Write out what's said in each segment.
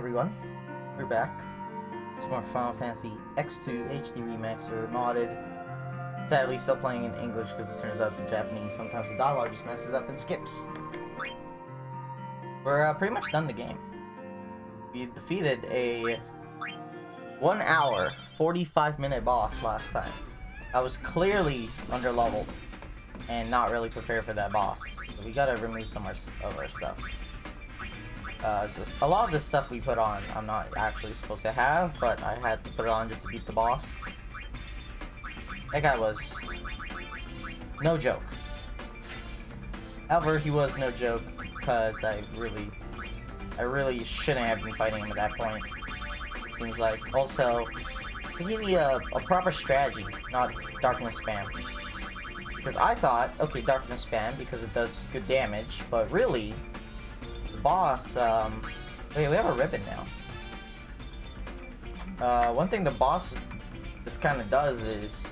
everyone, we're back. It's more Final Fantasy X-2 HD Remaster modded. Sadly, still playing in English because it turns out the Japanese sometimes the dialogue just messes up and skips. We're pretty much done the game. We defeated a 1 hour, 45-minute boss last time. I was clearly underleveled and not really prepared for that boss. So we gotta remove some of our stuff. So a lot of the stuff we put on, I'm not actually supposed to have, but I had to put it on just to beat the boss. That guy was no joke. However, he was no joke because I really shouldn't have been fighting him at that point. It seems like. Also, I need a proper strategy, not darkness spam. Because I thought, okay, darkness spam because it does good damage, but really, the boss, wait, we have a ribbon now. One thing the boss just kind of does is,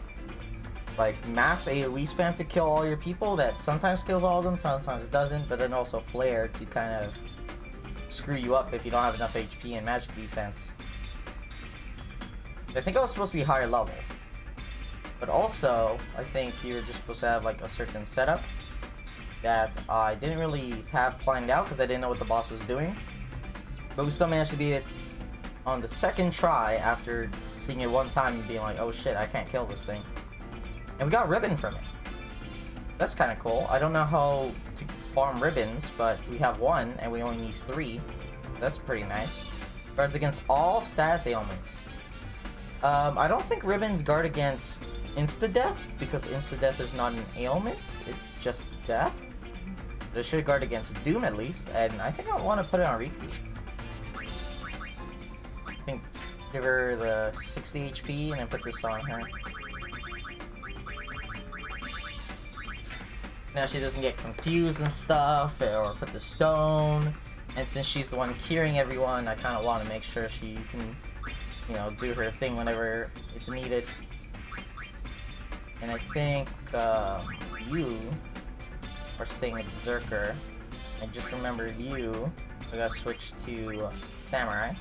like, mass AoE spam to kill all your people that sometimes kills all of them, sometimes doesn't, but then also flare to kind of screw you up if you don't have enough HP and magic defense. I think I was supposed to be higher level. But also, I think you're just supposed to have like a certain setup that I didn't really have planned out because I didn't know what the boss was doing. But we still managed to beat it on the second try after seeing it one time and being like, oh shit, I can't kill this thing. And we got ribbon from it. That's kind of cool. I don't know how to farm ribbons, but we have one and we only need 3. That's pretty nice. Guards against all status ailments. I don't think ribbons guard against insta-death, because insta-death is not an ailment, it's just death. But it should guard against doom at least, and I think I want to put it on Riku. I think give her the 60 HP and then put this on her. Now she doesn't get confused and stuff, or put the stone. And since she's the one curing everyone, I kind of want to make sure she can, you know, do her thing whenever it's needed. And I think you are staying a Berserker. And just remember you, I gotta switch to Samurai.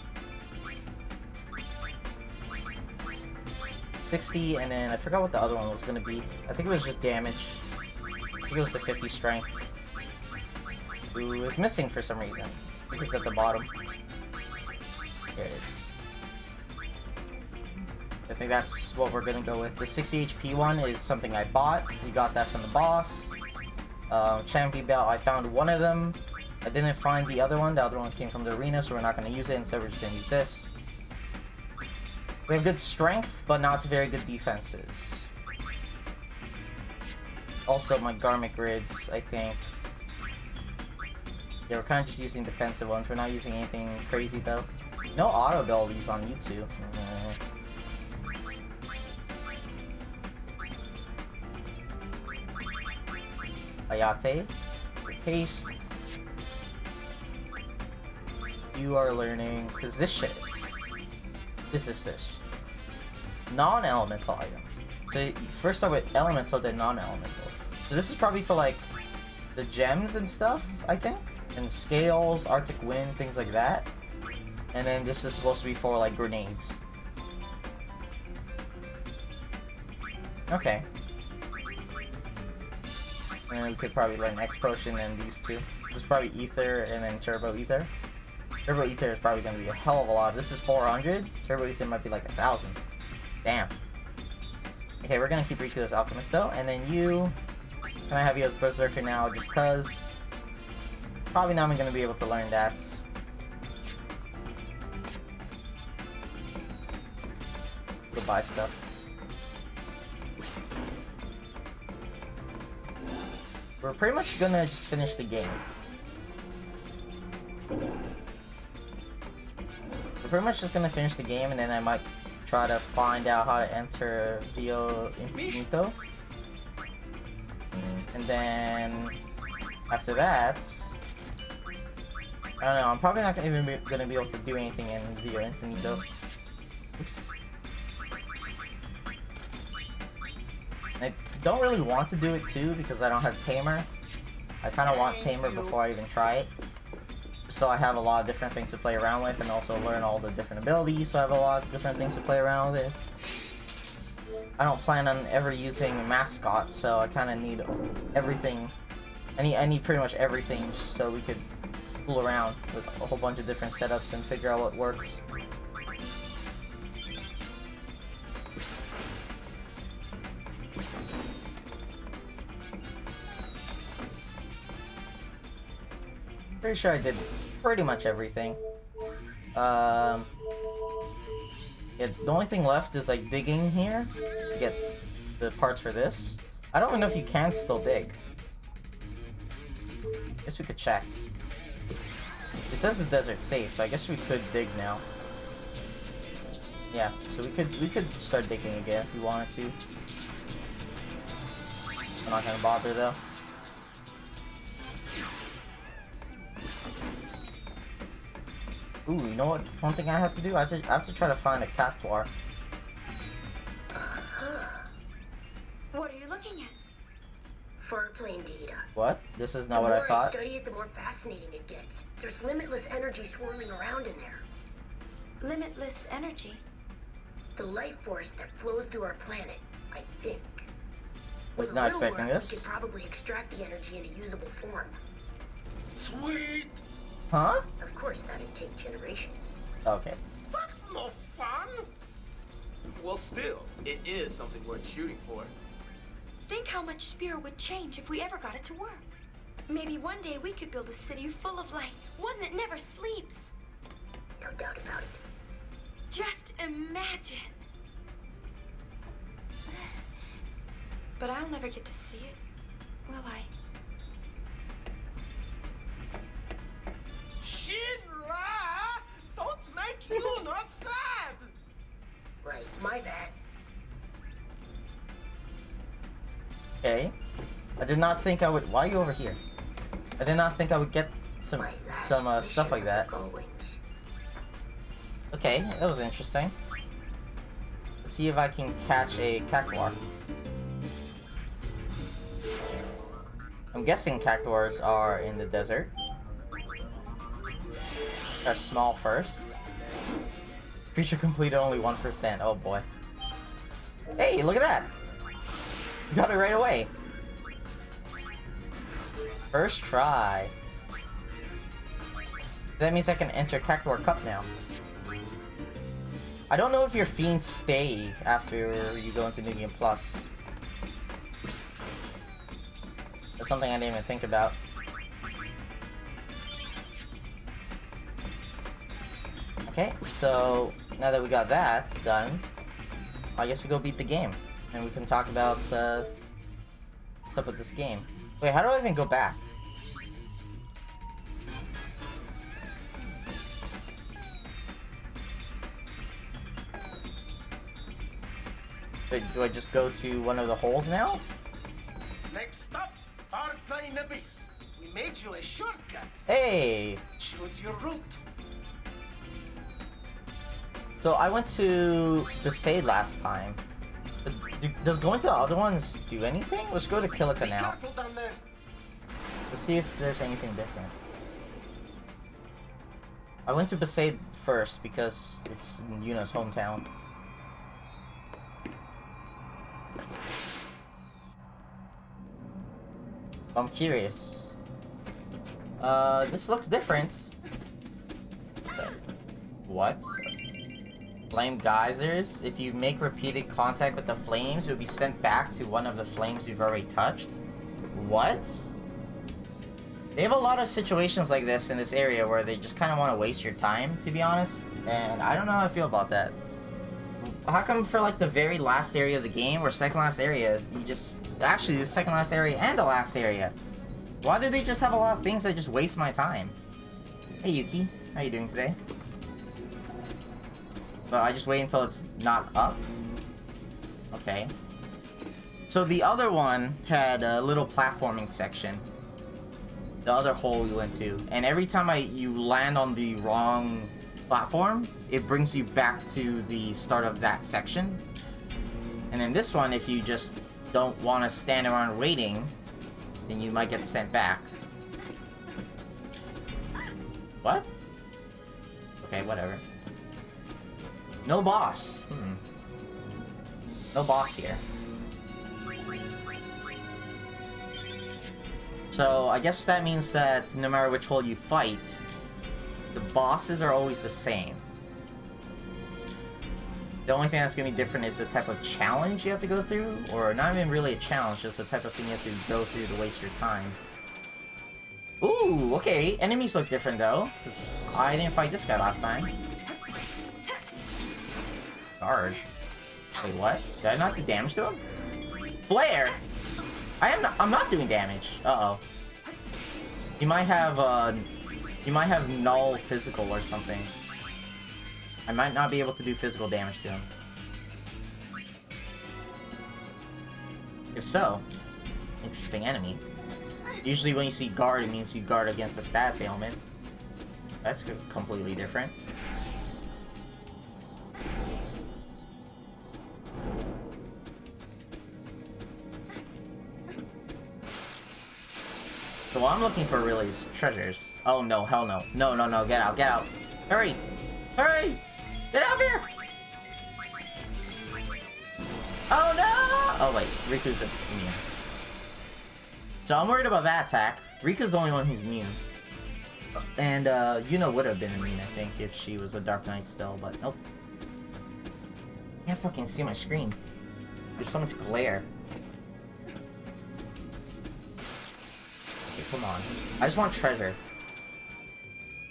60, and then I forgot what the other one was gonna be. I think it was just damage. I think it was the 50 strength. Ooh, it's missing for some reason. I think it's at the bottom. Here it is. I think that's what we're gonna go with. The 60 HP one is something I bought. We got that from the boss. Champion Belt, I found one of them. I didn't find the other one. The other one came from the arena, so we're not gonna use it. Instead, we're just gonna use this. We have good strength, but not very good defenses. Also, my Garmic grids, I think. Yeah, we're kind of just using defensive ones. We're not using anything crazy, though. No auto abilities on YouTube. Ayate, haste. You are learning physician. This. Non-elemental items. So you first start with elemental, then non-elemental. So this is probably for like the gems and stuff, I think, and scales, Arctic wind, things like that. And then this is supposed to be for like grenades. Okay. And then we could probably learn X potion and these two. This is probably ether and then turbo ether. Turbo ether is probably gonna be a hell of a lot. This is 400. Turbo ether might be like 1,000. Damn. Okay, we're gonna keep Riku as alchemist though, and then you. Can I have you as berserker now? Just cause. Probably not gonna be able to learn that. Goodbye stuff. We're pretty much gonna just finish the game. We're pretty much just gonna finish the game, and then I might try to find out how to enter VO Infinito. And then after that, I don't know. I'm probably not gonna be able to do anything in VO Infinito. Oops. I don't really want to do it too because I don't have Tamer. I kind of want Tamer before I even try it. so I have a lot of different things to play around with, and also learn all the different abilities, so I have a lot of different things to play around with. I don't plan on ever using mascot, so I kind of need everything. I need pretty much everything so we could fool around with a whole bunch of different setups and figure out what works. Pretty sure I did pretty much everything. Yeah, the only thing left is like digging here to get the parts for this. I don't even know if you can still dig. Guess we could check. It says the desert's safe, so I guess we could dig now. Yeah, so we could start digging again if we wanted to. I'm not gonna bother though. Ooh, you know what? One thing I have to do? I have to try to find a cactuar. What are you looking at? Far plane data. What? This is not what I thought. The more I study it, the more fascinating it gets. There's limitless energy swirling around in there. Limitless energy? The life force that flows through our planet, I think. Was With not a little expecting work, this. We could probably extract the energy into usable form. Sweet! Huh? Of course, that'd take generations. Okay. That's no fun! Well, still, it is something worth shooting for. Think how much Spear would change if we ever got it to work. Maybe one day we could build a city full of light, one that never sleeps. No doubt about it. Just imagine. But I'll never get to see it, will I? Shinra! Don't make Yuna sad! Right, my bad. Okay. I did not think I would. Why are you over here? I did not think I would get some My last stuff like mission that. of the Gull Wings. Okay, that was interesting. Let's see if I can catch a cactuar. I'm guessing cactuars are in the desert. They're small first. Creature completed only 1%. Oh boy. Hey, look at that! You got it right away. First try. That means I can enter Cactuar Cup now. I don't know if your fiends stay after you go into New Game Plus. That's something I didn't even think about. Okay, so now that we got that done, I guess we go beat the game. And we can talk about what's up with this game. Wait, how do I even go back? Wait, do I just go to one of the holes now? Next stop, Far Plane Abyss. We made you a shortcut. Hey! Choose your route. So I went to Besaid last time. But does going to the other ones do anything? Let's go to Kilika Be now. careful down there. Let's see if there's anything different. I went to Besaid first because it's Yuna's hometown. I'm curious. This looks different. What? Flame geysers? If you make repeated contact with the flames, you'll be sent back to one of the flames you've already touched. What? They have a lot of situations like this in this area where they just kind of want to waste your time, to be honest. And I don't know how I feel about that. How come for like the very last area of the game, or second last area, you just... Actually, the second last area and the last area. Why do they just have a lot of things that just waste my time? Hey Yuki, how you doing today? But I just wait until it's not up? Okay. So the other one had a little platforming section. The other hole we went to. And every time you land on the wrong platform, it brings you back to the start of that section. And then this one, if you just don't want to stand around waiting, then you might get sent back. What? Okay, whatever. No boss. No boss here. So, I guess that means that no matter which hole you fight, the bosses are always the same. The only thing that's gonna be different is the type of challenge you have to go through, or not even really a challenge, just the type of thing you have to go through to waste your time. Ooh, okay. Enemies look different though, because I didn't fight this guy last time. Guard. Wait, what? Did I not do damage to him? Flare! I'm not doing damage. Uh-oh. He might have null physical or something. I might not be able to do physical damage to him. If so, interesting enemy. Usually when you see guard, it means you guard against a status ailment. That's completely different. So what I'm looking for really is treasures. Oh no, hell no. No, no, no, get out, get out. Hurry! Hurry! Get out of here! Oh no! Oh wait, Riku's immune. So I'm worried about that attack. Riku's the only one who's immune. And Yuna would have been immune, I think, if she was a Dark Knight still, but nope. I can't fucking see my screen. There's so much glare. Okay, come on. I just want treasure.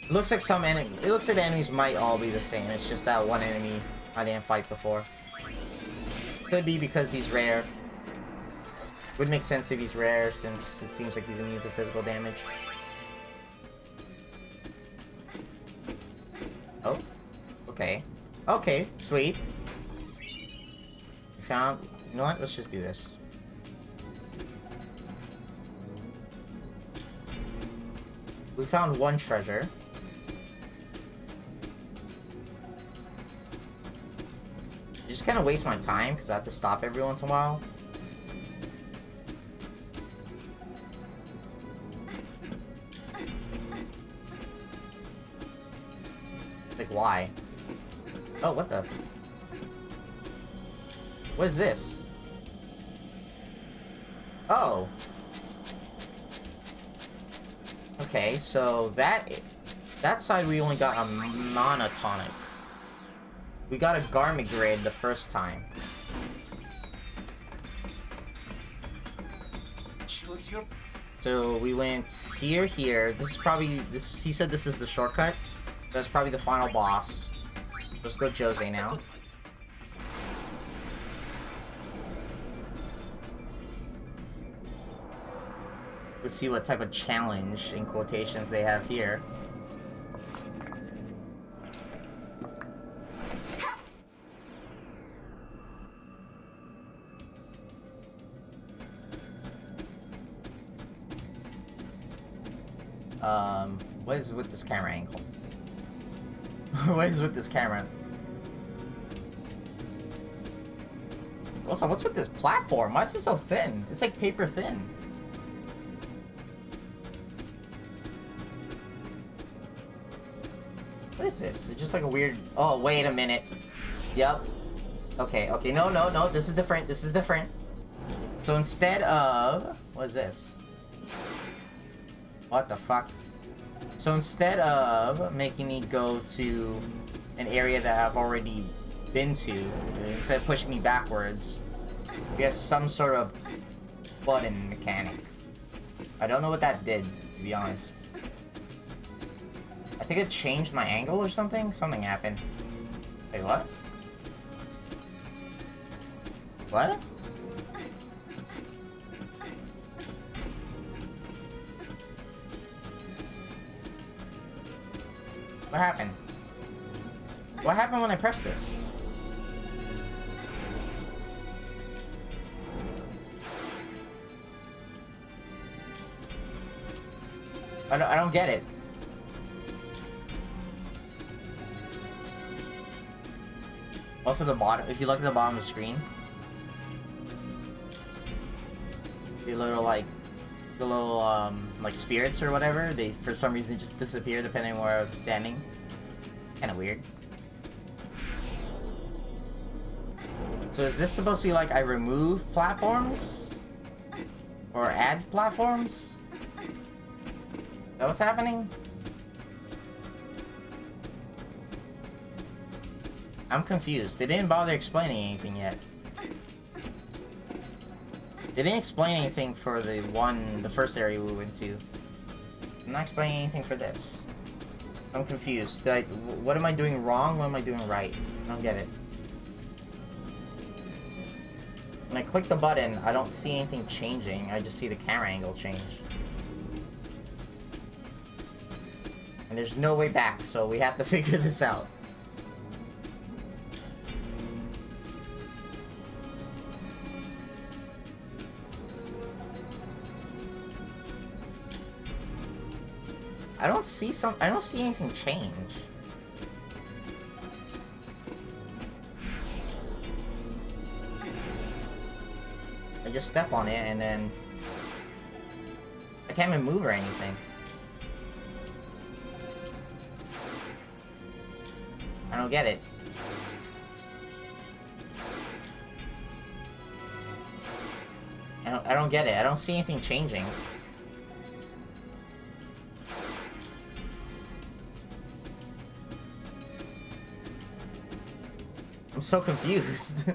It looks like the enemies might all be the same. It's just that one enemy I didn't fight before. Could be because he's rare. Would make sense if he's rare, since it seems like he's immune to physical damage. Oh. Okay. Okay, sweet. We found... You know what? Let's just do this. We found one treasure. Just kind of waste my time because I have to stop every once in a while. Like, why? Oh, what the? What is this? Oh. Okay, so that side we only got a monotonic. We got a Garment grade the first time. Choose your... So we went here, here. This is probably this. He said this is the shortcut. That's probably the final boss. Let's go Jose now. Let's see what type of challenge, in quotations, they have here. What is with this camera angle? What is with this camera? Also, what's with this platform? Why is it so thin? It's like paper thin. What is this? It's just like a weird... Oh, wait a minute. Yep. Okay, okay. No, no, no. This is different. This is different. So instead of... What is this? What the fuck? So instead of making me go to an area that I've already been to, instead of pushing me backwards, we have some sort of button mechanic. I don't know what that did, to be honest. I think it changed my angle or something? Something happened. Wait, what? What? What happened? What happened when I pressed this? I don't get it. Also the bottom, if you look at the bottom of the screen, the little like the little like spirits or whatever, they for some reason just disappear depending on where I'm standing. Kind of weird. So is this supposed to be like I remove platforms? Or add platforms? Is that what's happening? I'm confused. They didn't bother explaining anything yet. They didn't explain anything for the first area we went to. I'm not explaining anything for this. I'm confused. What am I doing wrong? What am I doing right? I don't get it. When I click the button, I don't see anything changing. I just see the camera angle change. And there's no way back, so we have to figure this out. I don't see anything change. I just step on it and then I can't even move or anything. I don't get it. I don't get it. I don't see anything changing. I'm so confused.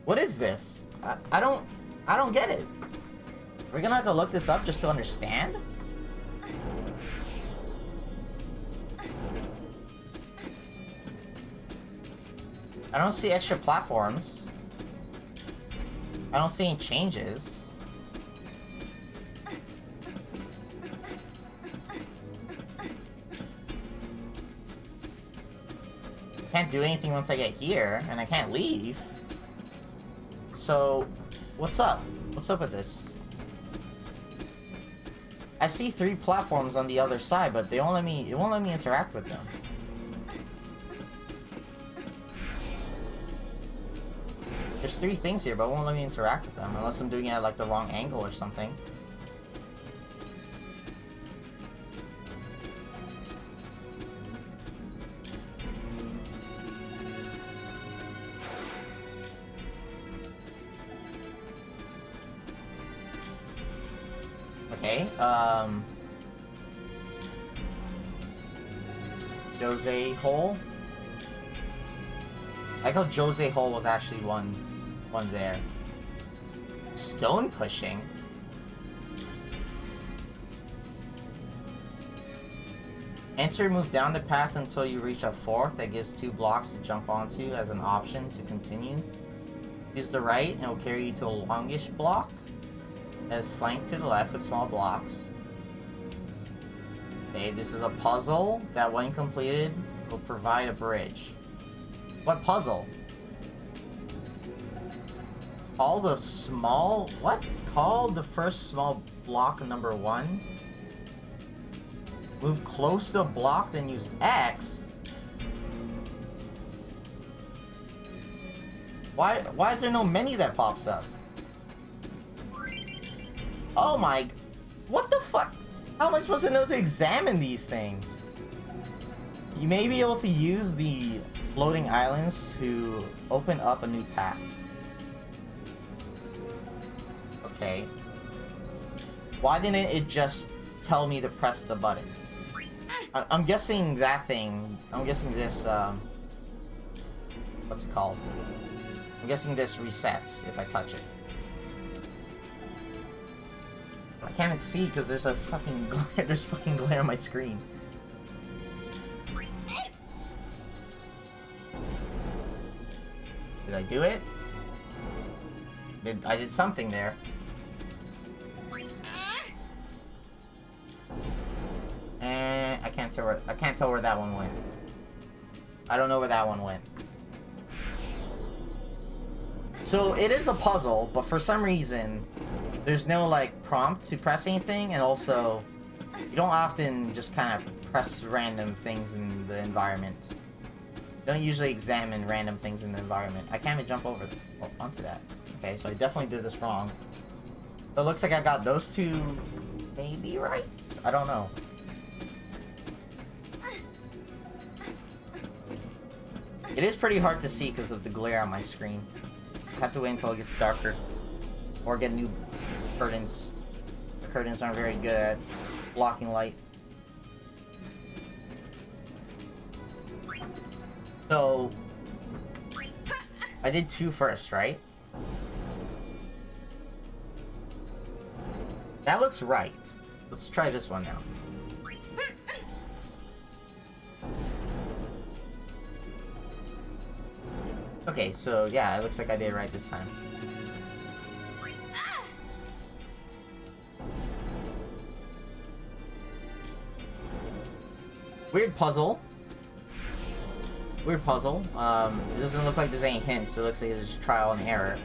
What is this? I don't get it. We're gonna have to look this up just to understand? I don't see extra platforms. I don't see any changes. Can't do anything once I get here, and I can't leave. So, what's up? What's up with this? I see 3 platforms on the other side, but it won't let me interact with them. There's 3 things here, but it won't let me interact with them unless I'm doing it at like the wrong angle or something. Okay, Jose Hole. I like how Jose Hole was actually one there. Stone pushing. Enter, move down the path until you reach a fork that gives 2 blocks to jump onto as an option to continue. Use the right and it will carry you to a longish block that is flanked to the left with small blocks. Okay, this is a puzzle that when completed will provide a bridge. What puzzle? Call the small... What? Call the first small block number 1. Move close to the block, then use X. Why is there no menu that pops up? Oh my... What the fuck? How am I supposed to know to examine these things? You may be able to use the floating islands to open up a new path. Okay. Why didn't it just tell me to press the button? I'm guessing that thing... I'm guessing this, what's it called? I'm guessing this resets if I touch it. I can't even see because there's a fucking glare. There's fucking glare on my screen. Did I do it? I did something there. And I can't tell where that one went. I don't know where that one went. So it is a puzzle, but for some reason there's no like prompt to press anything, and also you don't often just kind of press random things in the environment. Don't usually examine random things in the environment. I can't even jump over onto that. Okay, so I definitely did this wrong. But it looks like I got those two maybe right? I don't know. It is pretty hard to see because of the glare on my screen. I have to wait until it gets darker. Or get new curtains. The curtains aren't very good at blocking light. So, I did 2 first, right? That looks right. Let's try this one now. Okay, so yeah, it looks like I did it right this time. Weird puzzle. Weird puzzle. It doesn't look like there's any hints. It looks like it's just trial and error.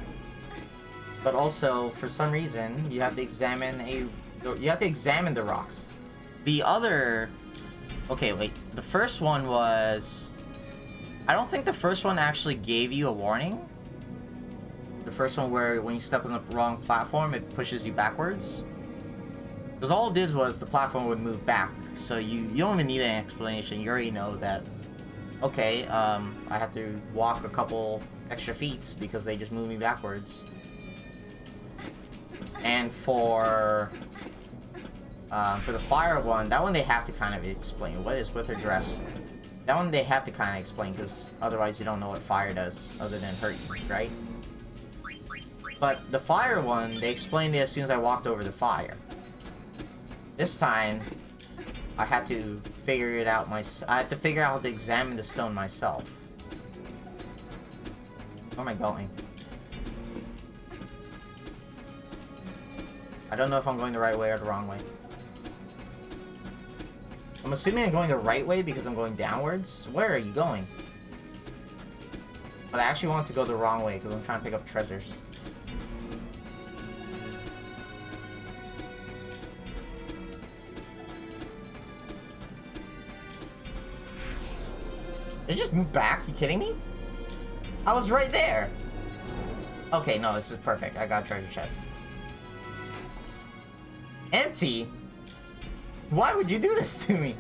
But also, for some reason, you have to examine the rocks. The other... Okay, wait. The first one was... I don't think the first one actually gave you a warning. The first one where when you step on the wrong platform, it pushes you backwards. Because all it did was the platform would move back. So you don't even need an explanation. You already know that... Okay, I have to walk a couple extra feet because they just move me backwards. And for the fire one, that one they have to kind of explain. What is with her dress? That one they have to kind of explain because otherwise you don't know what fire does other than hurt you, right? But the fire one, they explained it as soon as I walked over the fire. This time, I had to figure it out I had to figure out how to examine the stone myself. Where am I going? I don't know if I'm going the right way or the wrong way. I'm assuming I'm going the right way because I'm going downwards. Where are you going? But I actually want to go the wrong way because I'm trying to pick up treasures. They just moved back? You kidding me? I was right there. Okay, no, this is perfect. I got a treasure chest. Empty? Why would you do this to me?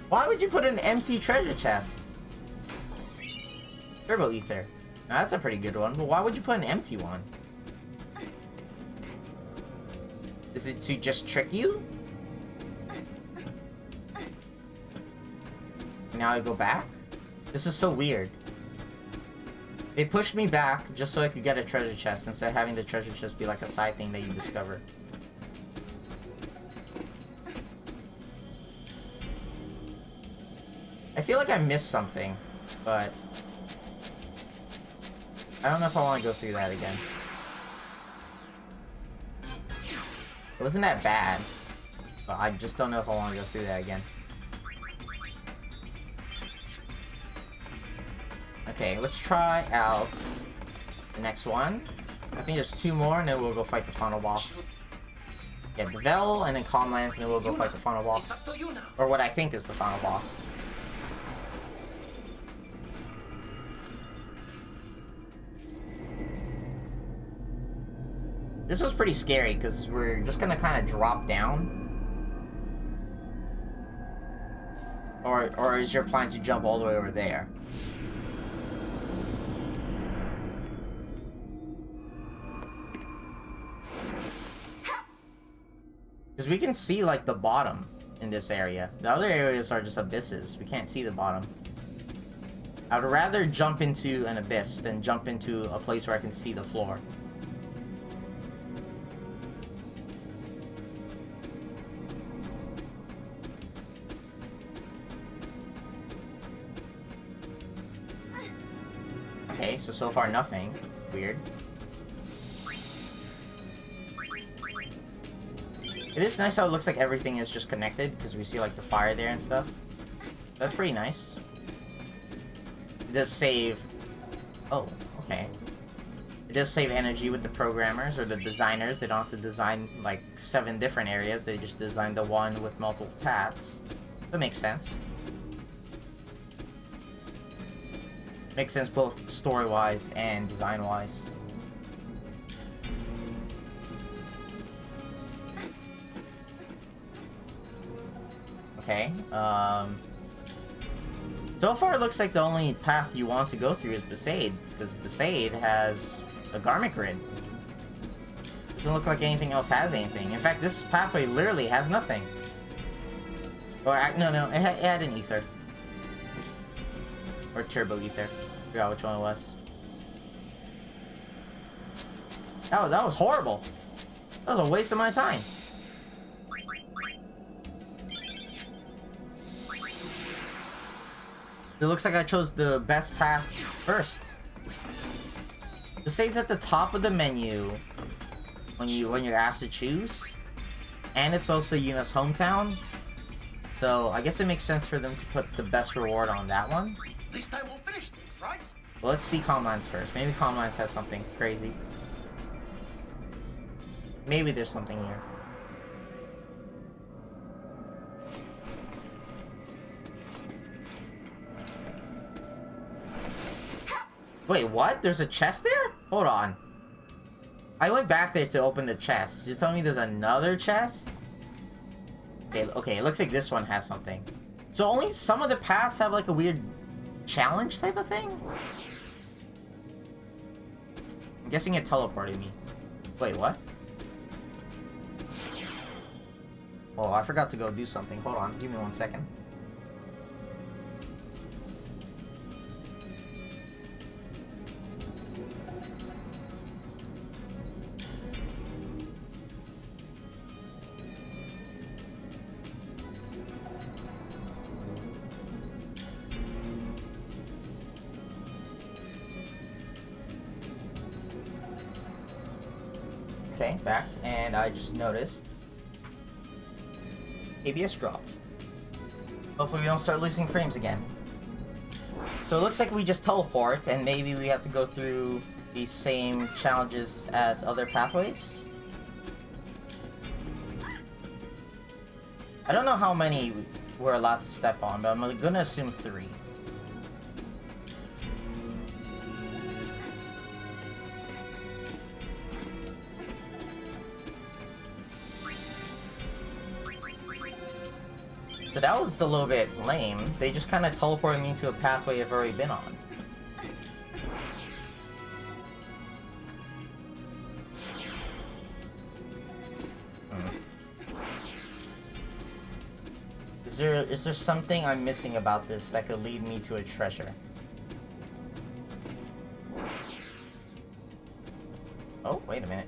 Why would you put an empty treasure chest? Turbo ether. Now, that's a pretty good one, but why would you put an empty one? Is it to just trick you? Now I go back? This is so weird. They pushed me back just so I could get a treasure chest instead of having the treasure chest be like a side thing that you discover. I feel like I missed something, but I don't know if I want to go through that again. It wasn't that bad, but I just don't know if I want to go through that again. Okay, let's try out the next one. I think there's 2 more, and then we'll go fight the final boss. Yeah, Bevel, and then Calmlands, and then we'll go fight the final boss. Or what I think is the final boss. This was pretty scary, because we're just gonna kind of drop down. Or is your plan to jump all the way over there? Because we can see, like, the bottom in this area. The other areas are just abysses. We can't see the bottom. I would rather jump into an abyss than jump into a place where I can see the floor. Okay, so far nothing. Weird. It is nice how it looks like everything is just connected, because we see, like, the fire there and stuff. That's pretty nice. It does save... Oh, okay. It does save energy with the programmers, or the designers. They don't have to design, like, 7 different areas. They just design the one with multiple paths. That makes sense. Makes sense both story-wise and design-wise. Okay, so far it looks like the only path you want to go through is Besaid, because Besaid has a garment grid. Doesn't look like anything else has anything. In fact, this pathway literally has nothing. Or, no, it had an ether. Or turbo ether. I forgot which one it was. That was horrible. That was a waste of my time. It looks like I chose the best path first. Besaid's at the top of the menu when you're asked to choose, and it's also Yuna's hometown. So I guess it makes sense for them to put the best reward on that one. This time we'll finish things, right? Well, let's see Calmlands first. Maybe Calmlands has something crazy. Maybe there's something here. Wait, what? There's a chest there? Hold on. I went back there to open the chest. You're telling me there's another chest? Okay, it looks like this one has something. So only some of the paths have like a weird challenge type of thing? I'm guessing it teleported me. Wait, what? Oh, I forgot to go do something. Hold on, give me 1 second. Okay, back, and I just noticed ABS dropped. Hopefully we don't start losing frames again. So it looks like we just teleport, and maybe we have to go through the same challenges as other pathways. I don't know how many we're allowed to step on, but I'm gonna assume 3. So that was a little bit lame. They just kind of teleported me to a pathway I've already been on. Is there something I'm missing about this that could lead me to a treasure? Oh, wait a minute.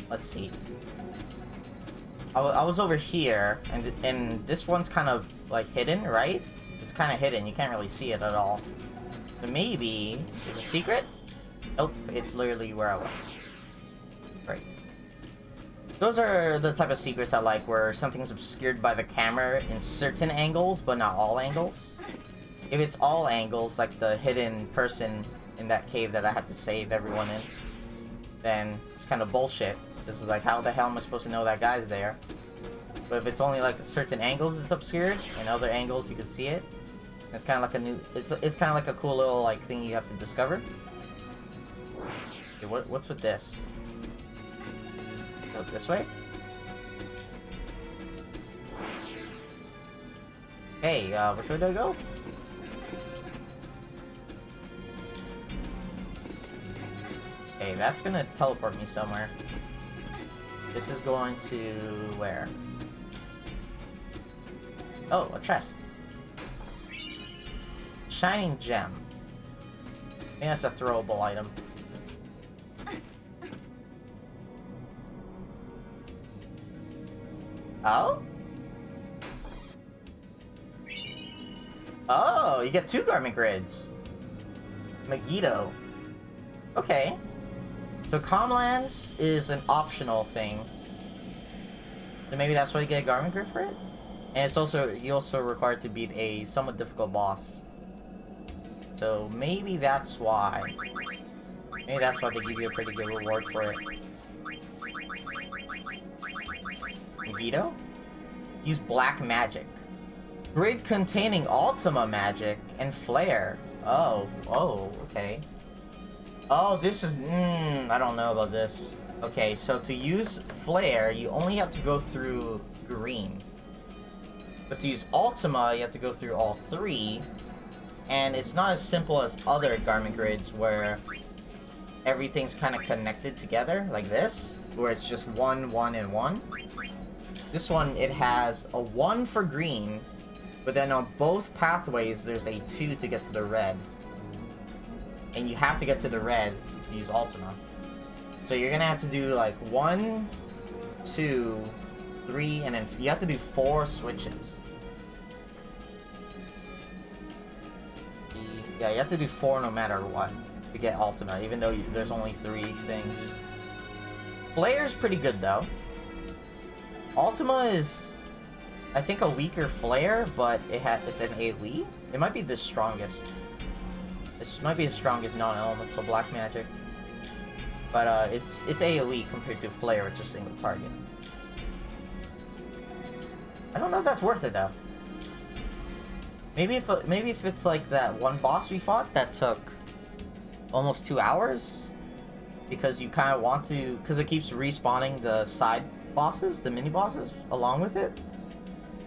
Let's see. I was over here, and this one's kind of like hidden, right? It's kind of hidden. You can't really see it at all. So maybe it's a secret? Nope, it's literally where I was. Great. Those are the type of secrets I like, where something's obscured by the camera in certain angles, but not all angles. If it's all angles, like the hidden person in that cave that I had to save everyone in, then it's kind of bullshit. This is like, how the hell am I supposed to know that guy's there? But if it's only like certain angles it's obscured, and other angles you can see it, it's kind of like a new, it's kind of like a cool little like thing you have to discover. Okay, what's with this? Go this way? Hey, which way do I go? Hey, that's gonna teleport me somewhere. This is going to where? Oh, a chest. Shining gem. I think that's a throwable item. Oh? Oh, you get 2 garment grids. Megiddo. Okay. So Calmlands is an optional thing. So maybe that's why you get a garment grid for it? And it's also, you also required to beat a somewhat difficult boss. So maybe that's why. Maybe that's why they give you a pretty good reward for it. Vito? Use black magic. Grid containing Ultima magic and flare. Oh, okay. Oh, this is... I don't know about this. Okay, so to use flare, you only have to go through green. But to use Ultima, you have to go through all three. And it's not as simple as other garment grids where everything's kind of connected together, like this, where it's just 1, 1, and 1. This one, it has a 1 for green, but then on both pathways, there's a 2 to get to the red. And you have to get to the red to use Ultima. So you're gonna have to do like 1, 2, 3, and then you have to do 4 switches. Yeah, you have to do 4 no matter what to get Ultima, even though there's only 3 things. Flare's pretty good though. Ultima is, I think, a weaker flare, but it's an AoE. It might be the strongest. This might be the strongest non-elemental black magic. But it's AoE compared to flare, which is single target. I don't know if that's worth it though. Maybe if it's like that one boss we fought that took almost 2 hours, because you kind of want to, because it keeps respawning the side bosses, the mini bosses, along with it.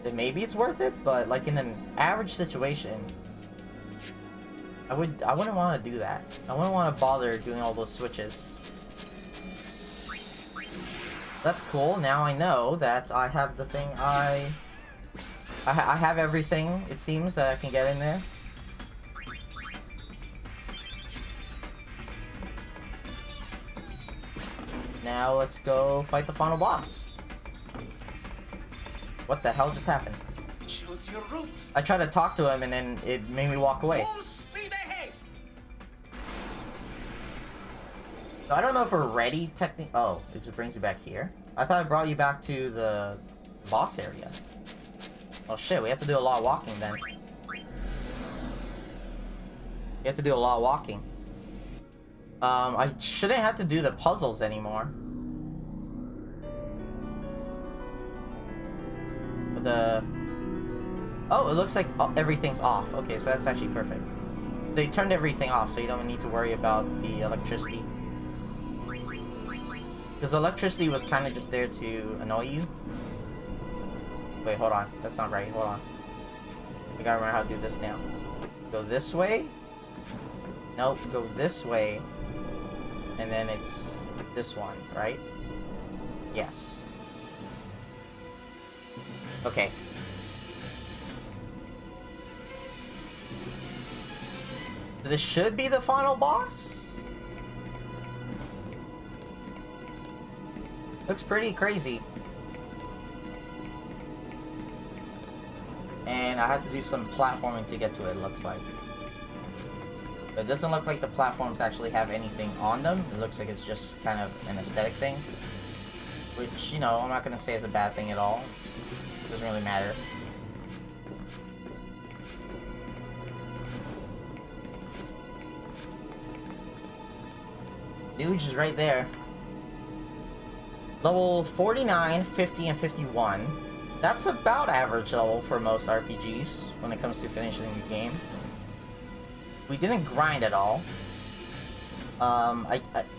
Then maybe it's worth it, but like in an average situation, I wouldn't want to do that. I wouldn't want to bother doing all those switches. That's cool. Now I know that I have the thing I have everything, it seems, that I can get in there. Now let's go fight the final boss. What the hell just happened? Choose your route. I tried to talk to him and then it made me walk away. Full speed ahead. So I don't know if we're ready, technically. Oh, it just brings you back here. I thought it brought you back to the boss area. Oh shit, we have to do a lot of walking then. We have to do a lot of walking. I shouldn't have to do the puzzles anymore. Oh, it looks like everything's off. Okay, so that's actually perfect. They turned everything off, so you don't need to worry about the electricity. Because the electricity was kind of just there to annoy you. Wait, hold on. That's not right. Hold on. I gotta remember how to do this now. Go this way. Nope, go this way. And then it's this one, right? Yes. Okay. This should be the final boss? Looks pretty crazy. And I have to do some platforming to get to it, looks like. But it doesn't look like the platforms actually have anything on them. It looks like it's just kind of an aesthetic thing. Which, you know, I'm not going to say is a bad thing at all. It doesn't really matter. Dude is right there. Level 49, 50, and 51. That's about average level for most RPGs when it comes to finishing the game. We didn't grind at all.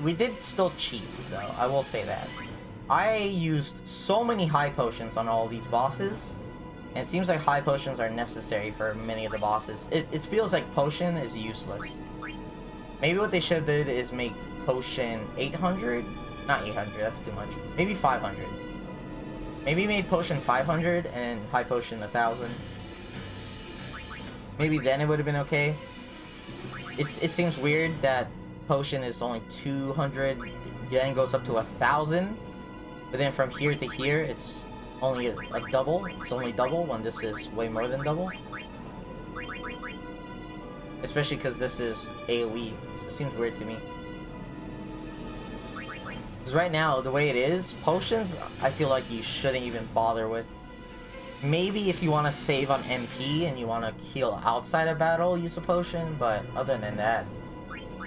We did still cheat, though. I will say that. I used so many high potions on all these bosses, and it seems like high potions are necessary for many of the bosses. It feels like potion is useless. Maybe what they should have did is make potion 800? Not 800, that's too much. Maybe 500. Maybe made potion 500 and high potion 1000. Maybe then it would have been okay. It seems weird that potion is only 200, then goes up to 1000. But then from here to here, it's only a double. It's only double when this is way more than double. Especially because this is AoE. It seems weird to me. Because right now, the way it is, potions, I feel like you shouldn't even bother with. Maybe if you want to save on MP and you want to heal outside of battle, use a potion. But other than that,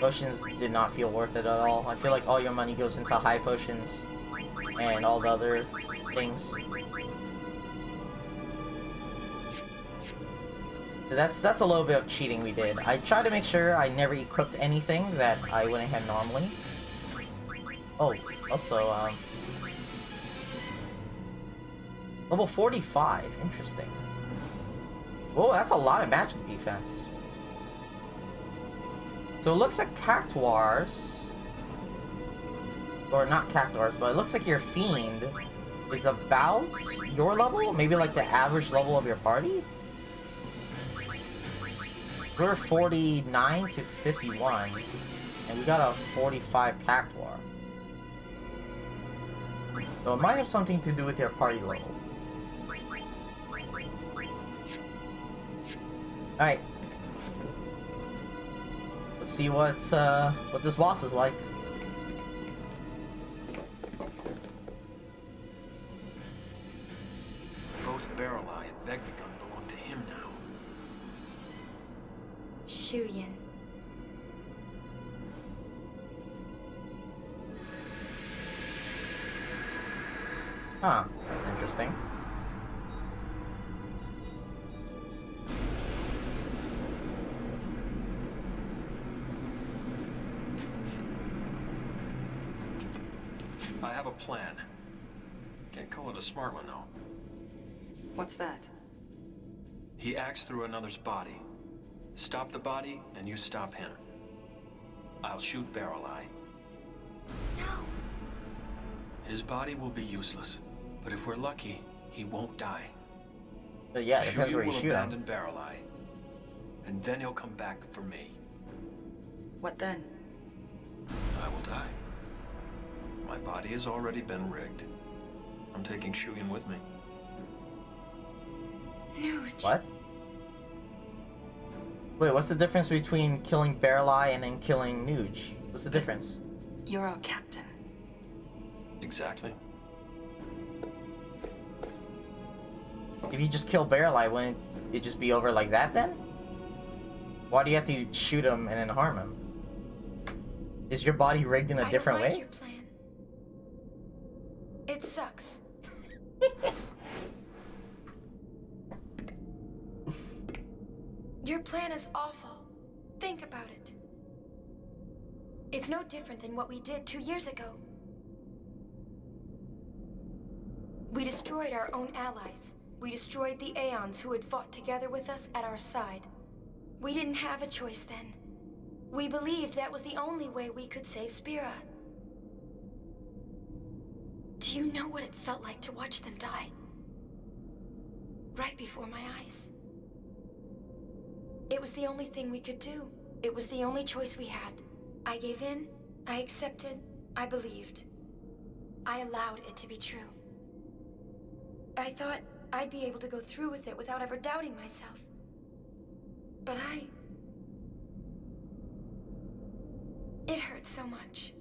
Potions did not feel worth it at all. I feel like all your money goes into high potions and all the other things. That's a little bit of cheating we did. I tried to make sure I never equipped anything that I wouldn't have normally. Oh, also, level 45. Interesting. Whoa, that's a lot of magic defense. So it looks like Cactuars, or not Cactuars, but it looks like your Fiend is about your level? Maybe like the average level of your party? We're 49 to 51, and we got a 45 Cactuar. So it might have something to do with your party level. Alright. Let's see what this boss is like. Both Barrel Eye and Vegnagun belong to him now. Shuyin. Huh, that's interesting. I have a plan. Can't call it a smart one, though. What's that? He acts through another's body. Stop the body, and you stop him. I'll shoot Barrel Eye. No. His body will be useless, but if we're lucky, he won't die. But yeah, it depends where you will shoot abandon him. Barrel Eye, and then he'll come back for me. What then? I will die. My body has already been rigged. I'm taking Shuyin with me. Nuge. What? Wait, what's the difference between killing Barrel Eye and then killing Nuge? What's the difference? You're our captain. Exactly. If you just kill Barrel Eye, wouldn't it just be over like that then? Why do you have to shoot him and then harm him? Is your body rigged in a different I don't like way? your plan. It sucks. Your plan is awful. Think about it. It's no different than what we did 2 years ago. We destroyed our own allies. We destroyed the Aeons who had fought together with us at our side. We didn't have a choice then. We believed that was the only way we could save Spira. Do you know what it felt like to watch them die? Right before my eyes. It was the only thing we could do. It was the only choice we had. I gave in, I accepted, I believed. I allowed it to be true. I thought I'd be able to go through with it without ever doubting myself. But it hurt so much.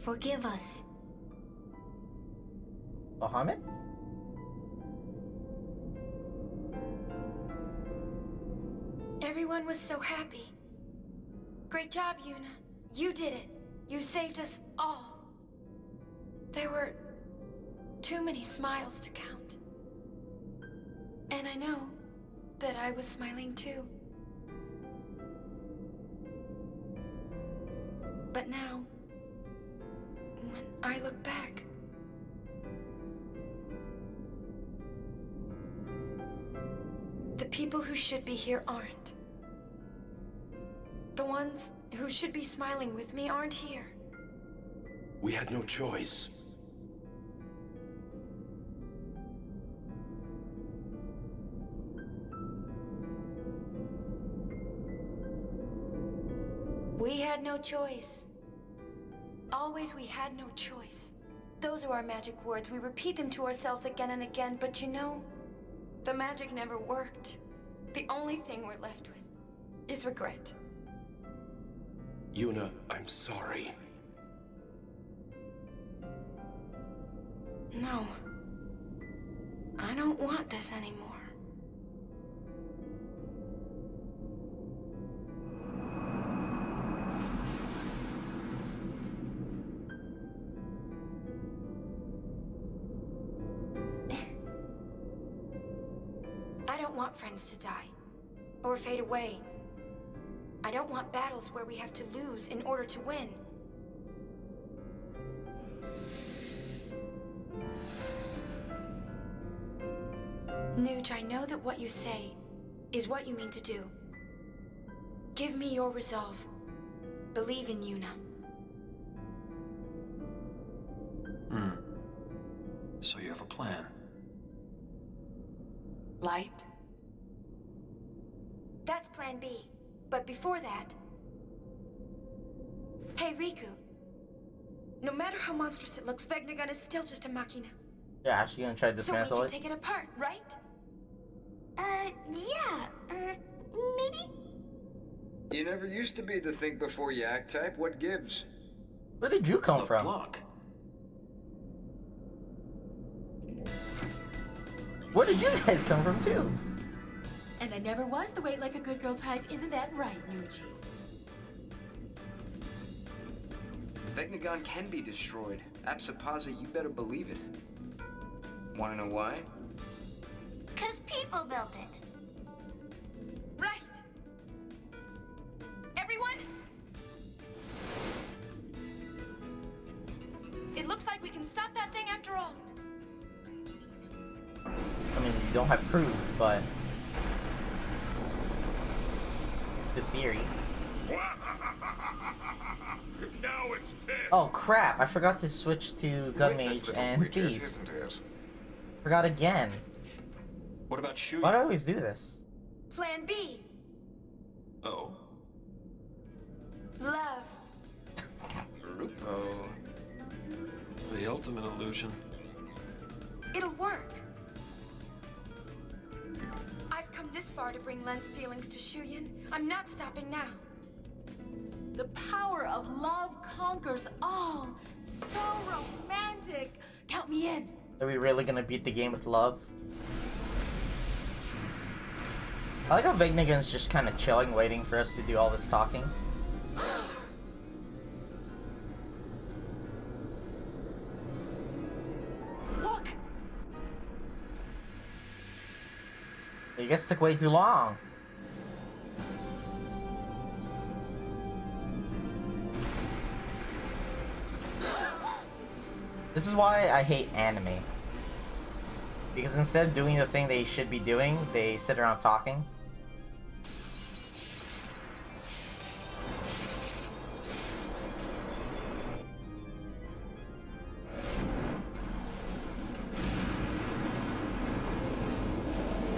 Forgive us. Bahamut? Everyone was so happy. Great job, Yuna. You did it. You saved us all. There were too many smiles to count. And I know that I was smiling too. But now, when I look back, the people who should be here aren't. The ones who should be smiling with me aren't here. We had no choice. We had no choice. Always we had no choice. Those are our magic words. We repeat them to ourselves again and again, but you know, the magic never worked. The only thing we're left with is regret. Yuna, I'm sorry. No. I don't want this anymore. don't want friends to die. Or fade away. I don't want battles where we have to lose in order to win. Nuge, I know that what you say is what you mean to do. Give me your resolve. Believe in Yuna. So you have a plan. Light? That's plan B. But before that... Hey, Riku. No matter how monstrous it looks, Vegnagun is still just a machina. Yeah, actually gonna try to So we dismantle can it. take it apart, right? Maybe? You never used to be the think before you act type. What gives? Where did you come from? Block. Where did you guys come from too? And I never was the wait like a good girl type, isn't that right, Nuji? Vegnagon can be destroyed. Apsapaza, you better believe it. Wanna know why? 'Cause people built it. Right. Everyone? It looks like we can stop that thing after all. I mean, you don't have proof, but the theory. Now it's pissed. Oh crap! I forgot to switch to gun mage and thief. Isn't it? Forgot again. What about shooting? Why do I always do this? Plan B. Oh. Love. Rupo. The ultimate illusion. It'll work. I've come this far to bring Len's feelings to Shuyin. I'm not stopping now. The power of love conquers all. So romantic. Count me in. Are we really gonna beat the game with love? I like how Vegnagun's just kind of chilling, waiting for us to do all this talking. Look! You guys took way too long. This is why I hate anime. Because instead of doing the thing they should be doing, they sit around talking.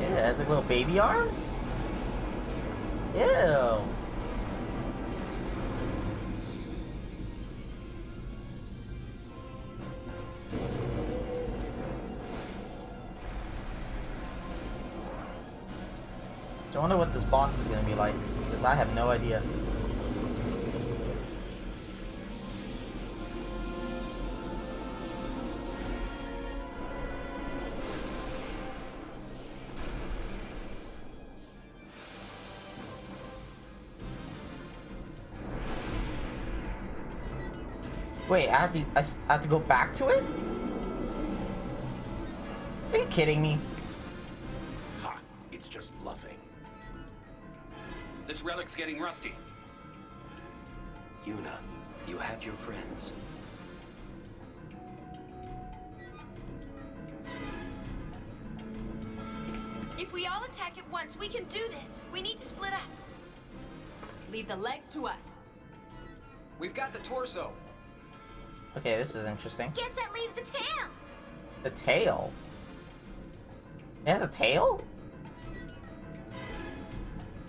Yeah, it's like little baby arms? Ew. So I wonder what this boss is gonna be like, because I have no idea. Wait, I have to go back to it? Are you kidding me? Ha! It's just bluffing. This relic's getting rusty. Yuna, you have your friends. If we all attack at once, we can do this. We need to split up. Leave the legs to us. We've got the torso. Okay, this is interesting. Guess that leaves the tail. The tail? It has a tail?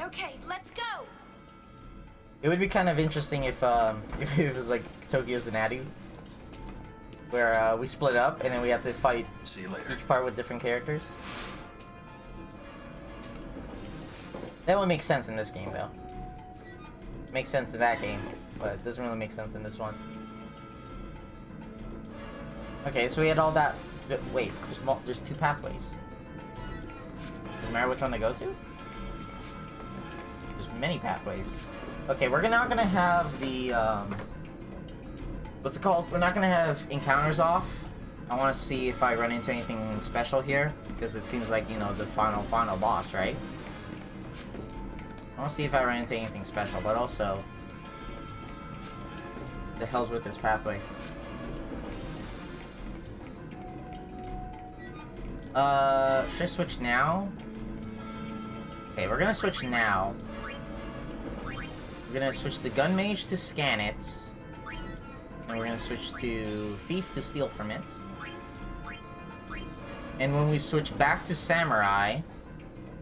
Okay, let's go. It would be kind of interesting if it was like Tokyo Xanadu, where we split up and then we have to fight See you later. each part with different characters. That would make sense in this game, though. Makes sense in that game, but it doesn't really make sense in this one. Okay, so we had all that. Wait, there's two pathways. Doesn't matter which one to go to? There's many pathways. Okay, we're not gonna have the, what's it called? We're not gonna have encounters off. I want to see if I run into anything special here, because it seems like, you know, the final boss, right? I want to see if I run into anything special, but also, the hell's with this pathway? Should I switch now? Okay, we're gonna switch now. We're gonna switch the gun mage to scan it, and we're gonna switch to thief to steal from it. And when we switch back to samurai,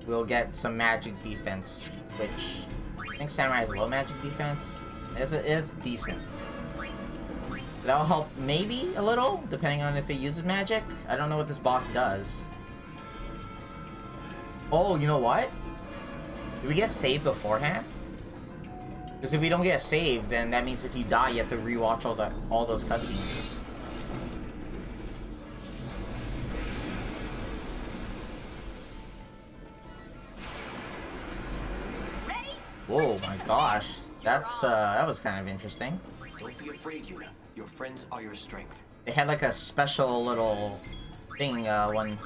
we'll get some magic defense, which I think samurai has low magic defense. It is decent. That'll help maybe a little, depending on if it uses magic. I don't know what this boss does. Oh, you know what? Do we get saved beforehand? Because if we don't get a save, then that means if you die, you have to rewatch all those cutscenes. Ready? Whoa, my gosh. That's, that was kind of interesting. Don't be afraid, Yuna. Your friends are your strength. They had like a special little thing, one...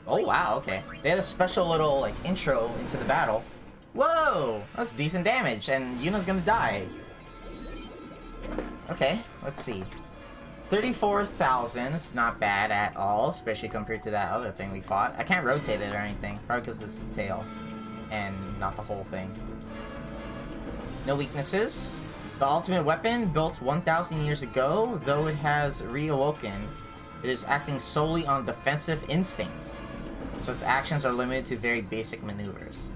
Oh, wow, okay. They had a special little, like, intro into the battle. Whoa! That's decent damage, and Yuna's gonna die. Okay, let's see. 34,000 is not bad at all, especially compared to that other thing we fought. I can't rotate it or anything, probably because it's the tail, and not the whole thing. No weaknesses. The ultimate weapon, built 1,000 years ago, though it has reawoken, it is acting solely on defensive instinct. So its actions are limited to very basic maneuvers.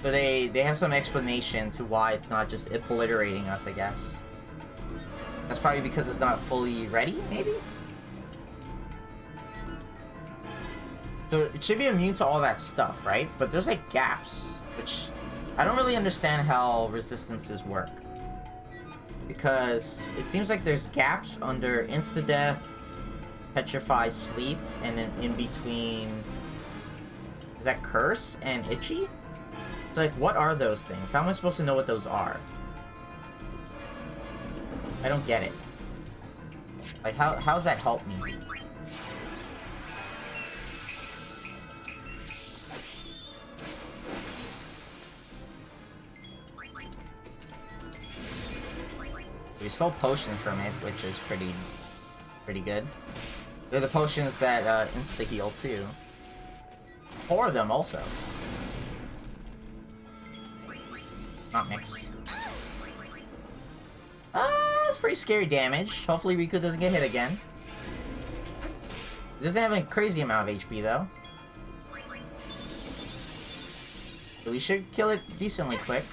So they have some explanation to why it's not just obliterating us, I guess. That's probably because it's not fully ready, maybe? So it should be immune to all that stuff, right? But there's like gaps, which I don't really understand how resistances work. Because it seems like there's gaps under insta-death, petrify, sleep, and then in between... Is that curse and itchy? So like, what are those things? How am I supposed to know what those are? I don't get it. Like, how's that help me? We stole potions from it, which is pretty good. They're the potions that insta-heal too. 4 of them also. Not mix. That's pretty scary damage. Hopefully Riku doesn't get hit again. It doesn't have a crazy amount of HP though. So we should kill it decently quick.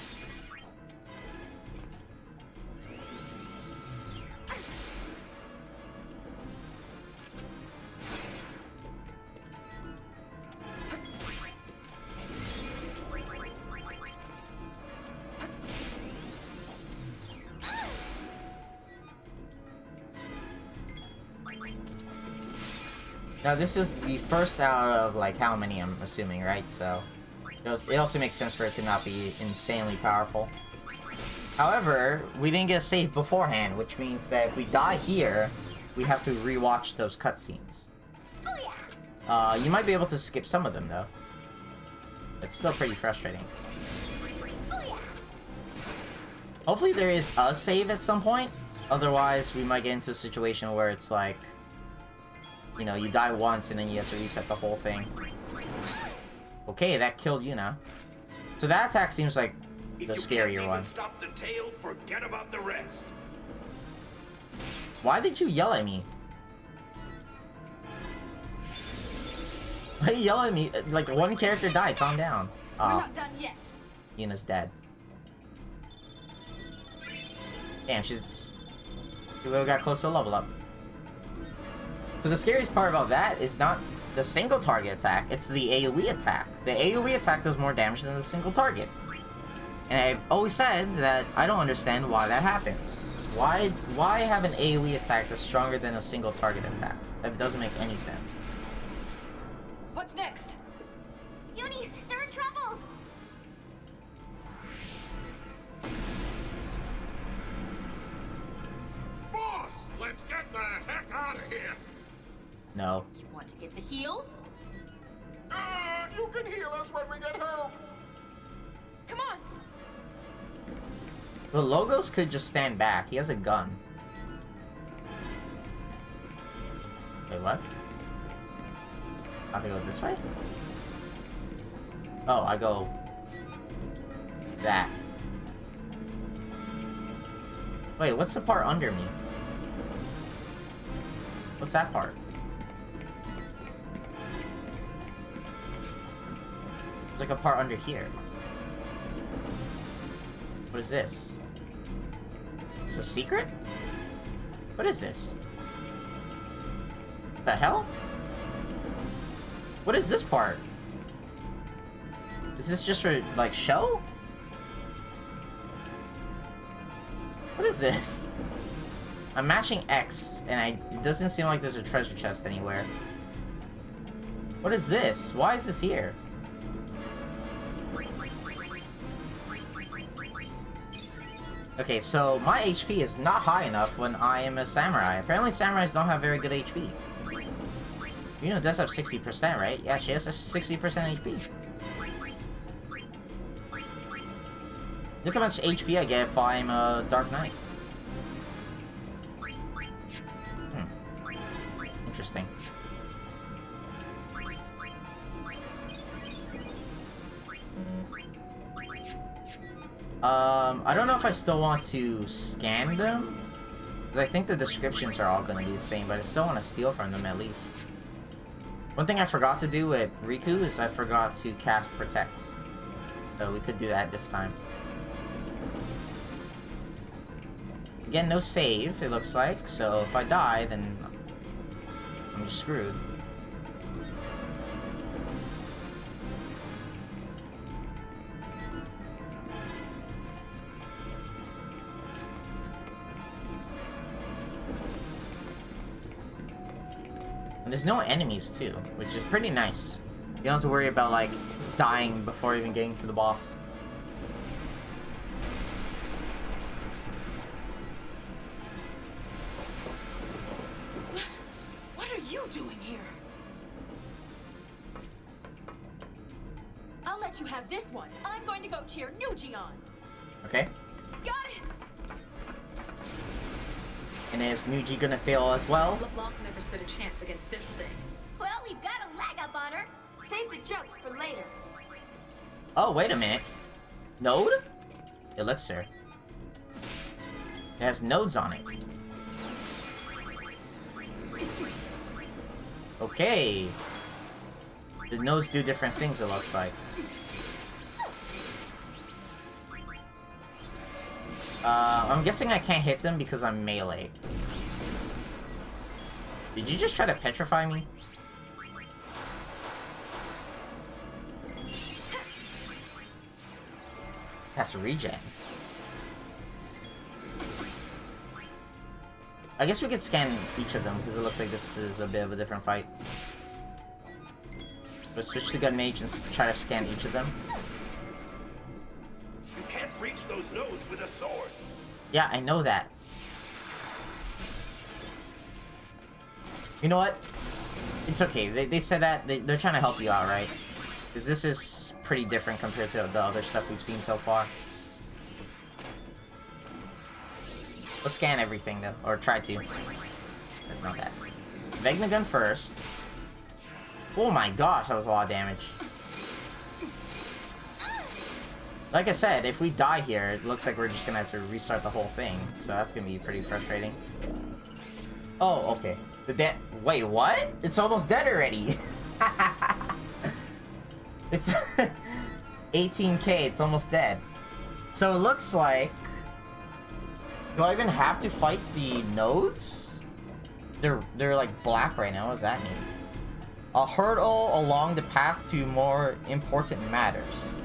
Now this is the first out of like how many I'm assuming, right? So it also makes sense for it to not be insanely powerful. However, we didn't get a save beforehand, which means that if we die here, we have to rewatch those cutscenes. Oh yeah. You might be able to skip some of them though. It's still pretty frustrating. Oh yeah. Hopefully there is a save at some point. Otherwise, we might get into a situation where it's like, you know, you die once and then you have to reset the whole thing. Okay, that killed Yuna. So that attack seems like the scarier one. Stop the tail, forget about the rest. Why did you yell at me? Why you yell at me? Like, one character died, calm down. We're not done yet. Yuna's dead. Damn, she got close to a level up. So the scariest part about that is not the single target attack, it's the AoE attack. The AoE attack does more damage than the single target. And I've always said that I don't understand why that happens. Why have an AoE attack that's stronger than a single target attack? That doesn't make any sense. What's next? Yuni, they're in trouble. Boss, let's get the heck out of here. No. You want to get the heal? You can heal us when we get home. Come on. The Logos could just stand back. He has a gun. Wait, what? I have to go this way? Oh, I go... that. Wait, what's the part under me? What's that part? There's like a part under here. What is this? Is this a secret? What is this? The hell? What is this part? Is this just for, like, show? What is this? I'm mashing X, and it doesn't seem like there's a treasure chest anywhere. What is this? Why is this here? Okay, so my HP is not high enough when I am a samurai. Apparently samurais don't have very good HP. You know, it does have 60%, right? Yeah, she has a 60% HP. Look how much HP I get if I'm a Dark Knight. Interesting. I don't know if I still want to scan them, because I think the descriptions are all going to be the same, but I still want to steal from them at least. One thing I forgot to do with Riku is I forgot to cast Protect. So we could do that this time. Again, no save, it looks like, so if I die, then I'm just screwed. And there's no enemies, too, which is pretty nice. You don't have to worry about, like, dying before even getting to the boss. What are you doing here? I'll let you have this one. I'm going to go cheer Nuji on. Okay. Got it. And is Nuji gonna fail as well? LeBlanc never stood a chance against this thing. Well, we've got a leg up on her. Save the jokes for later. Oh, wait a minute. Node? Elixir. It has nodes on it. Okay. The nodes do different things, it looks like. I'm guessing I can't hit them because I'm melee. Did you just try to petrify me? Has to regen. I guess we could scan each of them because it looks like this is a bit of a different fight. Let's switch to Gun Mage and try to scan each of them. You can't reach those nodes with a sword. Yeah, I know that. You know what? It's okay. They said that. They're trying to help you out, right? Because this is pretty different compared to the other stuff we've seen so far. We'll scan everything, though. Or try to. But not that. Vegna gun first. Oh my gosh, that was a lot of damage. Like I said, if we die here, it looks like we're just gonna have to restart the whole thing. So that's gonna be pretty frustrating. Oh, okay. The dead. Wait, what? It's almost dead already. It's 18k. It's almost dead. So it looks like. Do I even have to fight the nodes? They're like black right now. What does that mean? A hurdle along the path to more important matters.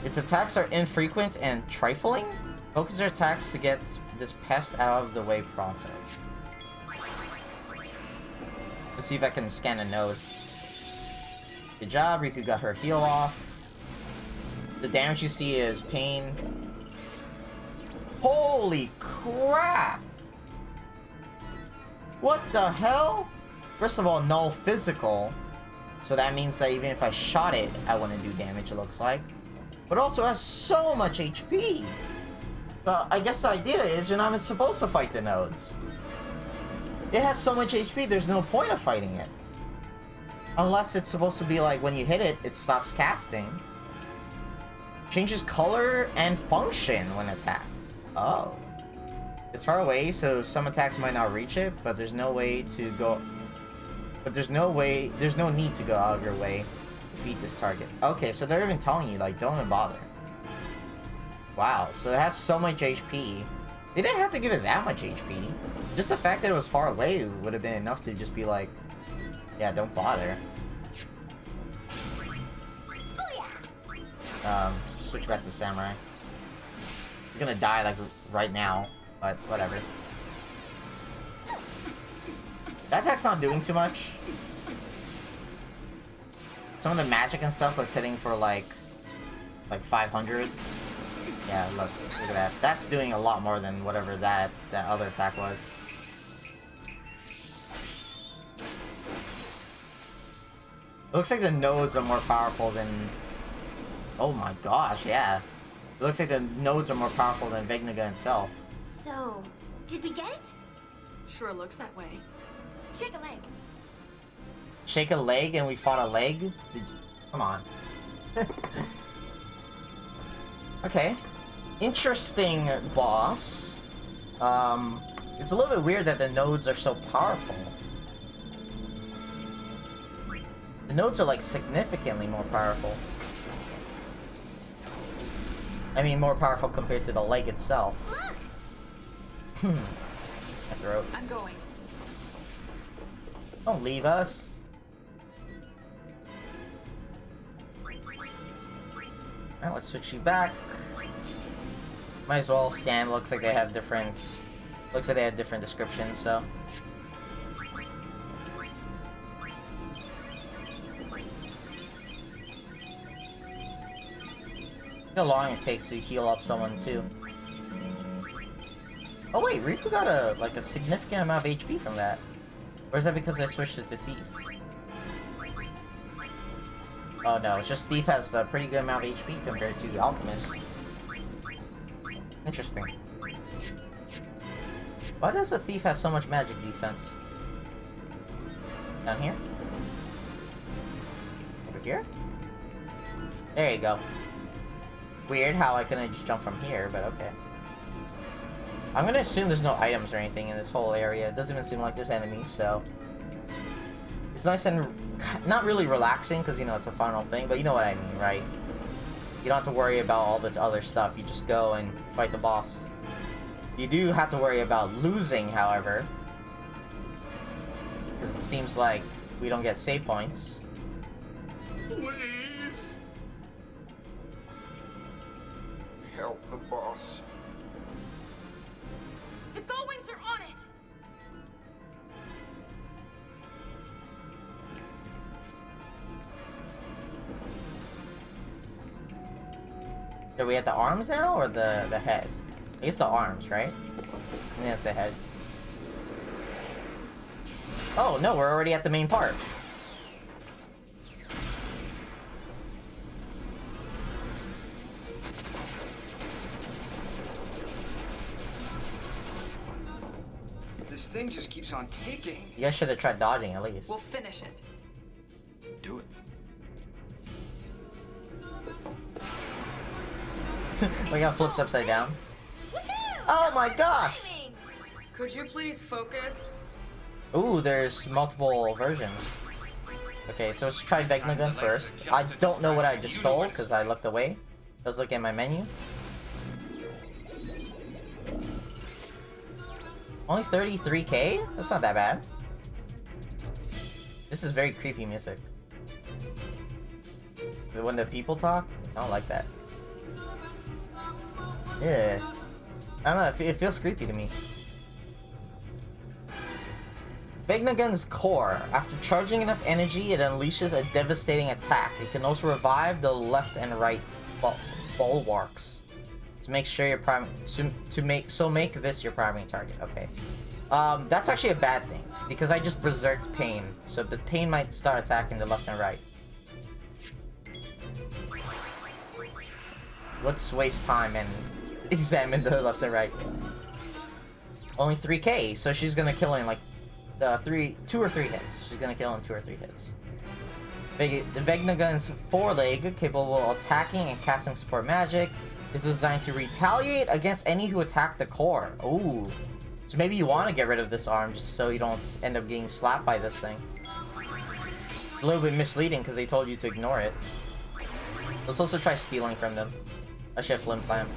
Its attacks are infrequent and trifling. Focus your attacks to get this pest out of the way pronto. Let's see if I can scan a node. Good job, Riku got her heal off. The damage you see is pain. Holy crap! What the hell? first of all, null physical. So that means that even if I shot it, I wouldn't do damage, it looks like. But also has so much HP. But I guess the idea is you're not even supposed to fight the nodes. It has so much HP, there's no point of fighting it. Unless it's supposed to be like when you hit it, it stops casting. Changes color and function when attacked. Oh. It's far away, so some attacks might not reach it, but there's no way to go... But there's no need to go out of your way to defeat this target. Okay, so they're even telling you, like, don't even bother. Wow, so it has so much HP. They didn't have to give it that much HP. Just the fact that it was far away would have been enough to just be like, yeah, don't bother. Switch back to Samurai. He's gonna die, like, right now, but whatever. That attack's not doing too much. Some of the magic and stuff was hitting for, like 500. Yeah, look at that. That's doing a lot more than whatever that other attack was. It looks like the nodes are more powerful than... Oh my gosh, yeah. It looks like the nodes are more powerful than Vegnagun itself. So, did we get it? Sure looks that way. Shake a leg. Shake a leg and we fought a leg? Come on. Okay. Interesting boss. It's a little bit weird that the nodes are so powerful. The nodes are like significantly more powerful. I mean, more powerful compared to the leg itself. Look! My throat. I'm going. Don't leave us. Alright, let's switch you back. Might as well scan. Looks like they have different... Looks like they have different descriptions, so... Look how long it takes to heal up someone, too. Oh wait, Riku got a significant amount of HP from that. Or is that because I switched it to Thief? Oh no, it's just Thief has a pretty good amount of HP compared to Alchemist. Interesting. Why does a Thief have so much magic defense? Down here? Over here? There you go. Weird how I couldn't just jump from here, but okay. I'm gonna assume there's no items or anything in this whole area. It doesn't even seem like there's enemies, so... It's nice and... not really relaxing, because, you know, it's a final thing, but you know what I mean, right? You don't have to worry about all this other stuff. You just go and fight the boss. You do have to worry about losing, however. Because it seems like we don't get save points. Please. Help the boss. The Gullwings are on it! Are we at the arms now, or the head? I guess the arms, right? I think it's the head. Oh, no, we're already at the main part. This thing just keeps on ticking. You guys should have tried dodging, at least. We'll finish it. Do it. Look how it flips upside down. Oh my gosh! Could you please focus? Ooh, there's multiple versions. Okay, so let's try Vegnagun first. I don't know what I just stole, because I looked away. I was looking at my menu. Only 33k? That's not that bad. This is very creepy music. When the people talk, I don't like that. Yeah. I don't know, it feels creepy to me. Vegnagun's core. After charging enough energy, it unleashes a devastating attack. It can also revive the left and right bulwarks. To make sure your make this your primary target. Okay. That's actually a bad thing, because I just berserked Pain, so the Pain might start attacking the left and right. Let's waste time and examine the left and right. Only 3k, so she's gonna kill in like 2 or 3 hits. She's gonna kill in 2 or 3 hits. The Vegnagun's foreleg, capable of attacking and casting support magic, is designed to retaliate against any who attack the core. Ooh. So maybe you want to get rid of this arm just so you don't end up getting slapped by this thing. A little bit misleading because they told you to ignore it. Let's also try stealing from them. I should have Flim Flam.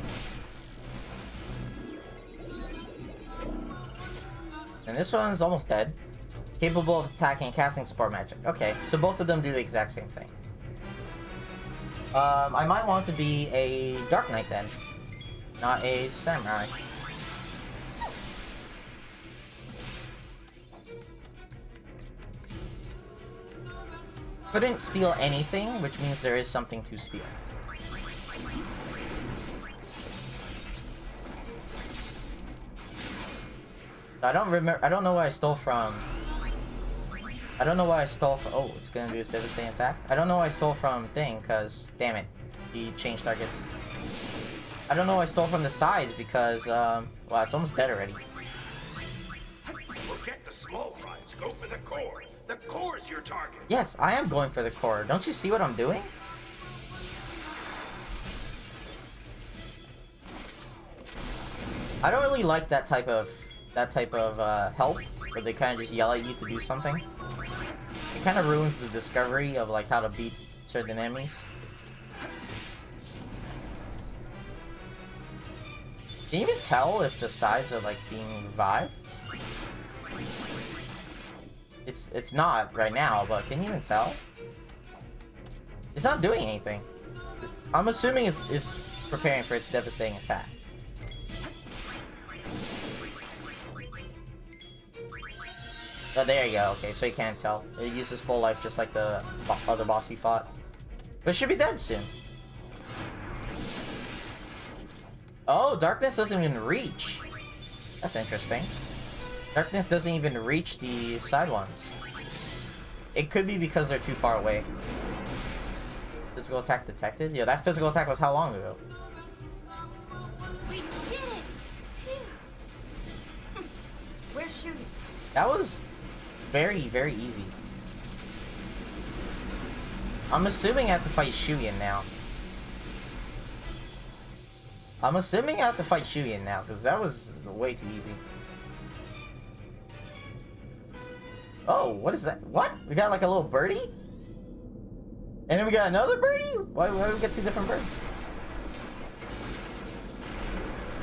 And this one's almost dead. Capable of attacking and casting support magic. Okay, so both of them do the exact same thing. I might want to be a Dark Knight then, not a Samurai. Couldn't steal anything, which means there is something to steal. I don't know what I stole from. I don't know what I stole from. Oh, it's gonna do its devastating attack. I don't know what I stole from Thing, cause damn it, he changed targets. I don't know what I stole from the sides because well, it's almost dead already. Forget the small fries. Go for the core. The core's your target. Yes, I am going for the core. Don't you see what I'm doing? I don't really like that type of help where they kind of just yell at you to do something. It kind of ruins the discovery of like how to beat certain enemies. Can you even tell if the sides are like being revived? It's not right now, but can you even tell? It's not doing anything. I'm assuming it's preparing for its devastating attack. Oh, there you go. Okay, so you can't tell. It uses full life just like the other boss we fought. But it should be dead soon. Oh, Darkness doesn't even reach. That's interesting. Darkness doesn't even reach the side ones. It could be because they're too far away. Physical attack detected? Yeah, that physical attack was how long ago? We did it! Phew. Where's shooting? That was very, very easy. I'm assuming I have to fight Shuyin now. because that was way too easy. Oh, what is that? What? We got like a little birdie? And then we got another birdie? Why do we get 2 different birds?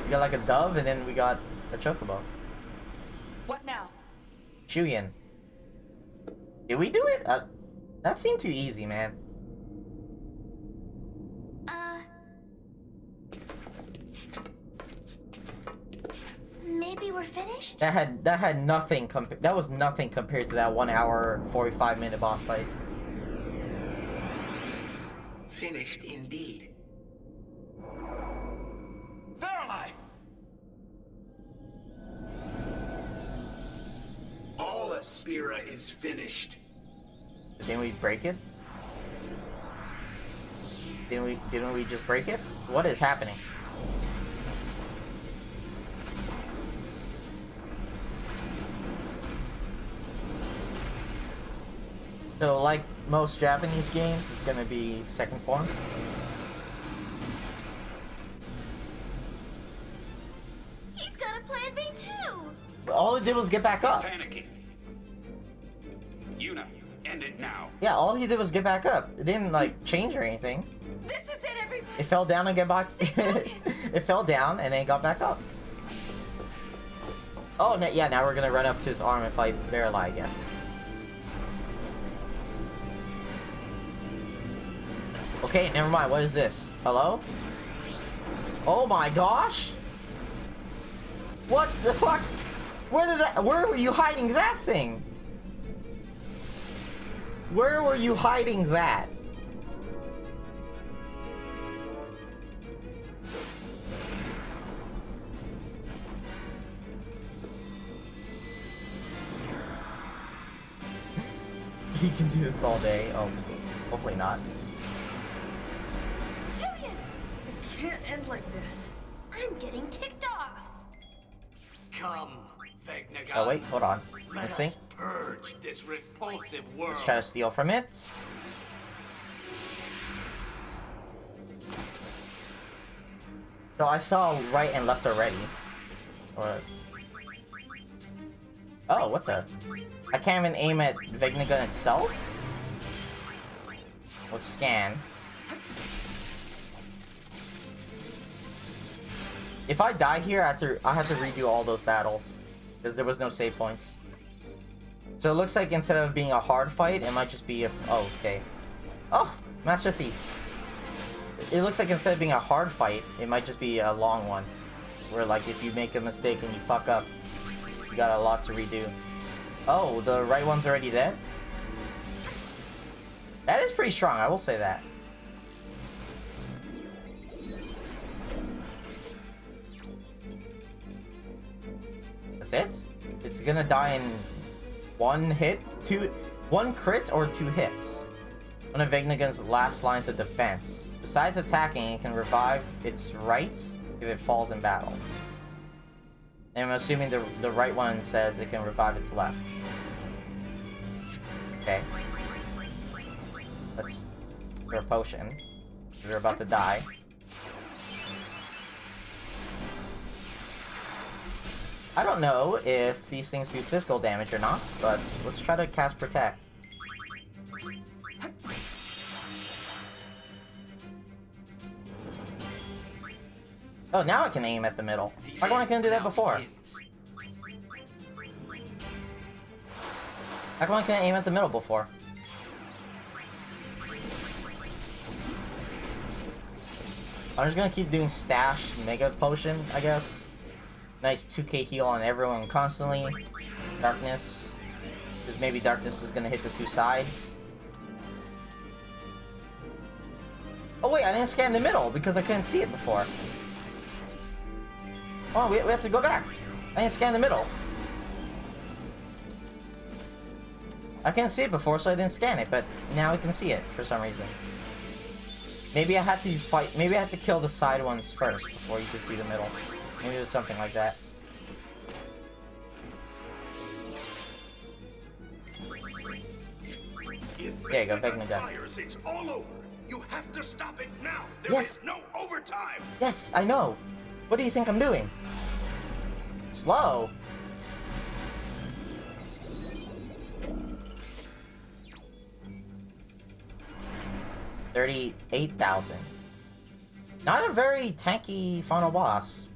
We got like a dove, and then we got a chocobo. What now? Shuyin. Did we do it? That seemed too easy, man. Maybe we're finished? That had nothing that was nothing compared to that 1 hour 45-minute boss fight. Finished indeed. Verily! All of Spira is finished. Didn't we break it? Didn't we just break it? What is happening? So, like most Japanese games, it's gonna be second form. He's got a plan B too! But all it did was get back up. Panicking. Yuna, end it now. Yeah, all he did was get back up. It didn't, like, change or anything. This is it, everybody! It fell down and got back. It fell down and then got back up. Oh, yeah, now we're gonna run up to his arm and fight Barrel, I guess. Okay, never mind. What is this? Hello? Oh my gosh! What the fuck? Where were you hiding that thing? Where were you hiding that? he can do this all day. Oh, hopefully not. Julian! It can't end like this. I'm getting ticked off. Come, Vegnagon. Oh wait, hold on. Let Let's us see. purge this repulsive world. Let's try to steal from it. So I saw right and left already. Or... Oh, what the? I can't even aim at Vegnagun itself? Let's scan. If I die here, I have to redo all those battles. Because there was no save points. So it looks like instead of being a hard fight, it might just be a... Oh, okay. Oh, Master Thief. It looks like instead of being a hard fight, it might just be a long one. Where, like, if you make a mistake and you fuck up, you got a lot to redo. Oh, the right one's already dead? That is pretty strong, I will say that. That's it? It's gonna die in one hit? One crit or 2 hits? One of Vegnagun's last lines of defense. Besides attacking, it can revive its right if it falls in battle. And I'm assuming the right one says it can revive its left. Okay. Let's throw a potion. We're about to die. I don't know if these things do physical damage or not, but let's try to cast Protect. Oh, now I can aim at the middle. Why come I couldn't do that before? How come I couldn't aim at the middle before? I'm just gonna keep doing Stash Mega Potion, I guess. Nice 2k heal on everyone constantly. Darkness. Because maybe Darkness is gonna hit the 2 sides. Oh wait, I didn't scan the middle because I couldn't see it before. Oh, we have to go back. I didn't scan the middle. I couldn't see it before, so I didn't scan it, but now I can see it for some reason. Maybe I had to fight. Maybe I had to kill the side ones first before you could see the middle. Maybe it was something like that. There you go, Vegnagun. It's all over. You have to stop it now. There is no overtime. Yes, I know. What do you think I'm doing? Slow. $38,000. Not a very tanky final boss.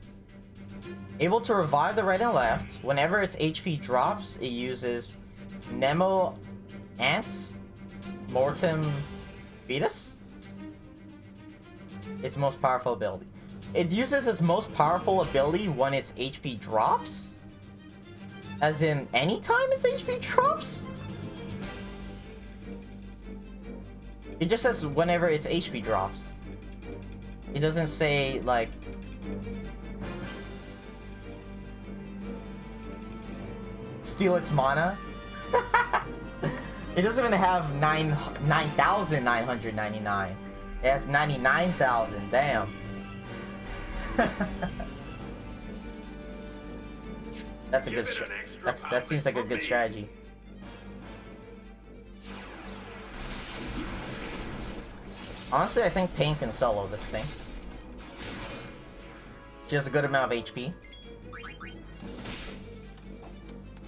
Able to revive the right and left. Whenever its HP drops, it uses Nemo Ant Mortem Beatus. Its most powerful ability. It uses its most powerful ability when its HP drops? As in, anytime its HP drops? It just says whenever its HP drops. It doesn't say, like... steal its mana? It doesn't even have 9,999. It has 99,000, damn. That's a good that seems like a good strategy. Honestly, I think Pain can solo this thing. She has a good amount of HP.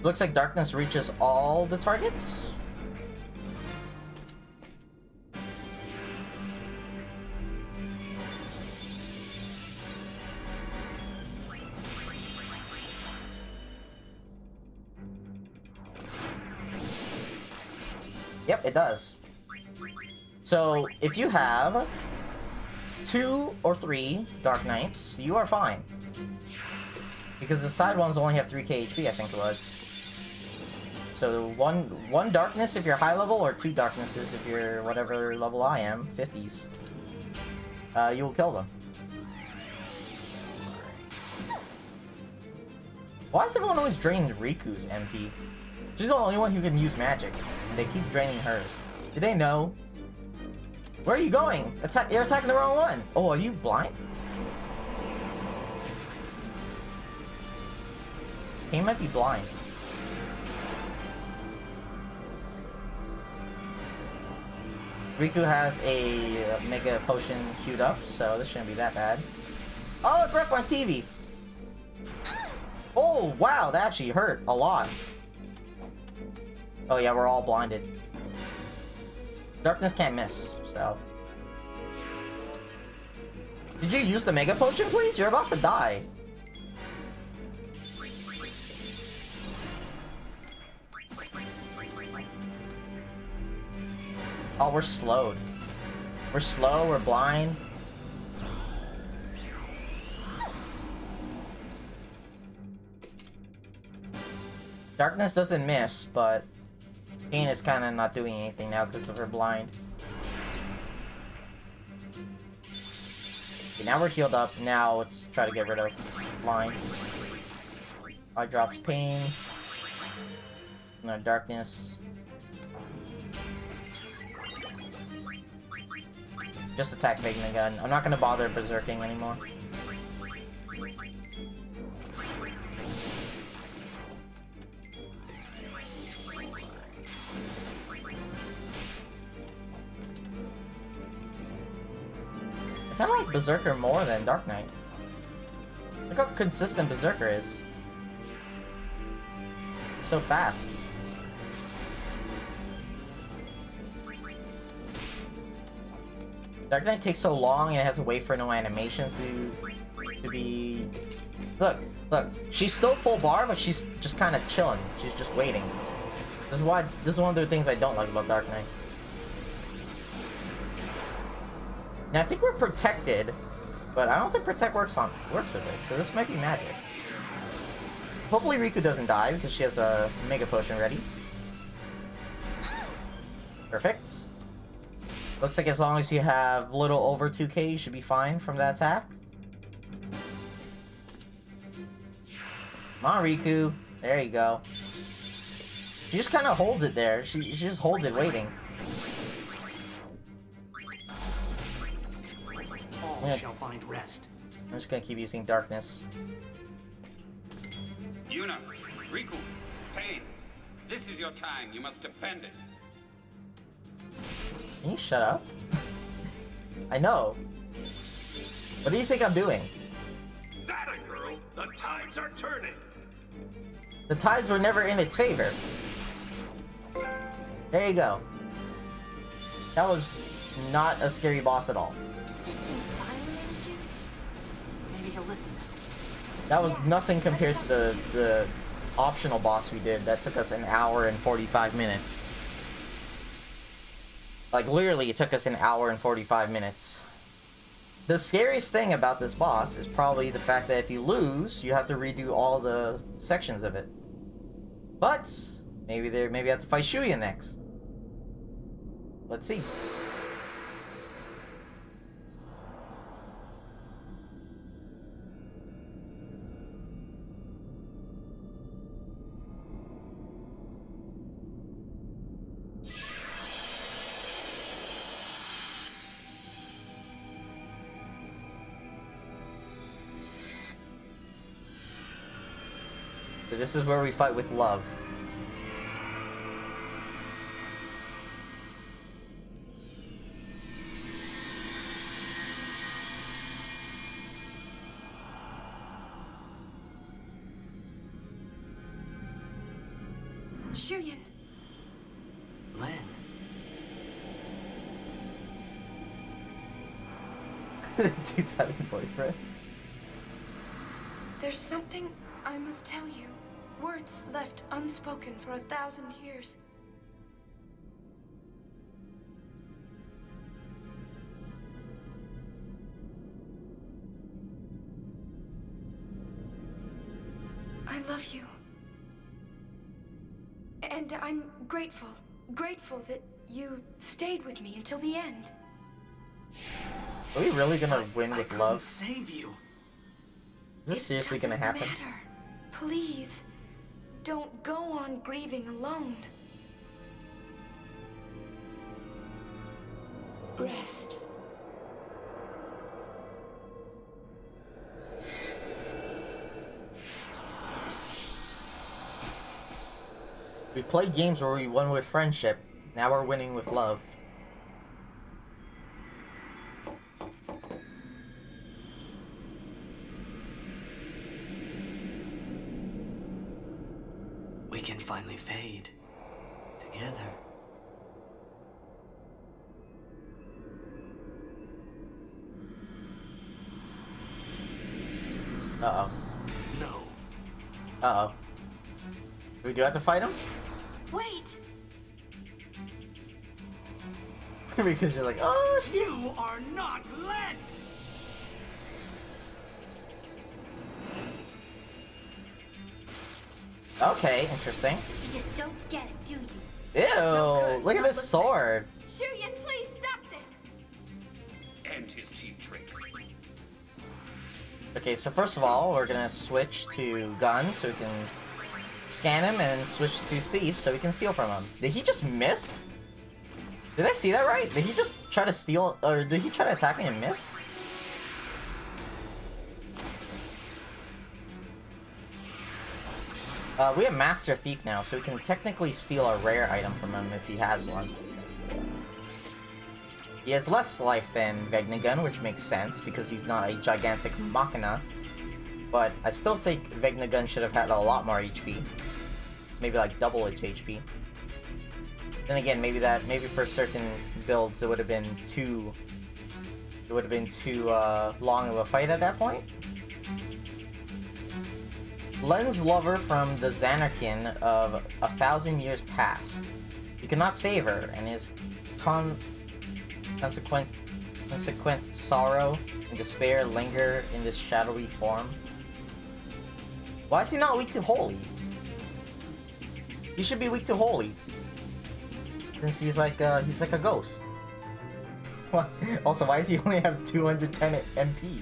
Looks like Darkness reaches all the targets. Yep, it does. So, if you have 2 or 3 Dark Knights, you are fine. Because the side ones only have 3k HP, I think it was. So, one Darkness if you're high level, or 2 Darknesses if you're whatever level I am, 50s. You will kill them. Why is everyone always draining Riku's MP? She's the only one who can use magic. They keep draining hers. Do they know? Where are you going? You're attacking the wrong one. Oh, are you blind? He might be blind. Riku has a Mega Potion queued up, so this shouldn't be that bad. Oh, it broke my TV! Oh, wow, that actually hurt a lot. Oh yeah, we're all blinded. Darkness can't miss, so... Did you use the Mega Potion, please? You're about to die. Oh, we're slowed. We're slow, we're blind. Darkness doesn't miss, but Pain is kind of not doing anything now because of her blind. Okay, now we're healed up. Now let's try to get rid of blind. I drops Pain. No Darkness. Just attack Gun. I'm not gonna bother berserking anymore. I kinda like Berserker more than Dark Knight. Look how consistent Berserker is. It's so fast. Dark Knight takes so long and it has to wait for no animations to be... Look, she's still full bar, but she's just kind of chilling. She's just waiting. This is one of the things I don't like about Dark Knight. Now I think we're protected, but I don't think Protect works with this, so this might be magic. Hopefully Riku doesn't die because she has a Mega Potion ready. Perfect. Looks like as long as you have a little over 2k, you should be fine from that attack. Come on, Riku. There you go. She just kind of holds it there. She just holds it waiting. All shall find rest. I'm just gonna keep using Darkness. Yuna, Riku, Pain. This is your time. You must defend it. Can you shut up? I know. What do you think I'm doing? That a girl! The tides are turning! The tides were never in its favor. There you go. That was not a scary boss at all. Is this thing violent juice? Maybe he'll listen. That was nothing compared to the optional boss we did that took us an hour and 45 minutes. Like, literally, it took us an hour and 45 minutes. The scariest thing about this boss is probably the fact that if you lose, you have to redo all the sections of it. But, maybe I have to fight Shuya next. Let's see. So this is where we fight with love. Shuyan. Len. Dude's having a boyfriend. There's something I must tell you. Words left unspoken for 1,000 years. I love you. And I'm grateful that you stayed with me until the end. Are we really gonna win with love? Save you. Is this seriously gonna happen? Matter. Please, don't go on grieving alone. rest. We played games where we won with friendship. Now we're winning with love. We can finally fade together. Uh-oh. No. Uh-oh. Do we have to fight him? Wait! Because you're like, oh shit! You are not Len! Okay, interesting. You just don't get it, do you? Ew! Look at this sword! Shuyan, please stop this! End his cheap tricks. Okay, so first of all, we're gonna switch to guns so we can scan him, and switch to thieves so we can steal from him. Did he just miss? Did I see that right? Did he just try to steal, or did he try to attack me and miss? We have Master Thief now, so we can technically steal a rare item from him if he has one. He has less life than Vegnagun, which makes sense because he's not a gigantic machina. But I still think Vegnagun should have had a lot more HP. Maybe like double its HP. Then again, maybe for certain builds it would have been too long of a fight at that point. Len's lover from the Xanarkin of 1,000 years past. You cannot save her, and his consequent sorrow and despair linger in this shadowy form. Why is he not weak to holy? He should be weak to holy, since he's like a ghost. Also, why does he only have 210 MP?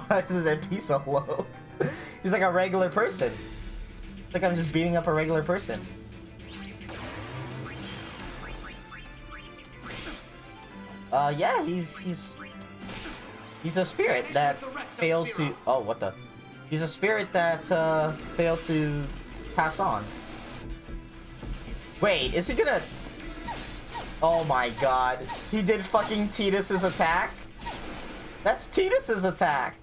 Why is his MP so low? He's like a regular person. It's like I'm just beating up a regular person. Yeah, he's a spirit that failed to. Oh, what the? He's a spirit that failed to pass on. Wait, is he gonna? Oh my god, he did fucking Tidus's attack. That's Tidus's attack.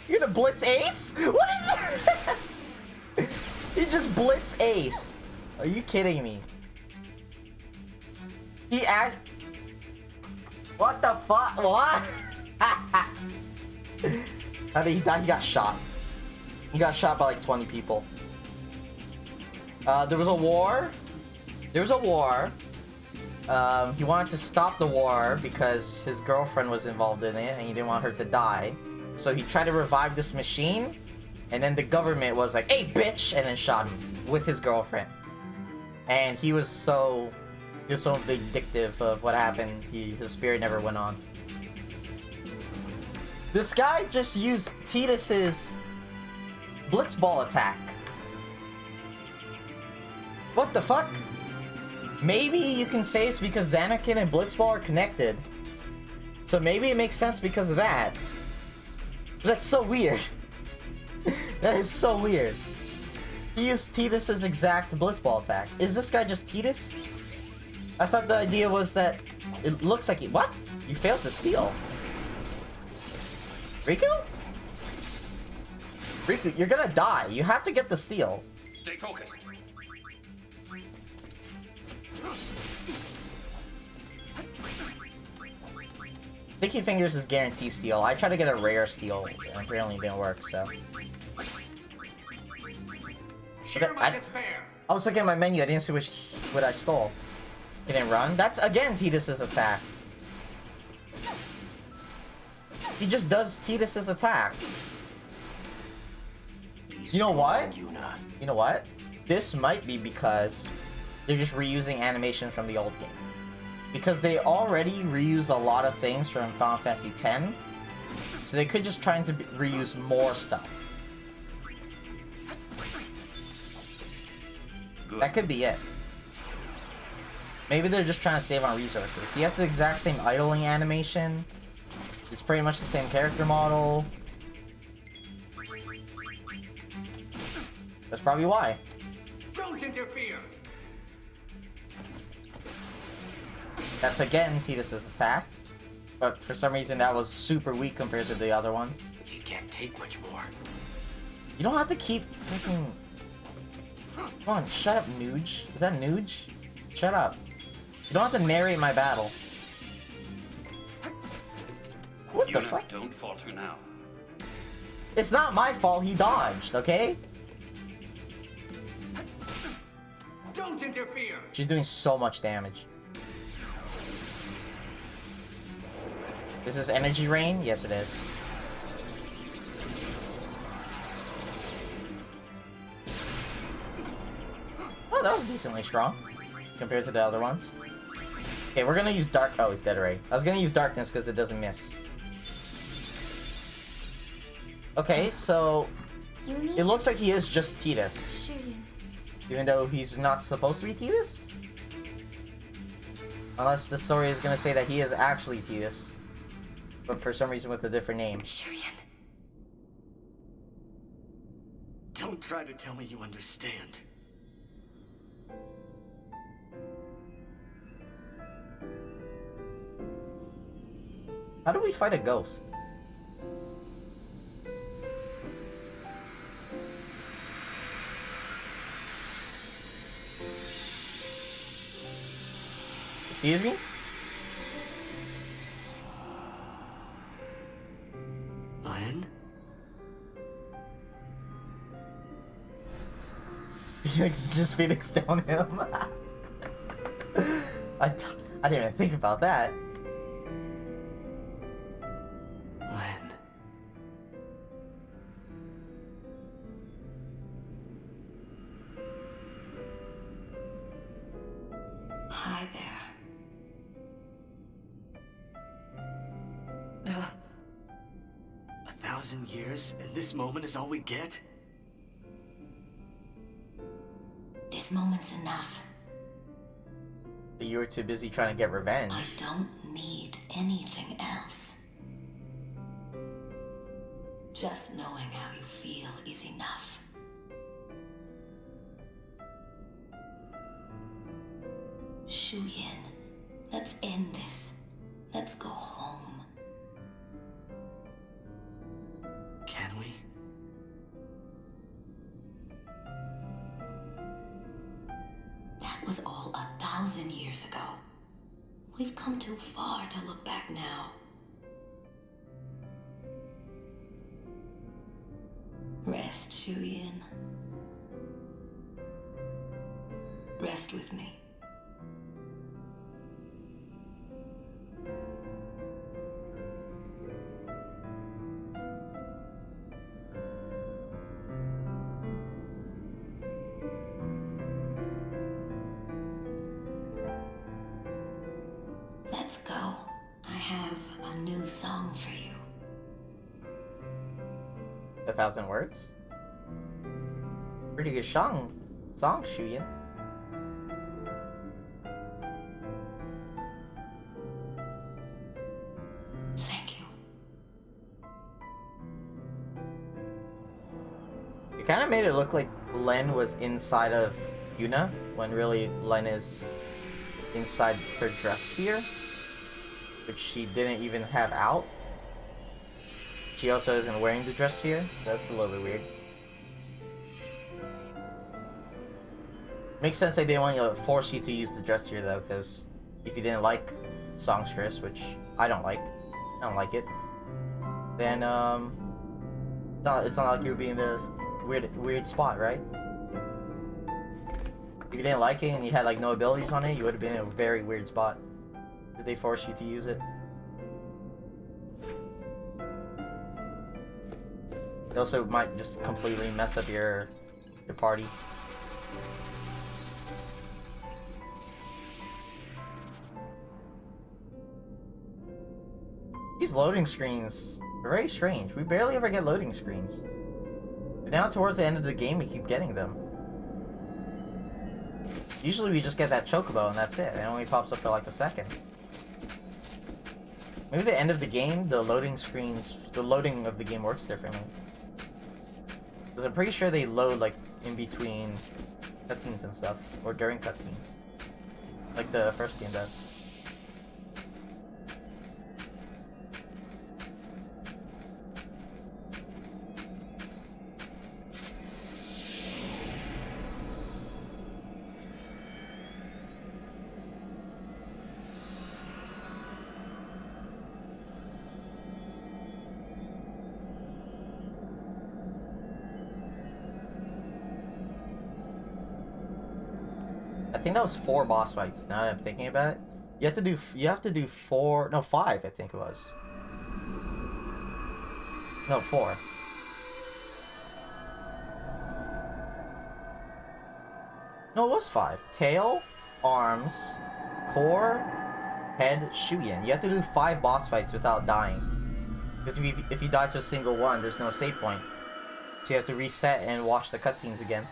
You gonna blitz ace? What is that? He just blitz ace. Are you kidding me? He act. What the fuck? What? How did he die? He got shot. He got shot by like 20 people. There was a war. He wanted to stop the war because his girlfriend was involved in it and he didn't want her to die. So he tried to revive this machine, and then the government was like, "Hey, bitch!" and then shot him with his girlfriend. And he was so vindictive of what happened. His spirit never went on. This guy just used Tidus's blitzball attack. What the fuck? Maybe you can say it's because Xanarkin and Blitzball are connected. So maybe it makes sense because of that. But that's so weird. That is so weird. He used Tidus's exact Blitzball attack. Is this guy just Tidus? I thought the idea was that it looks like he— what? You failed to steal. Riku? Riku, you're gonna die. You have to get the steal. Stay focused. Sticky Fingers is guarantee steal. I tried to get a rare steal, and apparently it didn't work, so. Share my despair. I was looking at my menu, I didn't see what I stole. It didn't run. That's again Tidus's attack. He just does Tidus's attacks. You know what? You know what? This might be because they're just reusing animation from the old game. Because they already reuse a lot of things from Final Fantasy X, so they could just try to reuse more stuff. good. That could be it. Maybe they're just trying to save on resources. He has the exact same idling animation. It's pretty much the same character model. That's probably why. Don't interfere! That's again Tidus's attack. But for some reason that was super weak compared to the other ones. He can't take much more. You don't have to keep freaking... Come on, shut up, Nuge. Is that Nuge? Shut up. You don't have to narrate my battle. What the fuck? Don't falter now. It's not my fault he dodged, okay? Don't interfere! She's doing so much damage. Is this energy rain? Yes, it is. Oh, that was decently strong compared to the other ones. Okay, we're gonna use dark. Oh, he's dead already. I was gonna use darkness because it doesn't miss. Okay, so it looks like he is just Tidus, even though he's not supposed to be Tidus. Unless the story is gonna say that he is actually Tidus, but for some reason with a different name. Don't try to tell me you understand. How do we fight a ghost? Excuse me? Len? Phoenix down him. I didn't even think about that. Len. Hi there. 1,000 years, and this moment is all we get? This moment's enough. You were too busy trying to get revenge. I don't need anything else. Just knowing how you feel is enough. Shuyin, let's end this. Let's go home. Can we? That was all 1,000 years ago. We've come too far to look back now. Rest, Shuyin. Rest with me. Let's go. I have a new song for you. 1,000 words? Pretty good song, Shuyin. Thank you. It kind of made it look like Len was inside of Yuna, when really Len is inside her dress sphere, which she didn't even have out. She also isn't wearing the dress sphere. That's a little bit weird. Makes sense they didn't want to force you to use the dress sphere though, because if you didn't like songstress, which I don't like it, then it's not like you were being in the weird spot, right? If you didn't like it and you had like no abilities on it, you would have been in a very weird spot if they forced you to use it. It also might just completely mess up your party. These loading screens are very strange. We barely ever get loading screens. But now towards the end of the game we keep getting them. Usually we just get that chocobo and that's it. It only pops up for like a second. Maybe the end of the game, the loading of the game works differently. Because I'm pretty sure they load like in between cutscenes and stuff, or during cutscenes, like the first game does. I think that was 4 boss fights. Now that I'm thinking about it, you have to do 4, no 5. I think it was. No 4. No, it was 5. Tail, arms, core, head, Shuyan. You have to do 5 boss fights without dying. Because if you die to a single one, there's no save point. So you have to reset and watch the cutscenes again.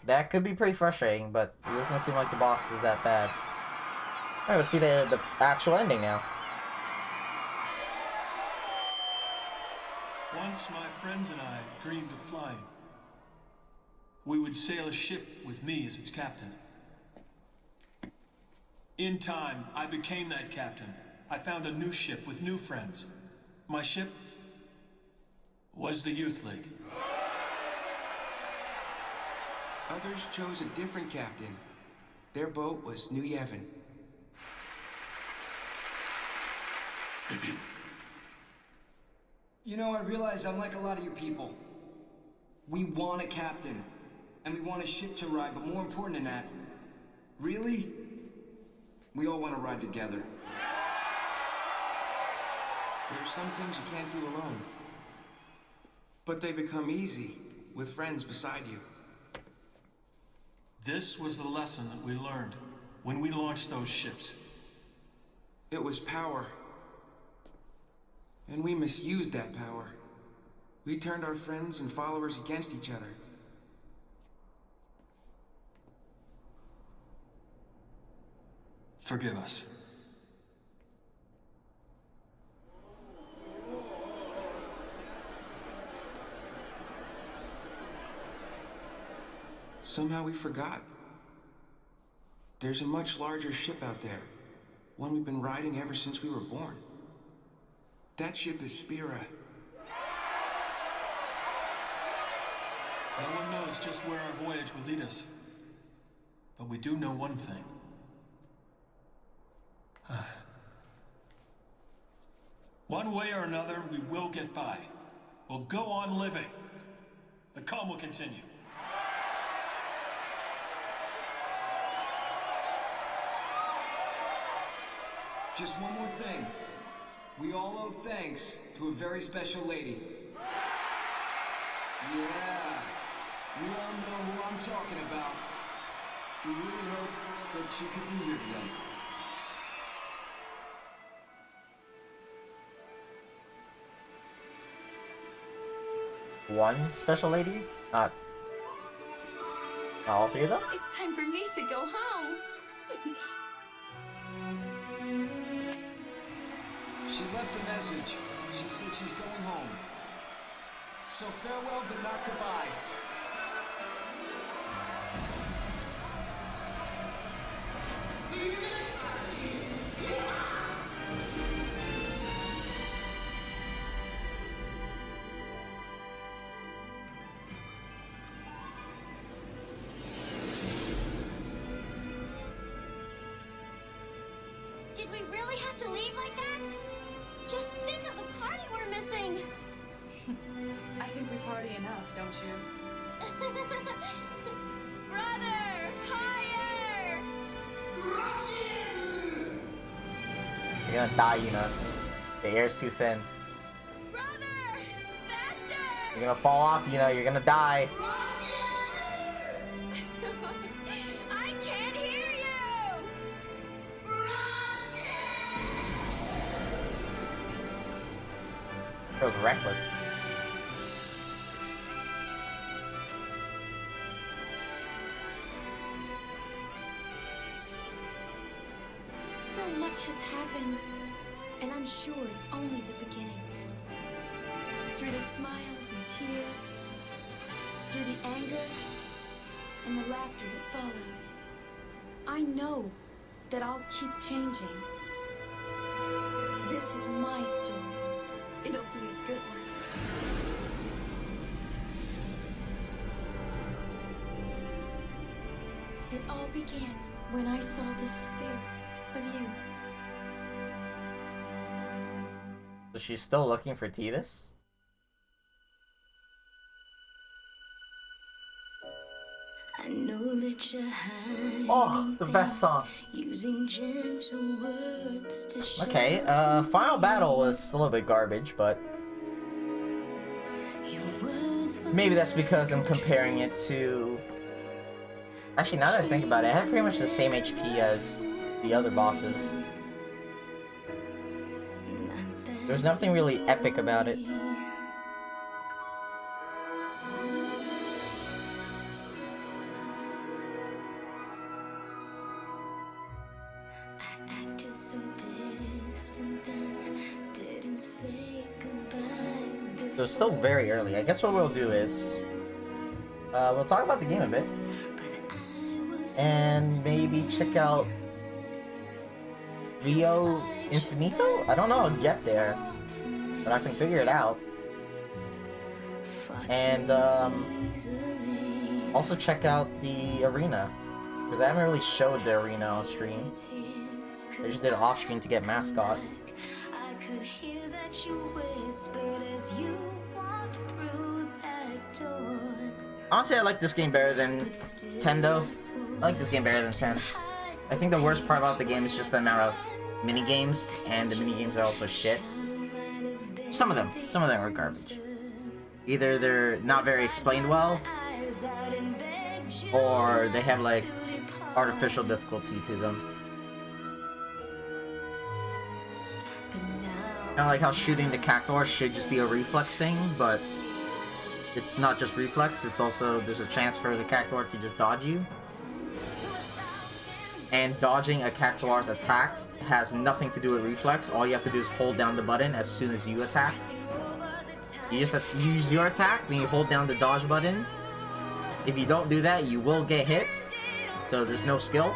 That could be pretty frustrating, but it doesn't seem like the boss is that bad. Alright, let's see the actual ending now. Once my friends and I dreamed of flying. We would sail a ship with me as its captain. In time, I became that captain. I found a new ship with new friends. My ship was the Youth League. Others chose a different captain. Their boat was New Yevon. You know, I realize I'm like a lot of you people. We want a captain, and we want a ship to ride, but more important than that, really, we all want to ride together. There are some things you can't do alone. But they become easy with friends beside you. This was the lesson that we learned when we launched those ships. It was power. And we misused that power. We turned our friends and followers against each other. Forgive us. Somehow we forgot. There's a much larger ship out there. One we've been riding ever since we were born. That ship is Spira. No one knows just where our voyage will lead us. But we do know one thing. One way or another, we will get by. We'll go on living. The calm will continue. Just one more thing. We all owe thanks to a very special lady. Yeah, you all know who I'm talking about. We really hope that she could be here today. One special lady? Not all 3 of them? It's time for me to go home. She left a message. She said she's going home. So farewell, but not goodbye. Did we really have to leave like that? Just think of the party we're missing! I think we party enough, don't you? Brother! Higher! You're gonna die, Yuna. The air's too thin. Brother! Faster! You're gonna fall off, Yuna. You're gonna die. I can't hear you! That was reckless. much has happened, and I'm sure it's only the beginning. Through the smiles and tears, through the anger and the laughter that follows, I know that I'll keep changing. This is my story. It'll be a good one. It all began when I saw this sphere of you. So she's still looking for Tidus? I know that you're hiding. Oh, the best song. Using gentle words to show. Okay, Final Battle was a little bit garbage, but maybe that's because I'm comparing it to... Actually, now that I think about it, I have pretty much the same HP as the other bosses. There's nothing really epic about it. So it's still very early. I guess what we'll do is we'll talk about the game a bit and maybe check out VO Infinito? I don't know how to get there, but I can figure it out. And also check out the arena, because I haven't really showed the arena on stream. I just did it off screen to get mascot. Honestly, I like this game better than 10 though. I like this game better than 10. I think the worst part about the game is just the amount of mini-games, and the mini-games are also shit. Some of them are garbage. Either they're not very explained well, or they have like artificial difficulty to them. Kind of like how shooting the cactuar should just be a reflex thing, but it's not just reflex, it's also, there's a chance for the cactuar to just dodge you. And dodging a cactuar's attack has nothing to do with reflex. All you have to do is hold down the button as soon as you attack. You just have to use your attack, then you hold down the dodge button. If you don't do that, you will get hit. So there's no skill.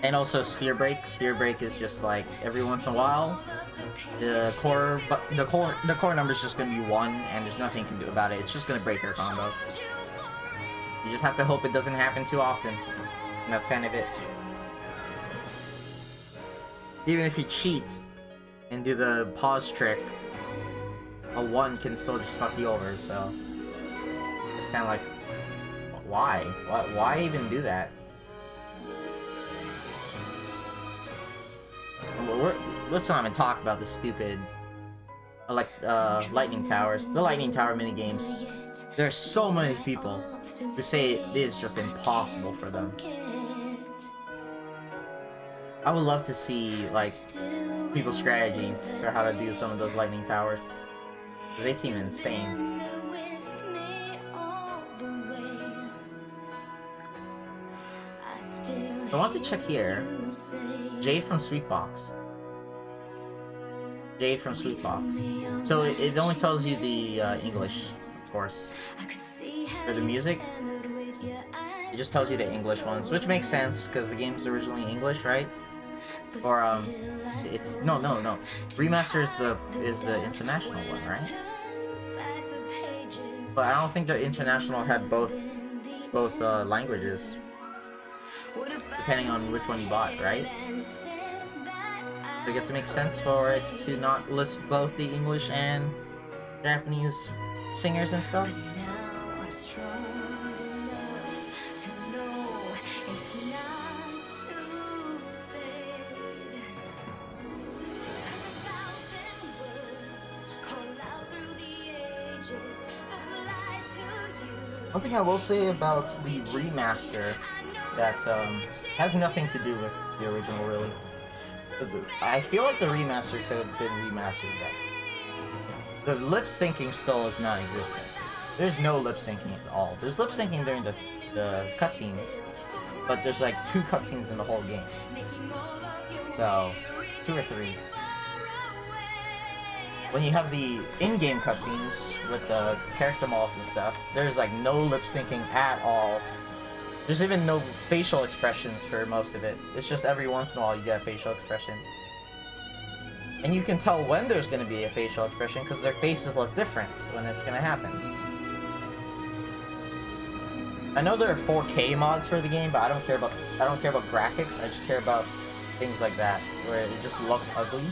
And also sphere break. Sphere break is just like every once in a while, the core number is just gonna be 1, and there's nothing you can do about it. It's just gonna break your combo. You just have to hope it doesn't happen too often, and that's kind of it. Even if you cheat and do the pause trick, a 1 can still just fuck you over. So it's kind of like, why? Why even do that? Let's not even talk about the stupid lightning towers. The lightning tower minigames. There's so many people who say it is just impossible for them. I would love to see like people's strategies for how to do some of those lightning towers, because they seem insane. I want to check here. Jade from Sweetbox. Jade from Sweetbox. So it only tells you the English, of course. For the music, it just tells you the English ones, which makes sense because the game's originally English, right? Or it's no. Remaster is the international one, right? But I don't think the international had both languages, depending on which one you bought, right? I guess it makes sense for it to not list both the English and Japanese singers and stuff. One thing I will say about the remaster that has nothing to do with the original, really. I feel like the remaster could have been remastered better. The lip syncing still is non-existent. There's no lip syncing at all. There's lip syncing during the cutscenes, but there's like 2 cutscenes in the whole game. So 2 or 3. When you have the in-game cutscenes with the character models and stuff, there's like no lip syncing at all. There's even no facial expressions for most of it. It's just every once in a while you get a facial expression. And you can tell when there's going to be a facial expression because their faces look different when it's going to happen. I know there are 4K mods for the game, but I don't care about graphics. I just care about things like that, where it just looks ugly.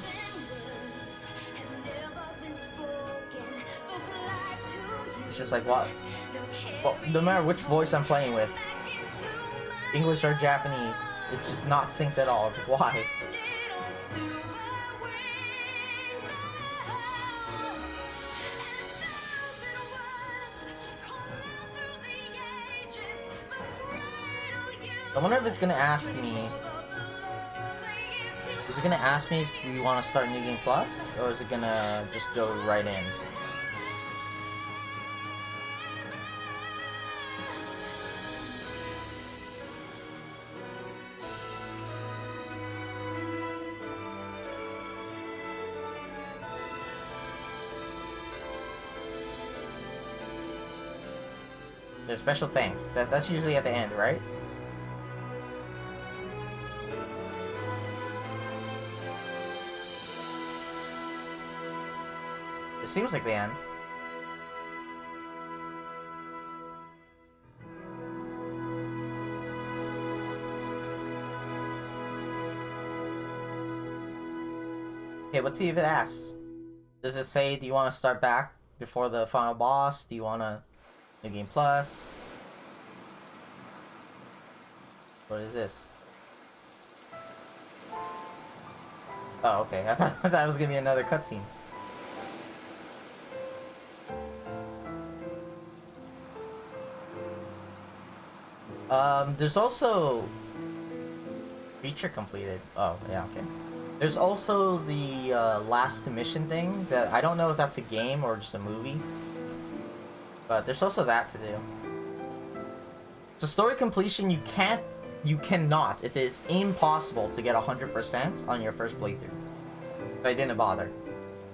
It's just like, what? Well, no matter which voice I'm playing with, English or Japanese, it's just not synced at all. It's like, why? I wonder if it's gonna ask me. Is it gonna ask me if we want to start New Game Plus, or is it gonna just go right in? There's special thanks. That's usually at the end, right? It seems like the end. Okay, let's see if it asks. Does it say, do you want to start back before the final boss? Do you want to New Game Plus? What is this? Oh, okay. I thought it was gonna be another cutscene. There's also feature completed. Oh, yeah, okay. There's also the last mission thing that I don't know if that's a game or just a movie. But there's also that to do. So story completion, you cannot, it is impossible to get 100% on your first playthrough. But I didn't bother.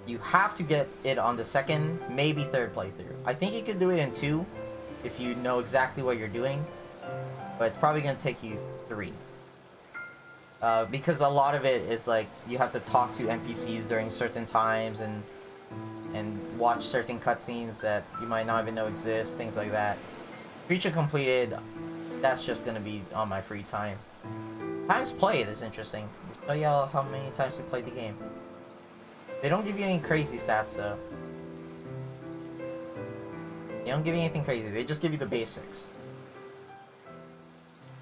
You have to get it on the second, maybe third playthrough. I think you could do it in 2 if you know exactly what you're doing. But it's probably going to take you 3. Because a lot of it is like, you have to talk to NPCs during certain times and watch certain cutscenes that you might not even know exist, things like that. Feature completed, that's just going to be on my free time. Times played is interesting. Tell y'all how many times you played the game. They don't give you any crazy stats though. They don't give you anything crazy, they just give you the basics.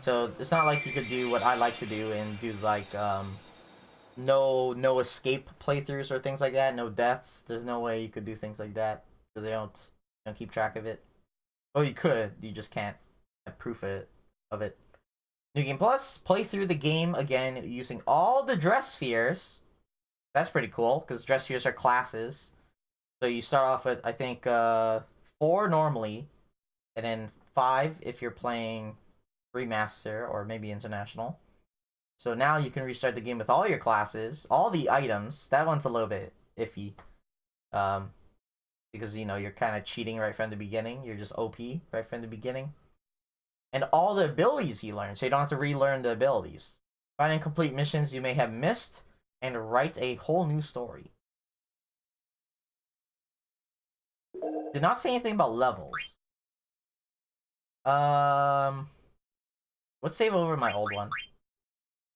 So it's not like you could do what I like to do and do like no escape playthroughs or things like that, no deaths. There's no way you could do things like that because they don't keep track of it. Oh, you could, you just can't have proof of it. New Game Plus, play through the game again using all the dress spheres. That's pretty cool because dress spheres are classes. So you start off with, I think, 4 normally, and then 5 if you're playing Remaster or maybe International. So now you can restart the game with all your classes, all the items. That one's a little bit iffy. Because, you know, you're kind of cheating right from the beginning. You're just OP right from the beginning. And all the abilities you learn, so you don't have to relearn the abilities. Find and complete missions you may have missed, and write a whole new story. Did not say anything about levels. Let's save over my old one.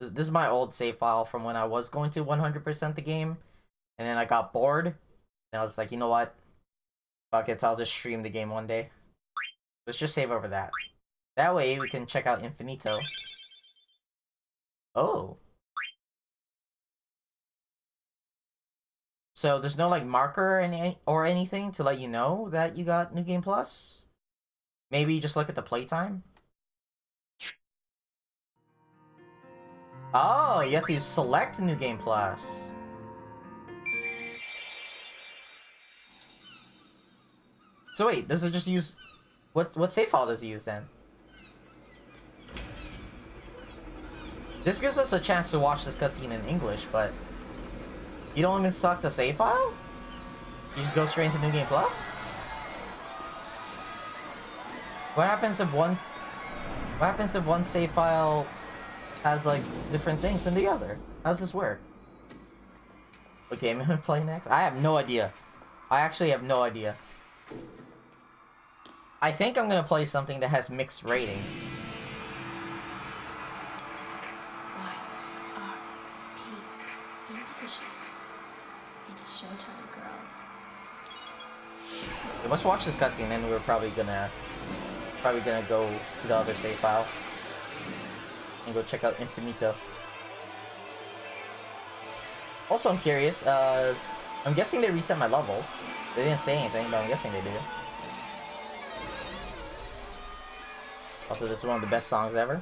This is my old save file from when I was going to 100% the game. And then I got bored. And I was like, you know what? Fuck it, I'll just stream the game one day. Let's just save over that. That way we can check out Infinito. Oh. So there's no like marker or anything to let you know that you got New Game Plus? Maybe just look at the playtime? Oh, you have to select New Game Plus. So wait, does it just use... What save file does it use then? This gives us a chance to watch this cutscene in English, but... You don't even select the save file? You just go straight into New Game Plus? What happens if one save file has like different things than the other? How does this work? What game am I playing next? I have no idea. I actually have no idea. I think I'm gonna play something that has mixed ratings. In position. It's showtime, girls. Yeah, let's watch this cutscene, then we're probably gonna go to the other save file and go check out Infinito. Also, I'm curious. I'm guessing they reset my levels. They didn't say anything, but I'm guessing they do. Also, this is one of the best songs ever.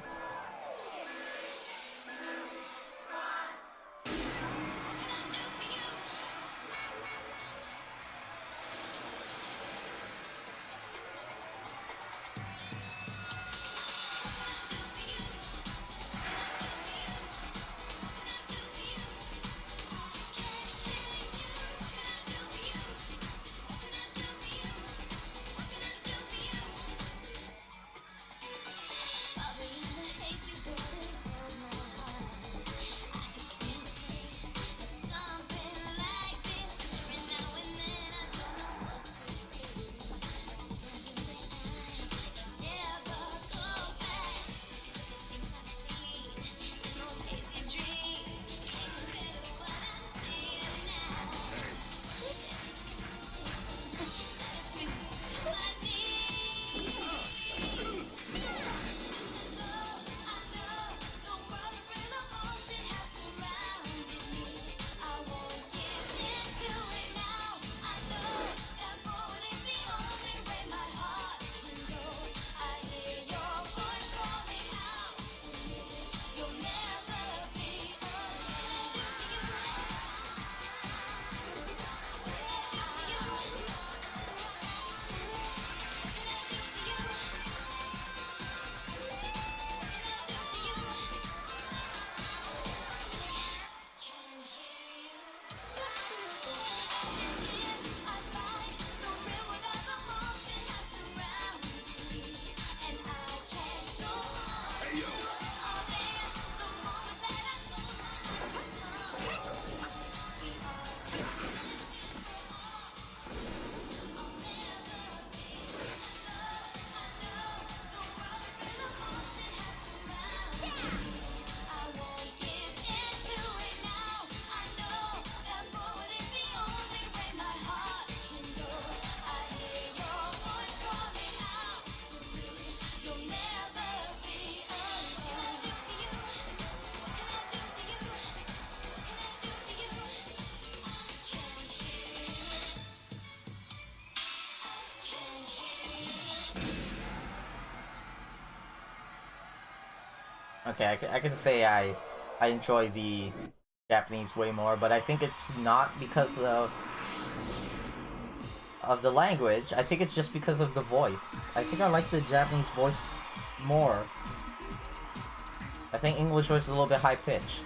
Okay, I can say I enjoy the Japanese way more, but I think it's not because of the language. I think it's just because of the voice. I think I like the Japanese voice more. I think English voice is a little bit high pitched.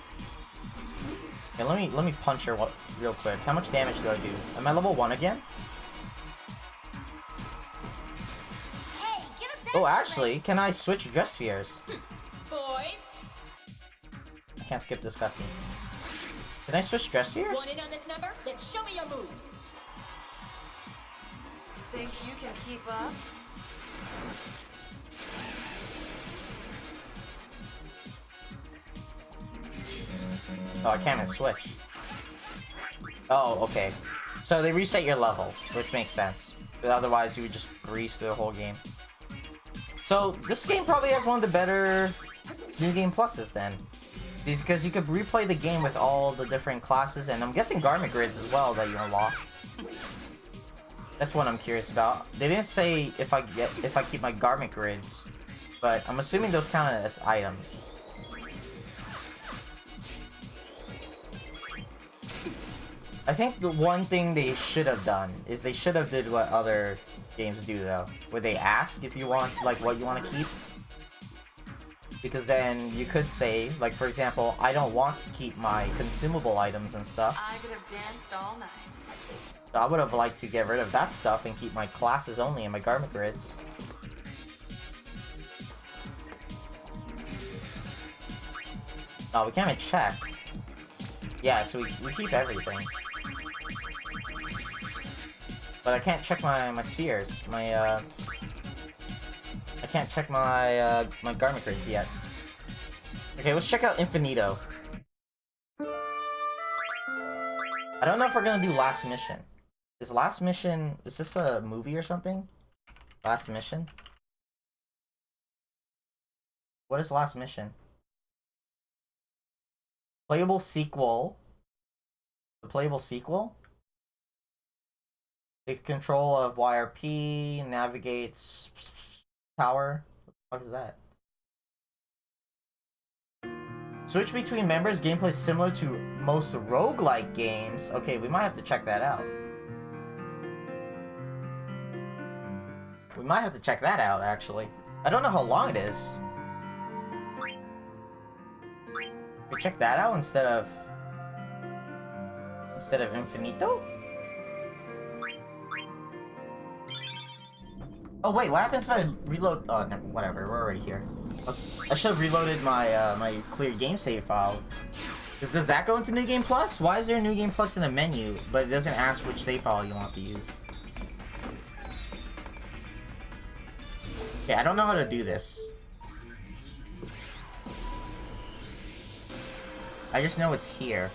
Okay, let me punch her real quick. How much damage do I do? Am I level 1 again? Hey, give it back. Oh, actually, can I switch dress spheres? Boys, I can't skip this cutscene. Can I switch dress spheres? want in on this number? Then show me your moves. Think you can keep up? Oh, I can't even switch. Oh, okay. So they reset your level, which makes sense. But otherwise, you would just breeze through the whole game. So this game probably has one of the better New Game Pluses then. Because you could replay the game with all the different classes, and I'm guessing garment grids as well that you unlock. That's what I'm curious about. They didn't say if I keep my garment grids, but I'm assuming those count as items. I think the one thing they should have done is they should have did what other games do though, where they ask if you want, like, what you want to keep. Because then you could say, like, for example, I don't want to keep my consumable items and stuff. I could have danced all night. So I would have liked to get rid of that stuff and keep my classes only and my garment grids. Oh, we can't even check. Yeah, so we keep everything. But I can't check my spheres. I can't check my my garment grids yet. Okay, let's check out Infinito. I don't know if we're gonna do Last Mission. Is this a movie or something? Last Mission? What is Last Mission? Playable sequel. The playable sequel? Take control of YRP, navigates tower. What the fuck is that? Switch between members, gameplay similar to most roguelike games. Okay, we might have to check that out. We might have to check that out, actually. I don't know how long it is. We check that out instead of Infinito? Oh wait, what happens if I reload? Oh, no, whatever. We're already here. I should have reloaded my my clear game save file. Does that go into New Game Plus? Why is there a New Game Plus in the menu, but it doesn't ask which save file you want to use? Okay, I don't know how to do this. I just know it's here.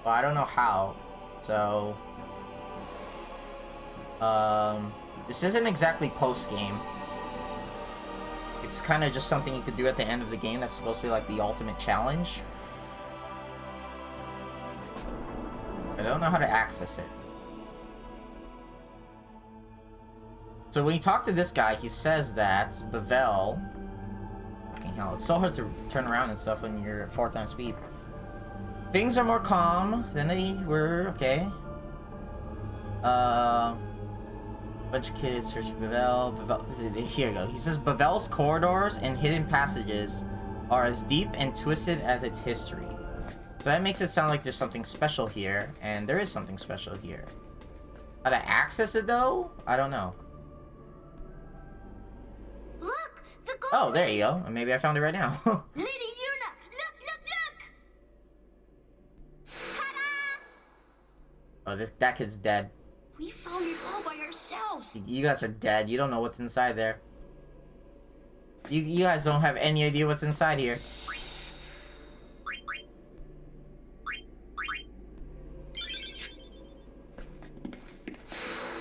But I don't know how. So... this isn't exactly post-game. It's kind of just something you could do at the end of the game that's supposed to be like the ultimate challenge. I don't know how to access it. So when you talk to this guy, he says that Bavel... Fucking hell, it's so hard to turn around and stuff when you're at 4 times speed. Things are more calm than they were, okay. Bunch of kids search Bavel. Here you go. He says Bavel's corridors and hidden passages are as deep and twisted as its history. So that makes it sound like there's something special here, and there is something special here. How to access it though? I don't know. Look, the gold. Oh, there you go. Maybe I found it right now. Lady Yuna, look! Ta-da! Oh, that kid's dead. We found it all by ourselves. You guys are dead. You don't know what's inside there. You guys don't have any idea what's inside here.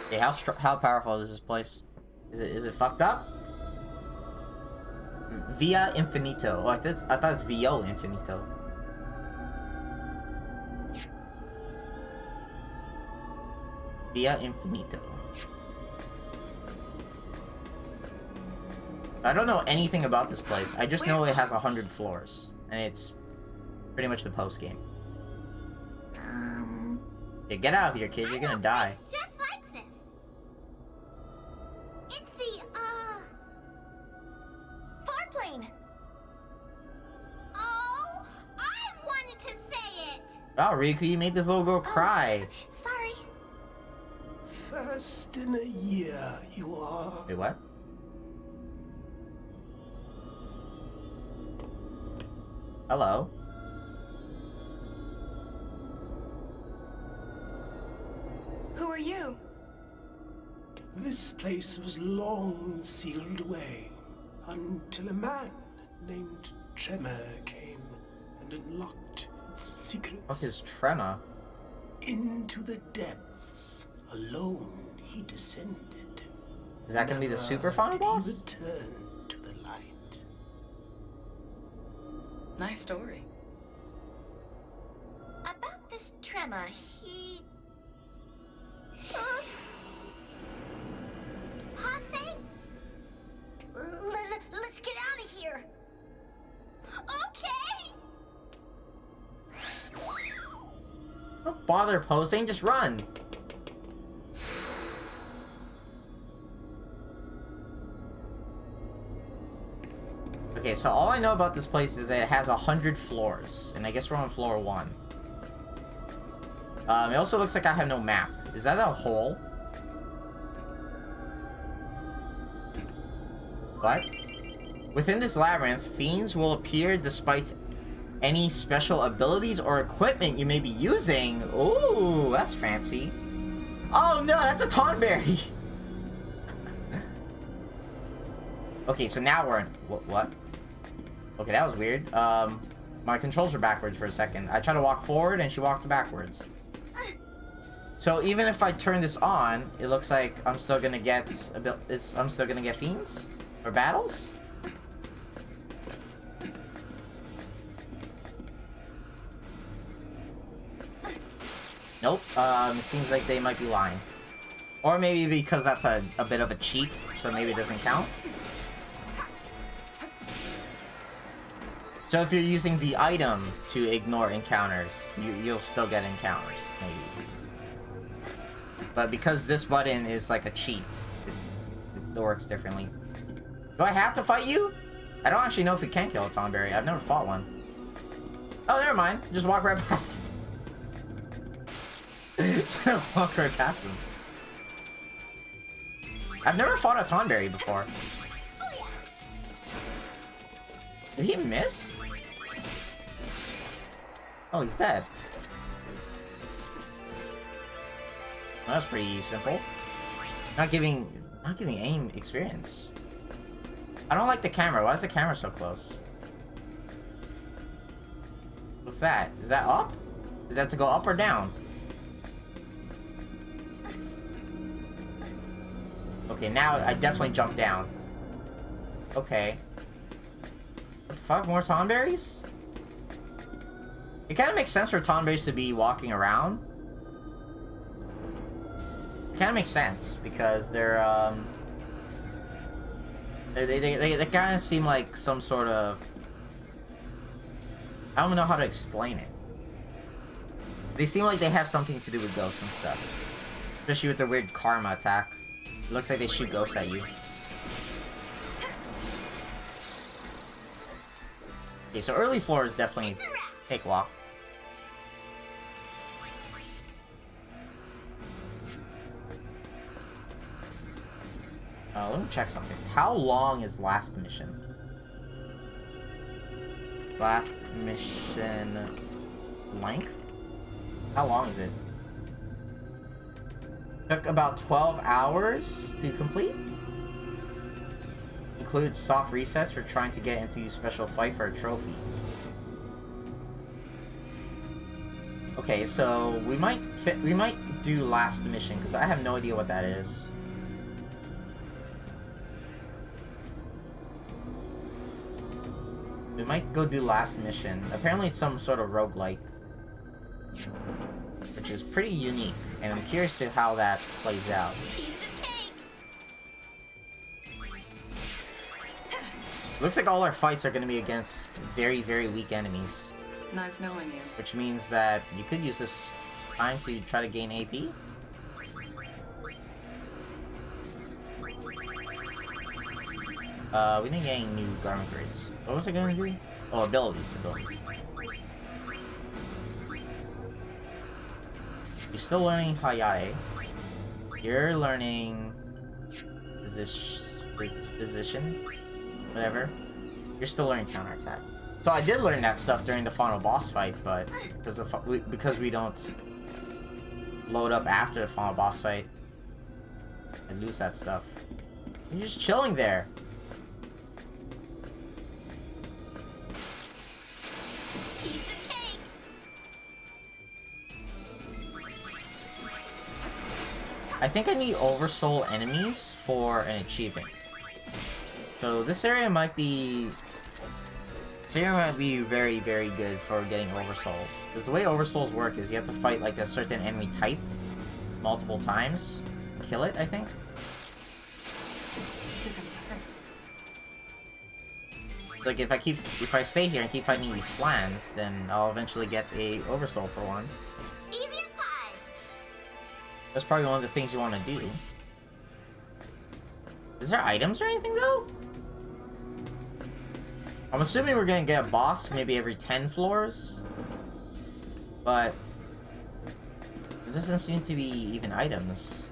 Hey, how powerful is this place? Is it fucked up? Via Infinito. Oh, I thought it's VO Infinito. Via Infinito. I don't know anything about this place. I just know it has 100 floors, and it's pretty much the post game. Yeah, get out of here, kid. You're gonna die. It's just like this. It's the farplane. Oh, I wanted to say it. Oh, Riku, you made this little girl cry. Sorry. First in a year, you are. Wait, what? Hello. Who are you? This place was long sealed away until a man named Tremor came and unlocked its secrets. What is Tremor? Into the depths, alone he descended. Is that gonna be the super final boss? He returned to the light. Nice story. About this Tremor, he... Hase? Let's get out of here. Okay. Don't bother posing, just run. Okay, so all I know about this place is that it has 100 floors, and I guess we're on floor 1. It also looks like I have no map. Is that a hole? What? Within this labyrinth, fiends will appear despite any special abilities or equipment you may be using. Ooh, that's fancy. Oh no, that's a Tonberry! Okay, so now we're in... What? Okay, that was weird. My controls were backwards for a second. I tried to walk forward and she walked backwards. So even if I turn this on, it looks like I'm still gonna get I'm still gonna get fiends? Or battles? Nope. It seems like they might be lying. Or maybe because that's a bit of a cheat, so maybe it doesn't count. So if you're using the item to ignore encounters, you'll still get encounters, maybe. But because this button is like a cheat, it works differently. Do I have to fight you? I don't actually know if we can kill a Tonberry. I've never fought one. Oh, never mind. Just walk right past them. Just walk right past them. I've never fought a Tonberry before. Did he miss? Oh, he's dead. Well, that's pretty simple. Not giving aim experience. I don't like the camera. Why is the camera so close? What's that? Is that up? Is that to go up or down? Okay, now I definitely jumped down. Okay. What the fuck? More Tonberries? It kind of makes sense for Tonberries to be walking around. It kind of makes sense because they're they kind of seem like some sort of, I don't know how to explain it. They seem like they have something to do with ghosts and stuff, especially with their weird karma attack. It looks like they shoot ghosts at you. Okay, so early floors definitely take walk. Let me check something. How long is last mission? Last mission length? How long is it? Took about 12 hours to complete. Includes soft resets for trying to get into special fight for a trophy. Okay, so we might do last mission because I have no idea what that is. We might go do last mission. Apparently it's some sort of roguelike, which is pretty unique, and I'm curious to how that plays out. Looks like all our fights are going to be against very, very weak enemies. Nice knowing you. Which means that you could use this time to try to gain AP. We didn't get any new garment grades. What was I going to do? Oh, abilities. You're still learning Hayate. You're learning physician, whatever. You're still learning counterattack. So I did learn that stuff during the final boss fight, but because we don't load up after the final boss fight, I lose that stuff. You're just chilling there. I think I need oversoul enemies for an achievement. So this area might be very, very good for getting oversouls. Because the way oversouls work is you have to fight like a certain enemy type multiple times. Kill it, I think. Like if I stay here and keep fighting these flans, then I'll eventually get a oversoul for one. That's probably one of the things you want to do. Is there items or anything, though? I'm assuming we're gonna get a boss maybe every 10 floors. But there doesn't seem to be even items.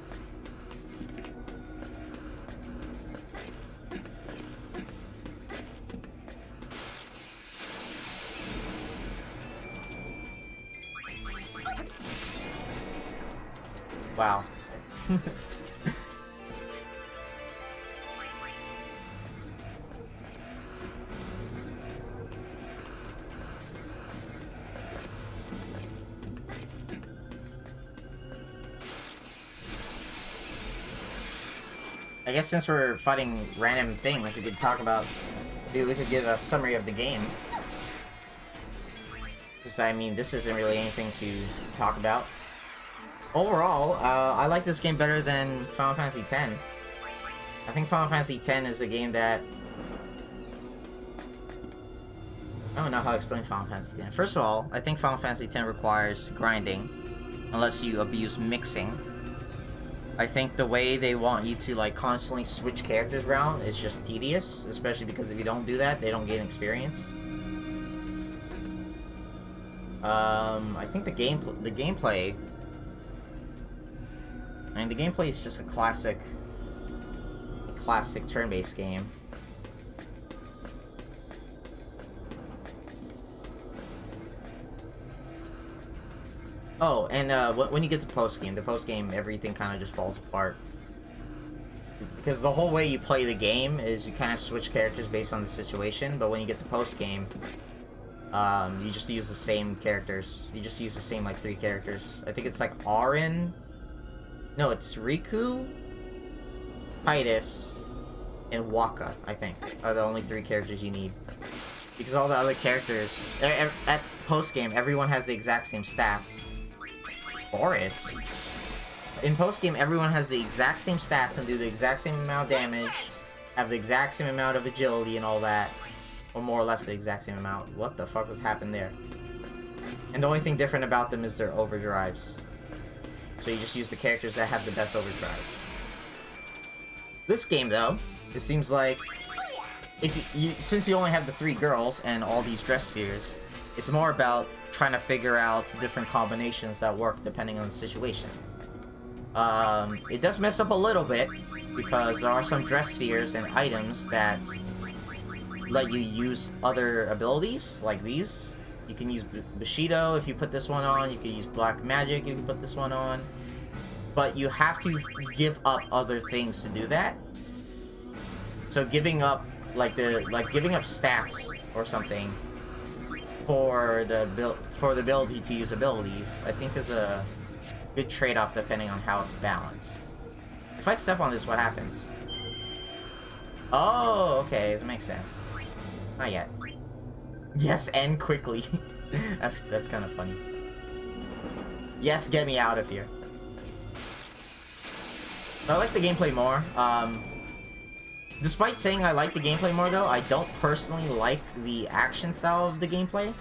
Wow. I guess since we're fighting random things, we could talk about... Maybe we could give a summary of the game. Because, I mean, this isn't really anything to talk about. Overall, I like this game better than Final Fantasy X. I think Final Fantasy X is a game that... I don't know how to explain Final Fantasy X. First of all, I think Final Fantasy X requires grinding, unless you abuse mixing. I think the way they want you to like constantly switch characters around is just tedious, especially because if you don't do that, they don't gain experience. I think the gameplay... I mean, the gameplay is just a classic turn-based game. Oh, and when you get to post-game, the post-game, everything kind of just falls apart. Because the whole way you play the game is you kind of switch characters based on the situation, but when you get to post-game, you just use the same characters. You just use the same, like, 3 characters. I think it's, like, Auron. No, it's Riku, Titus, and Waka, I think, are the only 3 characters you need. Because all the other characters, at post-game, everyone has the exact same stats. Boris? In post-game, everyone has the exact same stats and do the exact same amount of damage, have the exact same amount of agility and all that. Or more or less the exact same amount. What the fuck was happened there? And the only thing different about them is their overdrives. So you just use the characters that have the best overdrives. This game, though, it seems like... since you only have the 3 girls and all these dress spheres, it's more about trying to figure out different combinations that work depending on the situation. It does mess up a little bit, because there are some dress spheres and items that let you use other abilities, like these. You can use Bushido if you put this one on, you can use Black Magic if you put this one on. But you have to give up other things to do that. So giving up, giving up stats or something for the ability to use abilities, I think is a good trade-off depending on how it's balanced. If I step on this, what happens? Oh, okay, this makes sense. Not yet. Yes, and quickly. that's kind of funny. Yes, get me out of here. I like the gameplay more. Despite saying I like the gameplay more, though, I don't personally like the action style of the gameplay.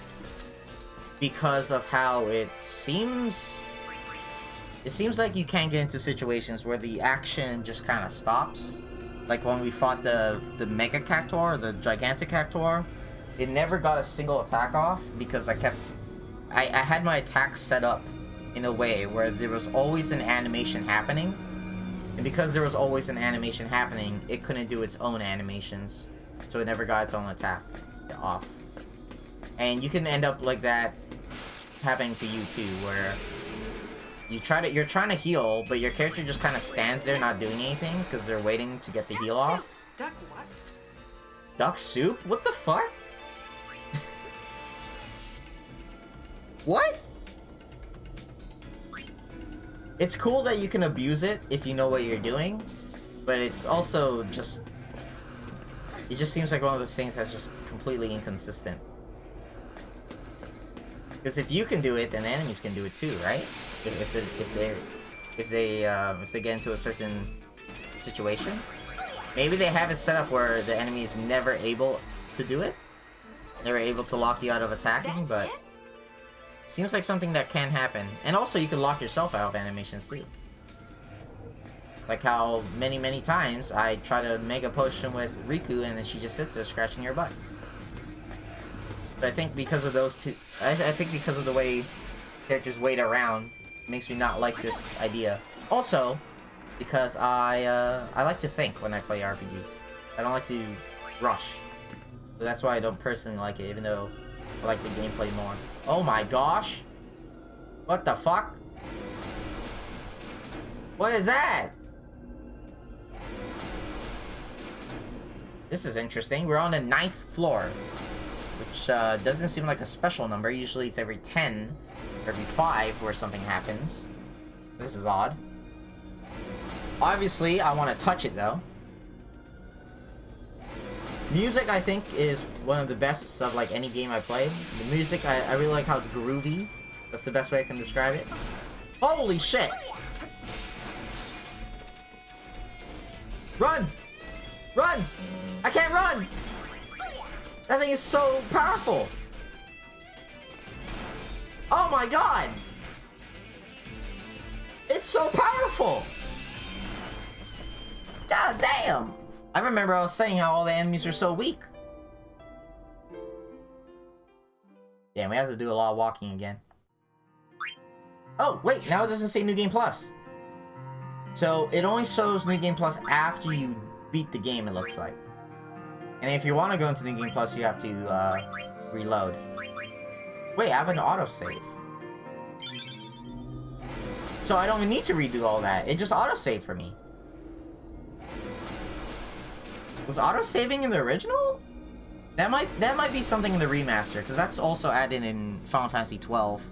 Because of how it seems... It seems like you can't get into situations where the action just kind of stops. Like when we fought the Mega Cactuar, or the Gigantic Cactuar. It never got a single attack off because I had my attacks set up in a way where there was always an animation happening. And because there was always an animation happening, it couldn't do its own animations. So it never got its own attack off. And you can end up like that happening to you too, where you're trying to heal, but your character just kind of stands there not doing anything because they're waiting to get the heal off. Duck what? Duck soup? What the fuck? What? It's cool that you can abuse it if you know what you're doing, but it's also just... It just seems like one of those things that's just completely inconsistent. Because if you can do it, then the enemies can do it too, right? If they get into a certain situation. Maybe they have it set up where the enemy is never able to do it. Never able to lock you out of attacking, but... Seems like something that can happen. And also, you can lock yourself out of animations, too. Like how many times I try to make a potion with Riku, and then she just sits there scratching your butt. But I think because of those two, I think because of the way characters wait around, it makes me not like this idea. Also, because I like to think when I play RPGs. I don't like to rush. So that's why I don't personally like it, even though I like the gameplay more. Oh my gosh! What the fuck? What is that? This is interesting. We're on the 9th floor, which doesn't seem like a special number. Usually it's every 10 or every 5 where something happens. This is odd. Obviously, I want to touch it though. Music, I think, is one of the best of like any game I play. The music, I really like how it's groovy. That's the best way I can describe it. Holy shit! Run! Run! I can't run! That thing is so powerful! Oh my god! It's so powerful! God damn! I remember I was saying how all the enemies are so weak. Damn, we have to do a lot of walking again. Oh, wait, now it doesn't say New Game Plus. So, it only shows New Game Plus after you beat the game, it looks like. And if you want to go into New Game Plus, you have to, reload. Wait, I have an autosave. So I don't even need to redo all that. It just autosaved for me. Was auto-saving in the original? That might be something in the remaster, because that's also added in Final Fantasy XII.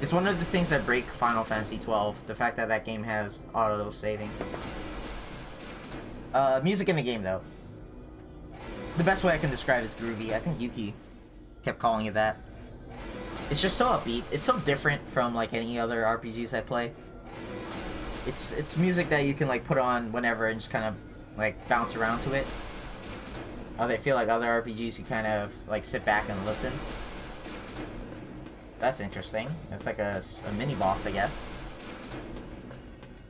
It's one of the things that break Final Fantasy XII, the fact that that game has auto-saving. Music in the game, though. The best way I can describe it is groovy. I think Yuki kept calling it that. It's just so upbeat. It's so different from, like, any other RPGs I play. It's music that you can, like, put on whenever and just kind of, like, bounce around to it. I feel like other RPGs, you kind of, like, sit back and listen. That's interesting. It's like a mini-boss, I guess.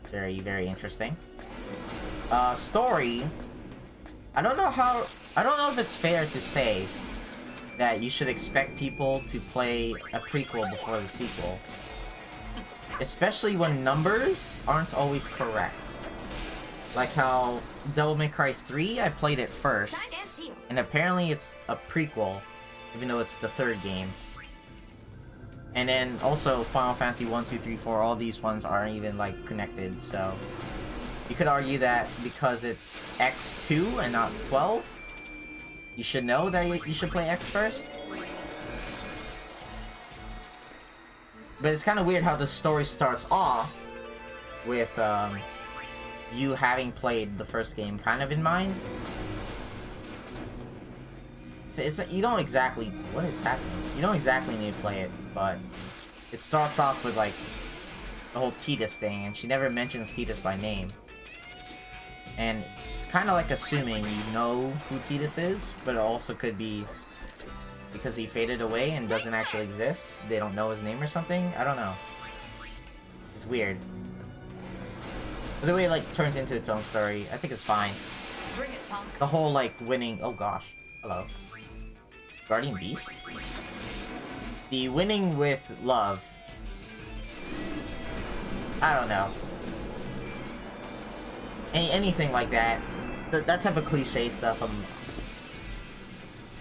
Very, very interesting. Story... I don't know if it's fair to say that you should expect people to play a prequel before the sequel. Especially when numbers aren't always correct. Like how Devil May Cry 3, I played it first. And apparently it's a prequel, even though it's the 3rd game. And then also Final Fantasy 1, 2, 3, 4, all these ones aren't even like connected, so... You could argue that because it's X-2 and not 12, you should know that you should play X first. But it's kind of weird how the story starts off with you having played the first game kind of in mind. So you don't exactly... What is happening? You don't exactly need to play it, but it starts off with, like, the whole Tidus thing, and she never mentions Tidus by name. And it's kind of like assuming you know who Tidus is, but it also could be because he faded away and doesn't actually exist. They don't know his name or something? I don't know. It's weird. But the way it, like, turns into its own story, I think it's fine. Bring it, punk. The whole, like, winning... Oh, gosh. Hello. Guardian Beast? The winning with love. I don't know. Anything like that. That type of cliche stuff,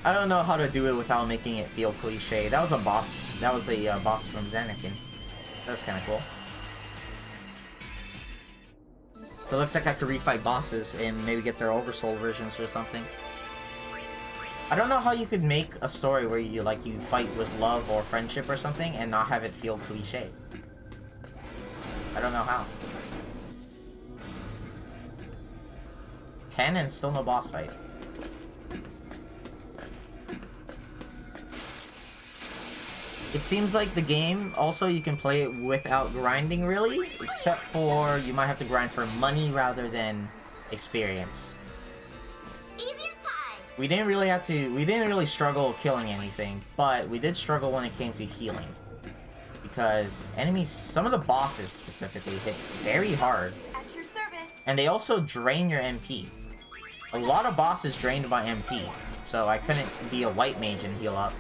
I don't know how to do it without making it feel cliche. That was a boss. That was a boss from Xanakin. That was kind of cool. So it looks like I could refight bosses and maybe get their oversoul versions or something. I don't know how you could make a story where you fight with love or friendship or something and not have it feel cliche. I don't know how. 10 and still no boss fight. It seems like the game, also, you can play it without grinding, really. Except for, you might have to grind for money rather than experience. Easy as pie. We didn't really struggle killing anything, but we did struggle when it came to healing. Because enemies, some of the bosses specifically, hit very hard. At your service. And they also drain your MP. A lot of bosses drained my MP, so I couldn't be a white mage and heal up.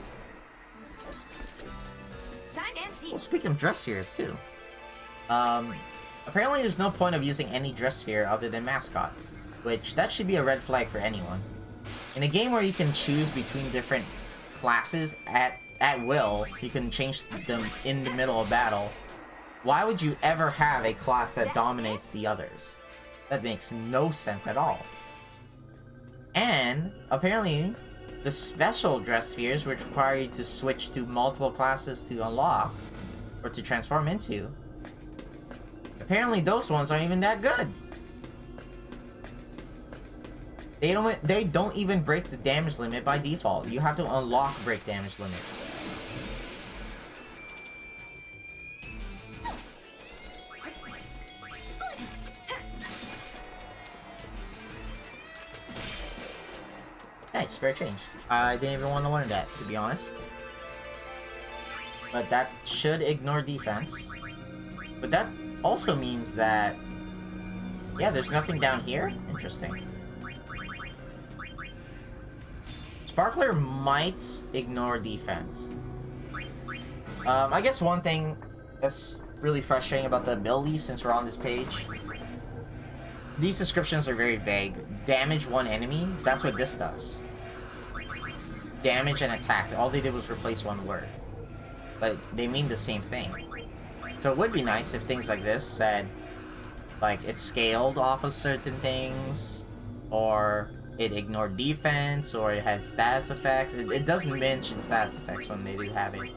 here. Speaking of dress spheres too. Apparently there's no point of using any dress sphere other than mascot, which that should be a red flag for anyone. In a game where you can choose between different classes at will, you can change them in the middle of battle. Why would you ever have a class that dominates the others? That makes no sense at all. And apparently the special dress spheres, which require you to switch to multiple classes to unlock or to transform into, apparently those ones aren't even that good. They don't even break the damage limit by default. You have to unlock break damage limit. Nice, spare change. I didn't even want to learn that, to be honest. But that should ignore defense. But that also means that... yeah, there's nothing down here? Interesting. Sparkler might ignore defense. I guess one thing that's really frustrating about the abilities, since we're on this page, these descriptions are very vague. Damage one enemy, that's what this does. Damage and attack, all they did was replace one word. But they mean the same thing. So it would be nice if things like this said, like, it scaled off of certain things, or it ignored defense, or it had status effects. It doesn't mention status effects when they do have it.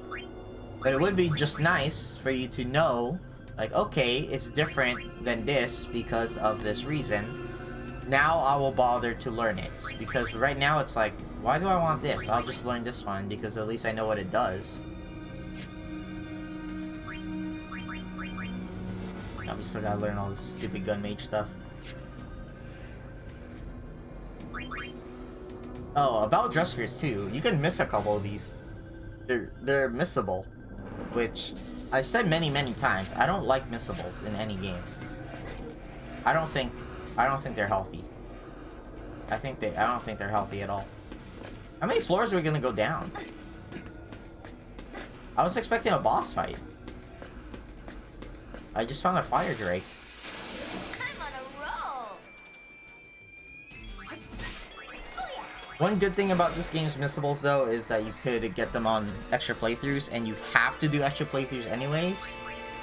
But it would be just nice for you to know, like, okay, it's different than this because of this reason. Now I will bother to learn it. Because right now it's like, why do I want this? I'll just learn this one because at least I know what it does. Now we still gotta learn all this stupid gun mage stuff. Oh, about dress spheres too. You can miss a couple of these. They're missable. Which, I've said many times, I don't like missables in any game. I don't think they're healthy. I don't think they're healthy at all. How many floors are we gonna go down? I was expecting a boss fight. I just found a fire drake. I'm on a roll. One good thing about this game's missables, though, is that you could get them on extra playthroughs, and you have to do extra playthroughs anyways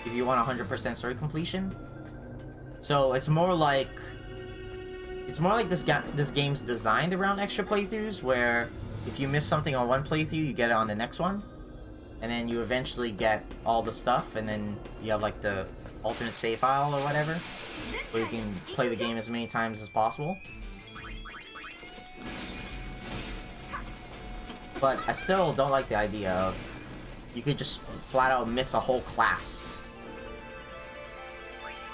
if you want 100% story completion. So it's more like this game's designed around extra playthroughs, where if you miss something on one playthrough, you get it on the next one, and then you eventually get all the stuff, and then you have like the alternate save file or whatever, where you can play the game as many times as possible. But I still don't like the idea of you could just flat out miss a whole class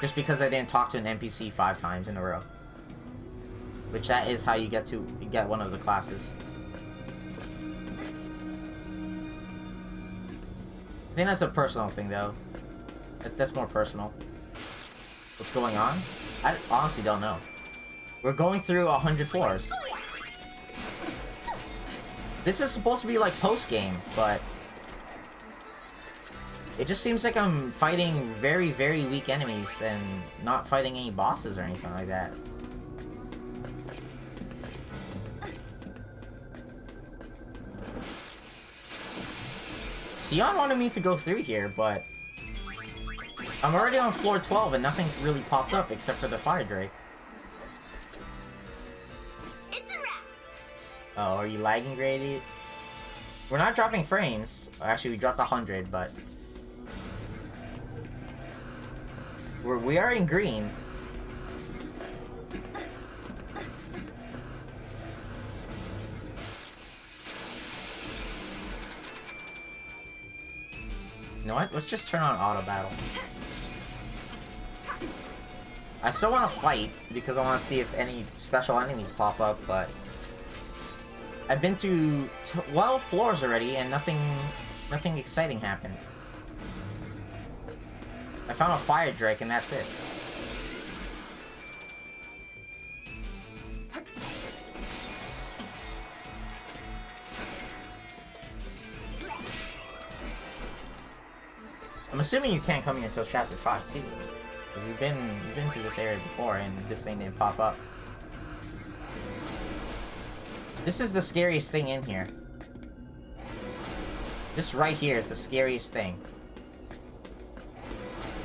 just because I didn't talk to an NPC 5 times in a row. Which that is how you get one of the classes. I think that's a personal thing, though. That's more personal. What's going on? I honestly don't know. We're going through 100 floors. This is supposed to be like post-game, but it just seems like I'm fighting very weak enemies and not fighting any bosses or anything like that. Sion wanted me to go through here, but I'm already on floor 12 and nothing really popped up except for the fire drake. It's a wrap. Oh, are you lagging, Grady? We're not dropping frames. Actually, we dropped 100, but we are in green. You know what? Let's just turn on auto battle. I still want to fight because I want to see if any special enemies pop up, but I've been to 12 floors already and nothing exciting happened. I found a fire drake and that's it. assuming you can't come here until chapter 5 too. Because we've been to this area before and this thing didn't pop up. This is the scariest thing in here. This right here is the scariest thing.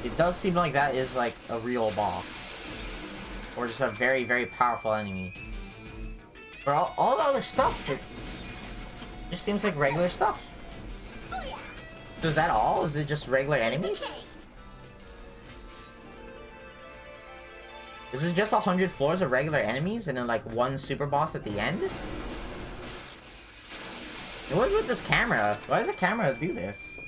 It does seem like that is like a real boss. Or just a very, very powerful enemy. For all the other stuff, it just seems like regular stuff. So is that all? Is it just regular enemies? Is it just 100 floors of regular enemies and then like one super boss at the end? What is with this camera? Why does the camera do this?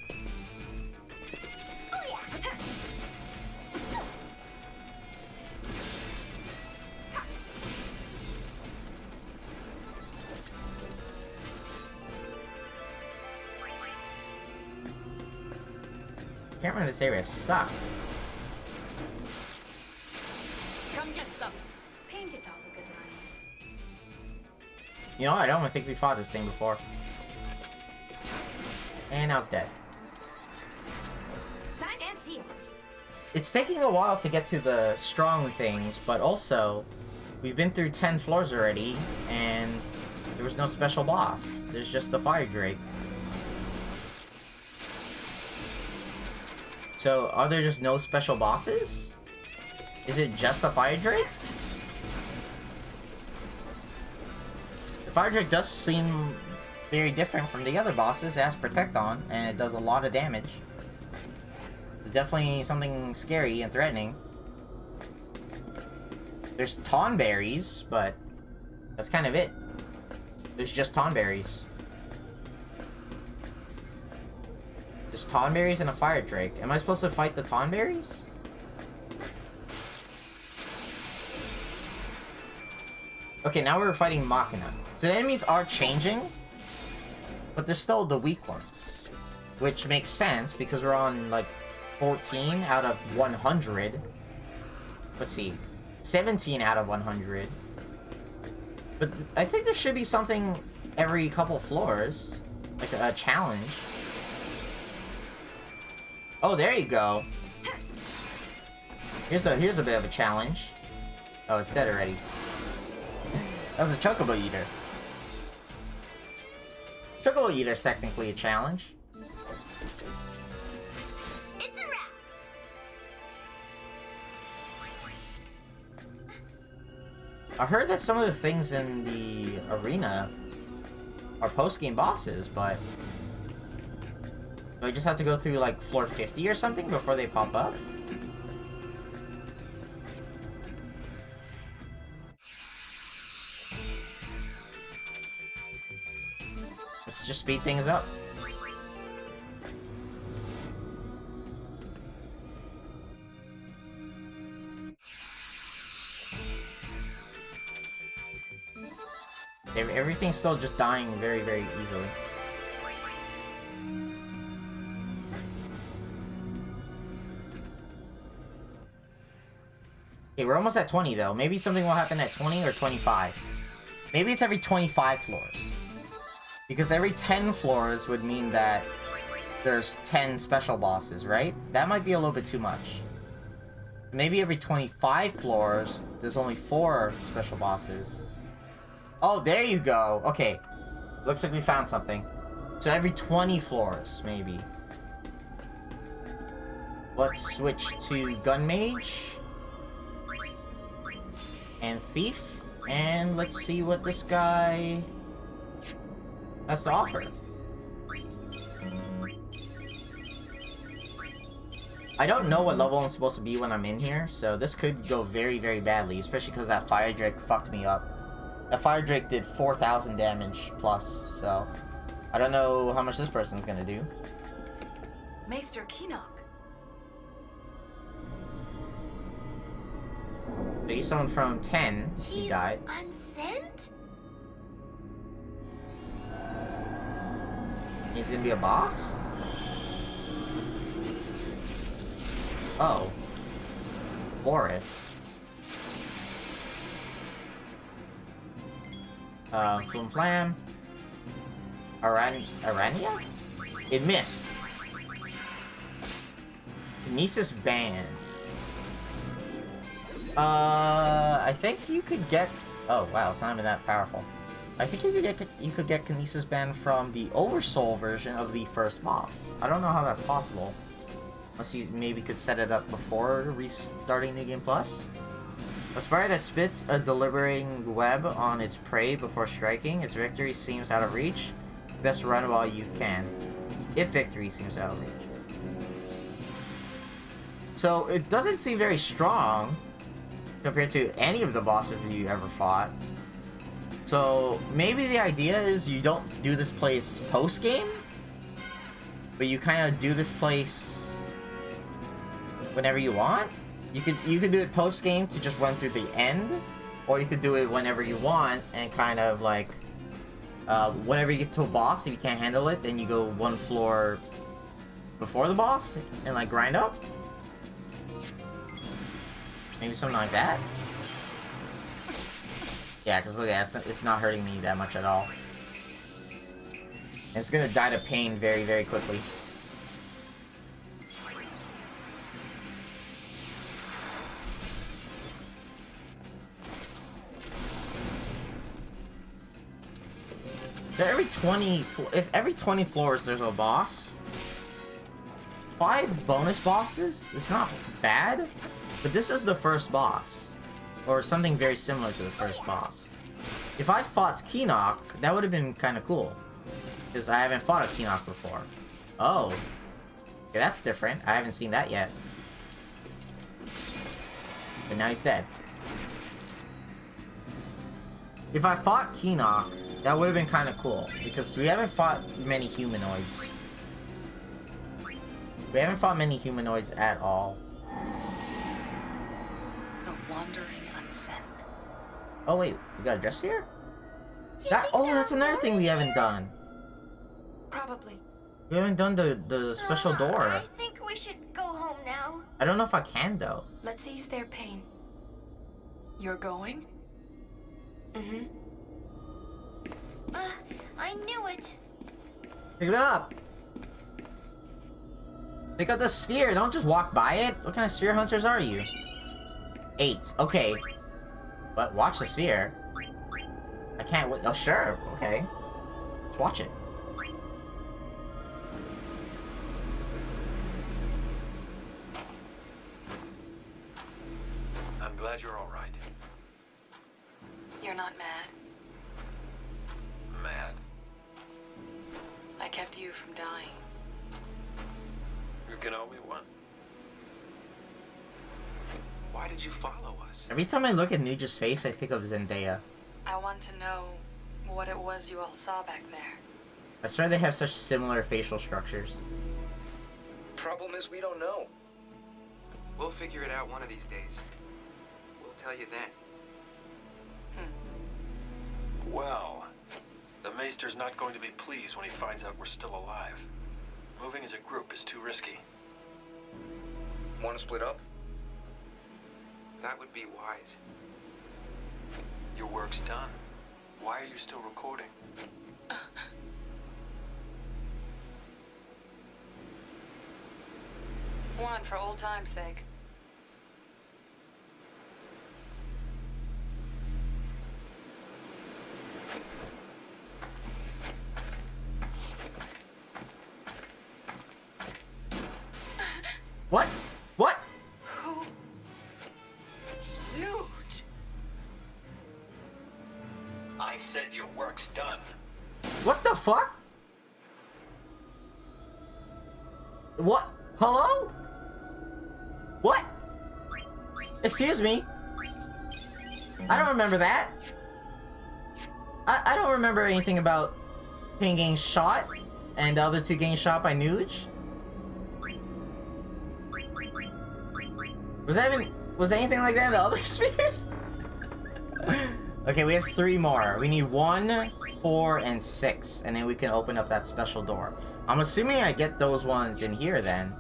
The camera in this area sucks. Come get some. Pain gets all the good lines. You know, I don't think we fought this thing before. And now it's dead. Signed and sealed. It's taking a while to get to the strong things, but also, we've been through 10 floors already, and there was no special boss. There's just the fire drake. So, are there just no special bosses? Is it just the fire drake? The fire drake does seem very different from the other bosses. It has Protect on, and it does a lot of damage. It's definitely something scary and threatening. There's Tonberries, but that's kind of it. There's just Tonberries. There's Tonberries and a fire drake. Am I supposed to fight the Tonberries? Okay, now we're fighting Machina. So the enemies are changing, but they're still the weak ones. Which makes sense, because we're on, like, 14 out of 100. Let's see. 17 out of 100. But I think there should be something every couple floors. Like a challenge. Oh, there you go. Here's a bit of a challenge. Oh, it's dead already. That was a Chocobo Eater. Chocobo Eater's technically a challenge. It's a wrap. I heard that some of the things in the arena are post-game bosses, but do I just have to go through like floor 50 or something before they pop up? Let's just speed things up. Everything's still just dying very, very easily. Okay, we're almost at 20 though. Maybe something will happen at 20 or 25. Maybe it's every 25 floors. Because every 10 floors would mean that there's 10 special bosses, right? That might be a little bit too much. Maybe every 25 floors, there's only 4 special bosses. Oh, there you go. Okay. Looks like we found something. So every 20 floors, maybe. Let's switch to Gun Mage. And Thief. And let's see what this guy has to offer. I don't know what level I'm supposed to be when I'm in here, so this could go very, very badly, especially because that Fire Drake fucked me up. That Fire Drake did 4,000 damage plus, so I don't know how much this person's gonna do. Maester Keenock. Based on from 10, he died. Unsent? He's gonna be a boss? Oh. Boris. Flim Flam. Arania? It missed. Kinesis Band. I think you could get... Oh, wow, it's not even that powerful. I think you could get Kinesis Band from the Oversoul version of the first boss. I don't know how that's possible. Unless you maybe could set it up before restarting New Game Plus. A spider that spits a deliberating web on its prey before striking. Its victory seems out of reach. Best run while you can. If victory seems out of reach. So, it doesn't seem very strong compared to any of the bosses you ever fought. So, maybe the idea is you don't do this place post-game, but you kind of do this place whenever you want. You could do it post-game to just run through the end, or you could do it whenever you want and kind of like, whenever you get to a boss, if you can't handle it, then you go one floor before the boss and like grind up. Maybe something like that. Yeah, because look at that, it's not hurting me that much at all. And it's gonna die to pain very, very quickly. If every 20 floors there's a boss, 5 bonus bosses is not bad, but this is the first boss. Or something very similar to the first boss. If I fought Keenock, that would have been kind of cool. Because I haven't fought a Keenock before. Oh. Okay, that's different. I haven't seen that yet. But now he's dead. If I fought Keenock, that would have been kind of cool. Because we haven't fought many humanoids. We haven't fought many humanoids at all. The wandering unsent. Oh wait, we got a dress here? That's another thing we haven't done. Probably. We haven't done the special door. I think we should go home now. I don't know if I can though. Let's ease their pain. You're going? Mm-hmm. I knew it. Pick it up. Pick up the sphere. Don't just walk by it. What kind of sphere hunters are you? 8. Okay. But watch the sphere. I can't wait. Oh, sure. Okay. Let's watch it. I'm glad you're all right. You're not mad? Mad? I kept you from dying. You can owe me one. Why did you follow us? Every time I look at Nuja's face, I think of Zendaya. I want to know what it was you all saw back there. I swear they have such similar facial structures. Problem is, we don't know. We'll figure it out one of these days. We'll tell you then. Well, the Maester's not going to be pleased when he finds out we're still alive. Moving as a group is too risky. Want to split up? That would be wise. Your work's done. Why are you still recording? One for old time's sake. What? What? Who? Huge! I said your work's done. What the fuck? What? Hello? What? Excuse me? I don't remember that. I don't remember anything about Ping getting shot and the other two getting shot by Nuge. Was anything like that in the other spheres? Okay, we have 3 more. We need 1, 4, and 6, and then we can open up that special door. I'm assuming I get those ones in here then.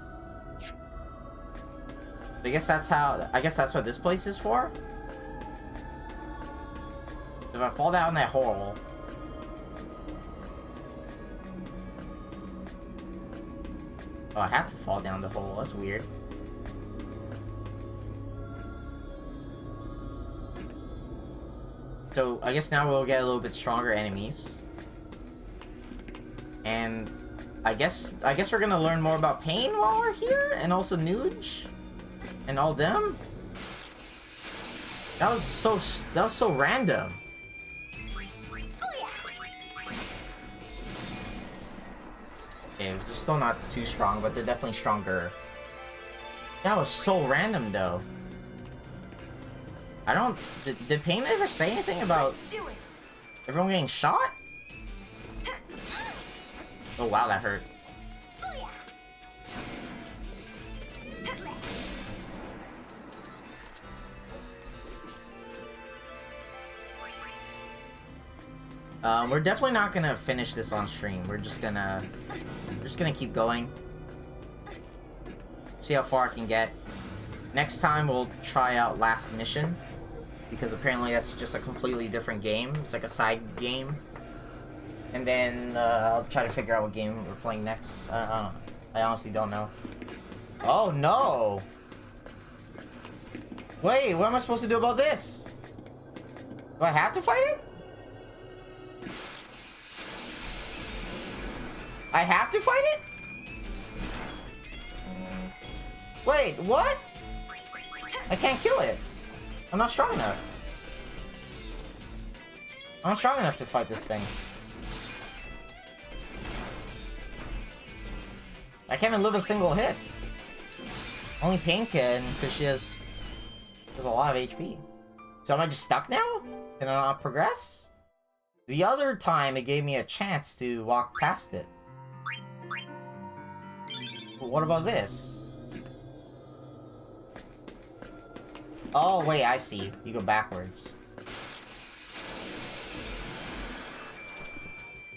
I guess that's what this place is for? If I fall down that hole... Oh, I have to fall down the hole. That's weird. So I guess now we'll get a little bit stronger enemies. And I guess we're gonna learn more about Pain while we're here, and also Nuge and all them. That was so random. Okay, they're still not too strong, but they're definitely stronger. That was so random, though. I don't... Did Pain ever say anything about everyone getting shot? Oh, wow, that hurt. We're definitely not gonna finish this on stream. We're just gonna keep going. See how far I can get. Next time we'll try out Last Mission, because apparently that's just a completely different game. It's like a side game. And then I'll try to figure out what game we're playing next. I honestly don't know. Oh no! Wait, what am I supposed to do about this? Do I have to fight it? I have to fight it? Wait, what? I can't kill it. I'm not strong enough. I'm not strong enough to fight this thing. I can't even live a single hit. Only Pain can, because she has a lot of HP. So am I just stuck now? Can I not progress? The other time it gave me a chance to walk past it. But what about this? Oh, wait, I see. You go backwards.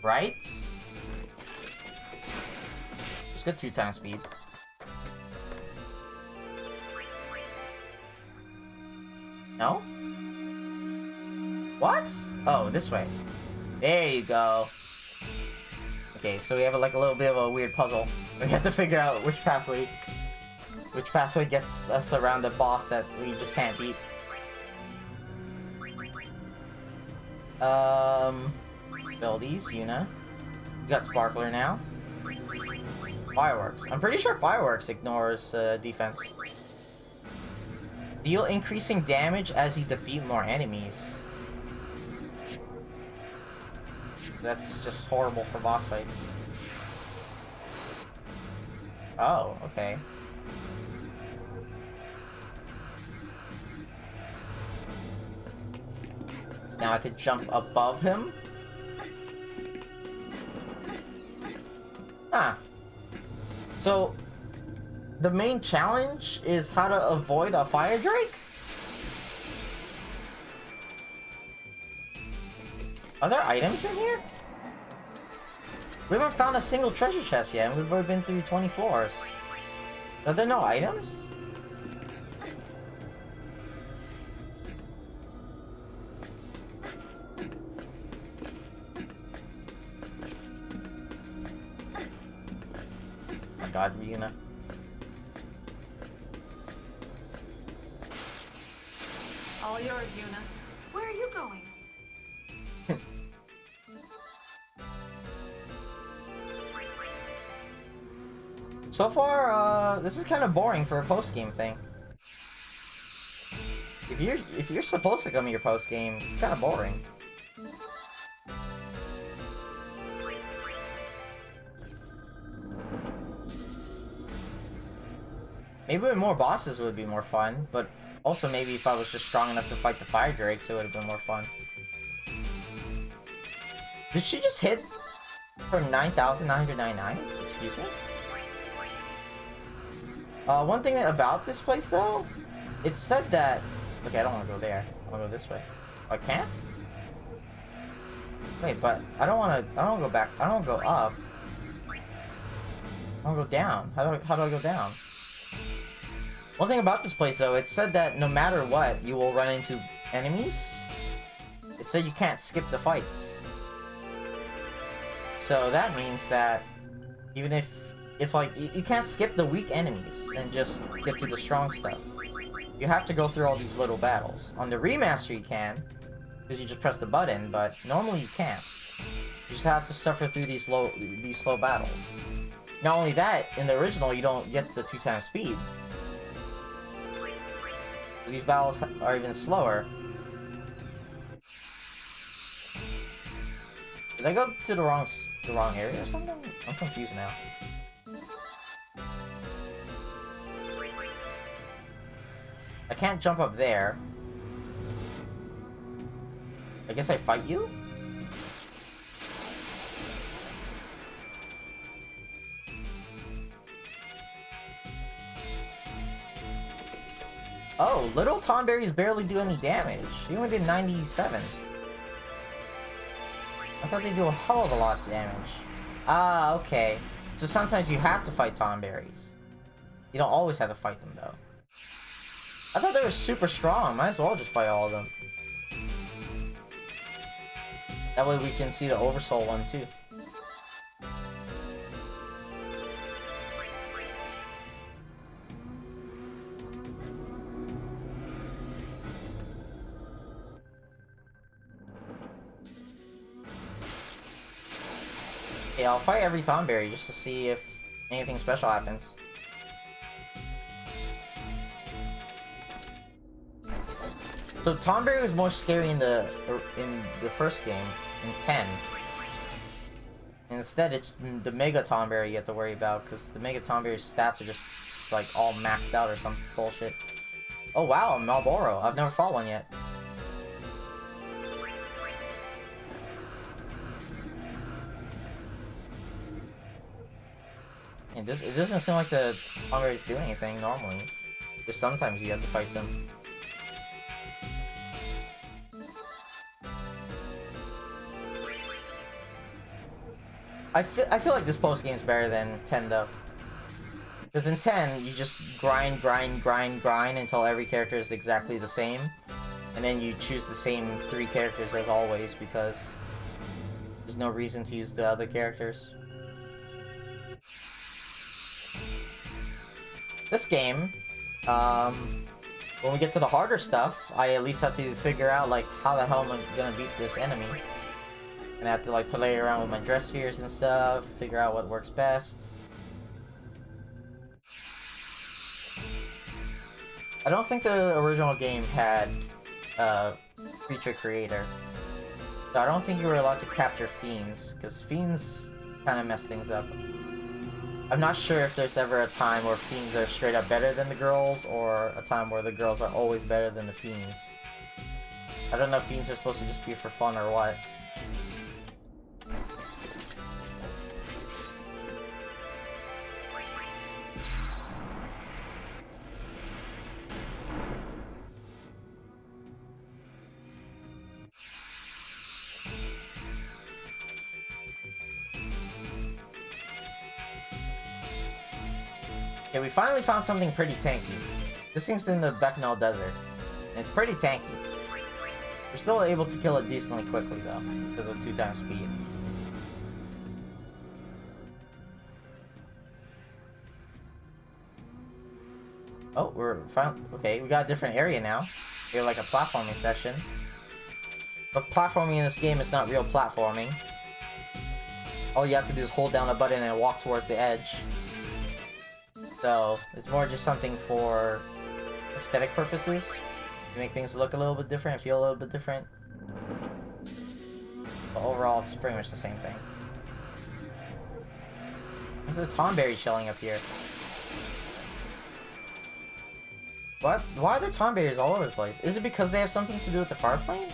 Right? It's good 2x speed. No? What? Oh, this way. There you go. Okay, so we have like a little bit of a weird puzzle. We have to figure out which pathway gets us around the boss that we just can't beat. Fill these, Yuna. We got Sparkler now. Fireworks. I'm pretty sure Fireworks ignores defense. Deal increasing damage as you defeat more enemies. That's just horrible for boss fights. Oh, okay. So now I could jump above him? Huh. So, the main challenge is how to avoid a fire drake? Are there items in here? We haven't found a single treasure chest yet, and we've already been through 20 floors. Are there no items? Oh my god, Ryuna. All yours, Yuna. Where are you going? So far, this is kind of boring for a post-game thing. If you're supposed to come here post-game, it's kind of boring. Maybe with more bosses it would be more fun, but also maybe if I was just strong enough to fight the fire drakes, it would have been more fun. Did she just hit for 9,999? Excuse me? One thing about this place though, it said that... Okay, I don't want to go there. I want to go this way. Oh, I can't? Wait, but I don't want to go back. I don't want to go up. I want to go down. How do I go down? One thing about this place though, it said that no matter what, you will run into enemies. It said you can't skip the fights. So that means that even if like, you can't skip the weak enemies and just get to the strong stuff. You have to go through all these little battles. On the remaster you can, because you just press the button, but normally you can't. You just have to suffer through these slow battles. Not only that, in the original you don't get the 2x speed. These battles are even slower. Did I go to the wrong area or something? I'm confused now. I can't jump up there. I guess I fight you? Oh, little Tonberries barely do any damage. He only did 97. I thought they do a hell of a lot of damage. Ah, okay. So sometimes you have to fight Tonberries. You don't always have to fight them, though. I thought they were super strong. Might as well just fight all of them. That way we can see the Oversoul one, too. Yeah, I'll fight every Tonberry just to see if anything special happens. So Tonberry was more scary in the first game, in 10. Instead, it's the Mega Tonberry you have to worry about, because the Mega Tonberry's stats are just like all maxed out or some bullshit. Oh wow, Malboro. I've never fought one yet. It doesn't seem like the Tonberries do anything normally. Just sometimes you have to fight them. I feel like this post game is better than 10 though. Because in 10, you just grind until every character is exactly the same. And then you choose the same 3 characters as always because there's no reason to use the other characters. This game, when we get to the harder stuff, I at least have to figure out like how the hell am I gonna beat this enemy. And I have to like play around with my dress spheres and stuff, figure out what works best. I don't think the original game had creature creator. So I don't think you were allowed to capture fiends, because fiends kind of mess things up. I'm not sure if there's ever a time where fiends are straight up better than the girls, or a time where the girls are always better than the fiends. I don't know if fiends are supposed to just be for fun or what. Okay, we finally found something pretty tanky. This thing's in the Becknell Desert, and it's pretty tanky. We're still able to kill it decently quickly though, because of 2x speed. Oh, okay, we got a different area now. We have like a platforming section. But platforming in this game is not real platforming. All you have to do is hold down a button and walk towards the edge. So, it's more just something for aesthetic purposes. To make things look a little bit different, feel a little bit different. But overall, it's pretty much the same thing. There's a Tonberry shelling up here. What? Why are there Tonberries all over the place? Is it because they have something to do with the fire plane?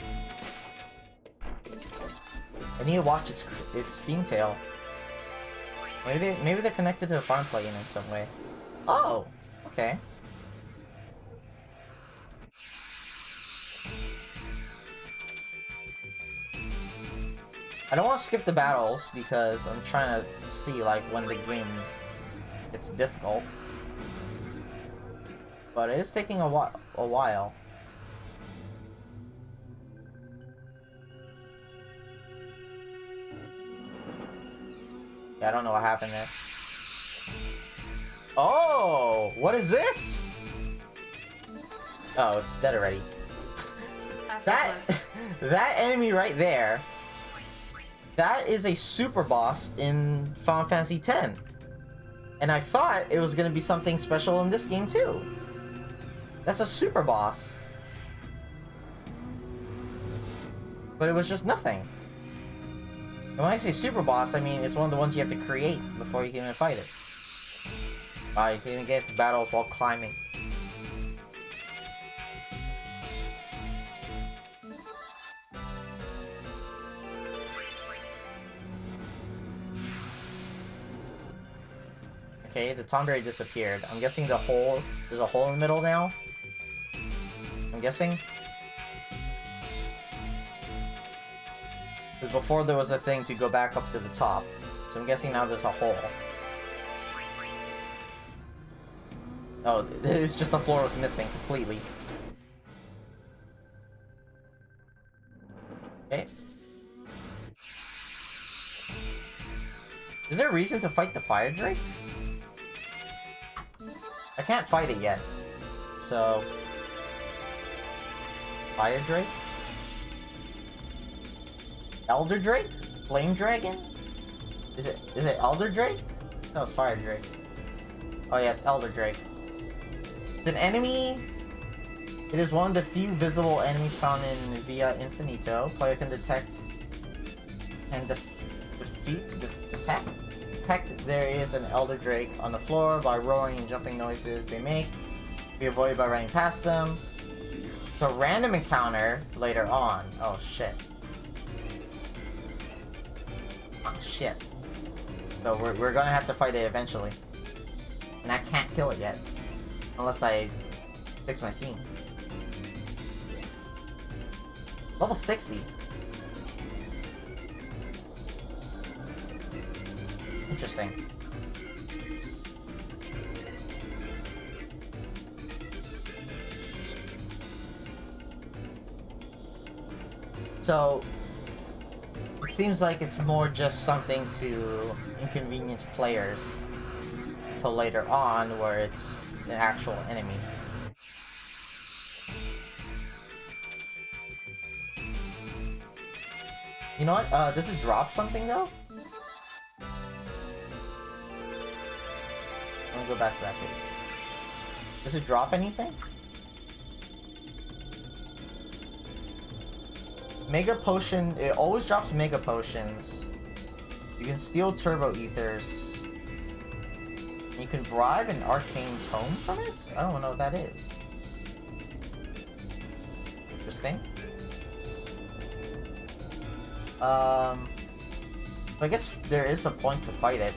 I need to watch its fiend tail. Maybe they're connected to the farm plane in some way. Oh, okay. I don't want to skip the battles because I'm trying to see like when the game gets difficult. But it is taking a while. Yeah, I don't know what happened there. Oh, what is this? Oh, it's dead already. That enemy right there, that is a super boss in Final Fantasy X. And I thought it was going to be something special in this game too. That's a super boss. But it was just nothing. And when I say super boss, I mean it's one of the ones you have to create before you can even fight it. You can even get into battles while climbing. Okay, the Tomberry disappeared. I'm guessing there's a hole in the middle now? I'm guessing? Because before there was a thing to go back up to the top. So I'm guessing now there's a hole. Oh, it's just the floor was missing completely. Okay. Is there a reason to fight the Fire Drake? I can't fight it yet. So... Fire Drake? Elder Drake? Flame Dragon? Is it Elder Drake? No, it's Fire Drake. Oh yeah, it's Elder Drake. It's an enemy. It is one of the few visible enemies found in Via Infinito. Player can detect and detect there is an Elder Drake on the floor by roaring and jumping noises they make. Be avoided by running past them. It's a random encounter later on. Oh shit. Oh shit. So we're gonna have to fight it eventually. And I can't kill it yet. Unless I fix my team. Level 60. Interesting. So, it seems like it's more just something to inconvenience players until later on where it's an actual enemy. You know what? Does it drop something though? Let me go back to that page. Does it drop anything? Mega Potion, it always drops Mega Potions. You can steal Turbo Ethers. And you can bribe an Arcane Tome from it? I don't know what that is. Interesting. I guess there is a point to fight it.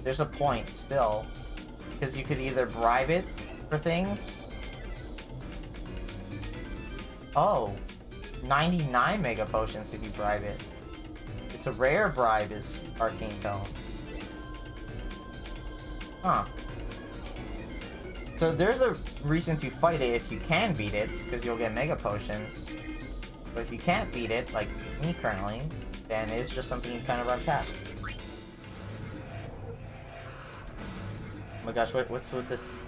There's a point still. Because you could either bribe it for things. Oh, 99 Mega Potions if you bribe it. It's a rare bribe is Arcane Tome. Huh. So there's a reason to fight it if you can beat it, because you'll get Mega Potions. But if you can't beat it, like me currently, then it's just something you kind of run past. Oh my gosh, what's with this?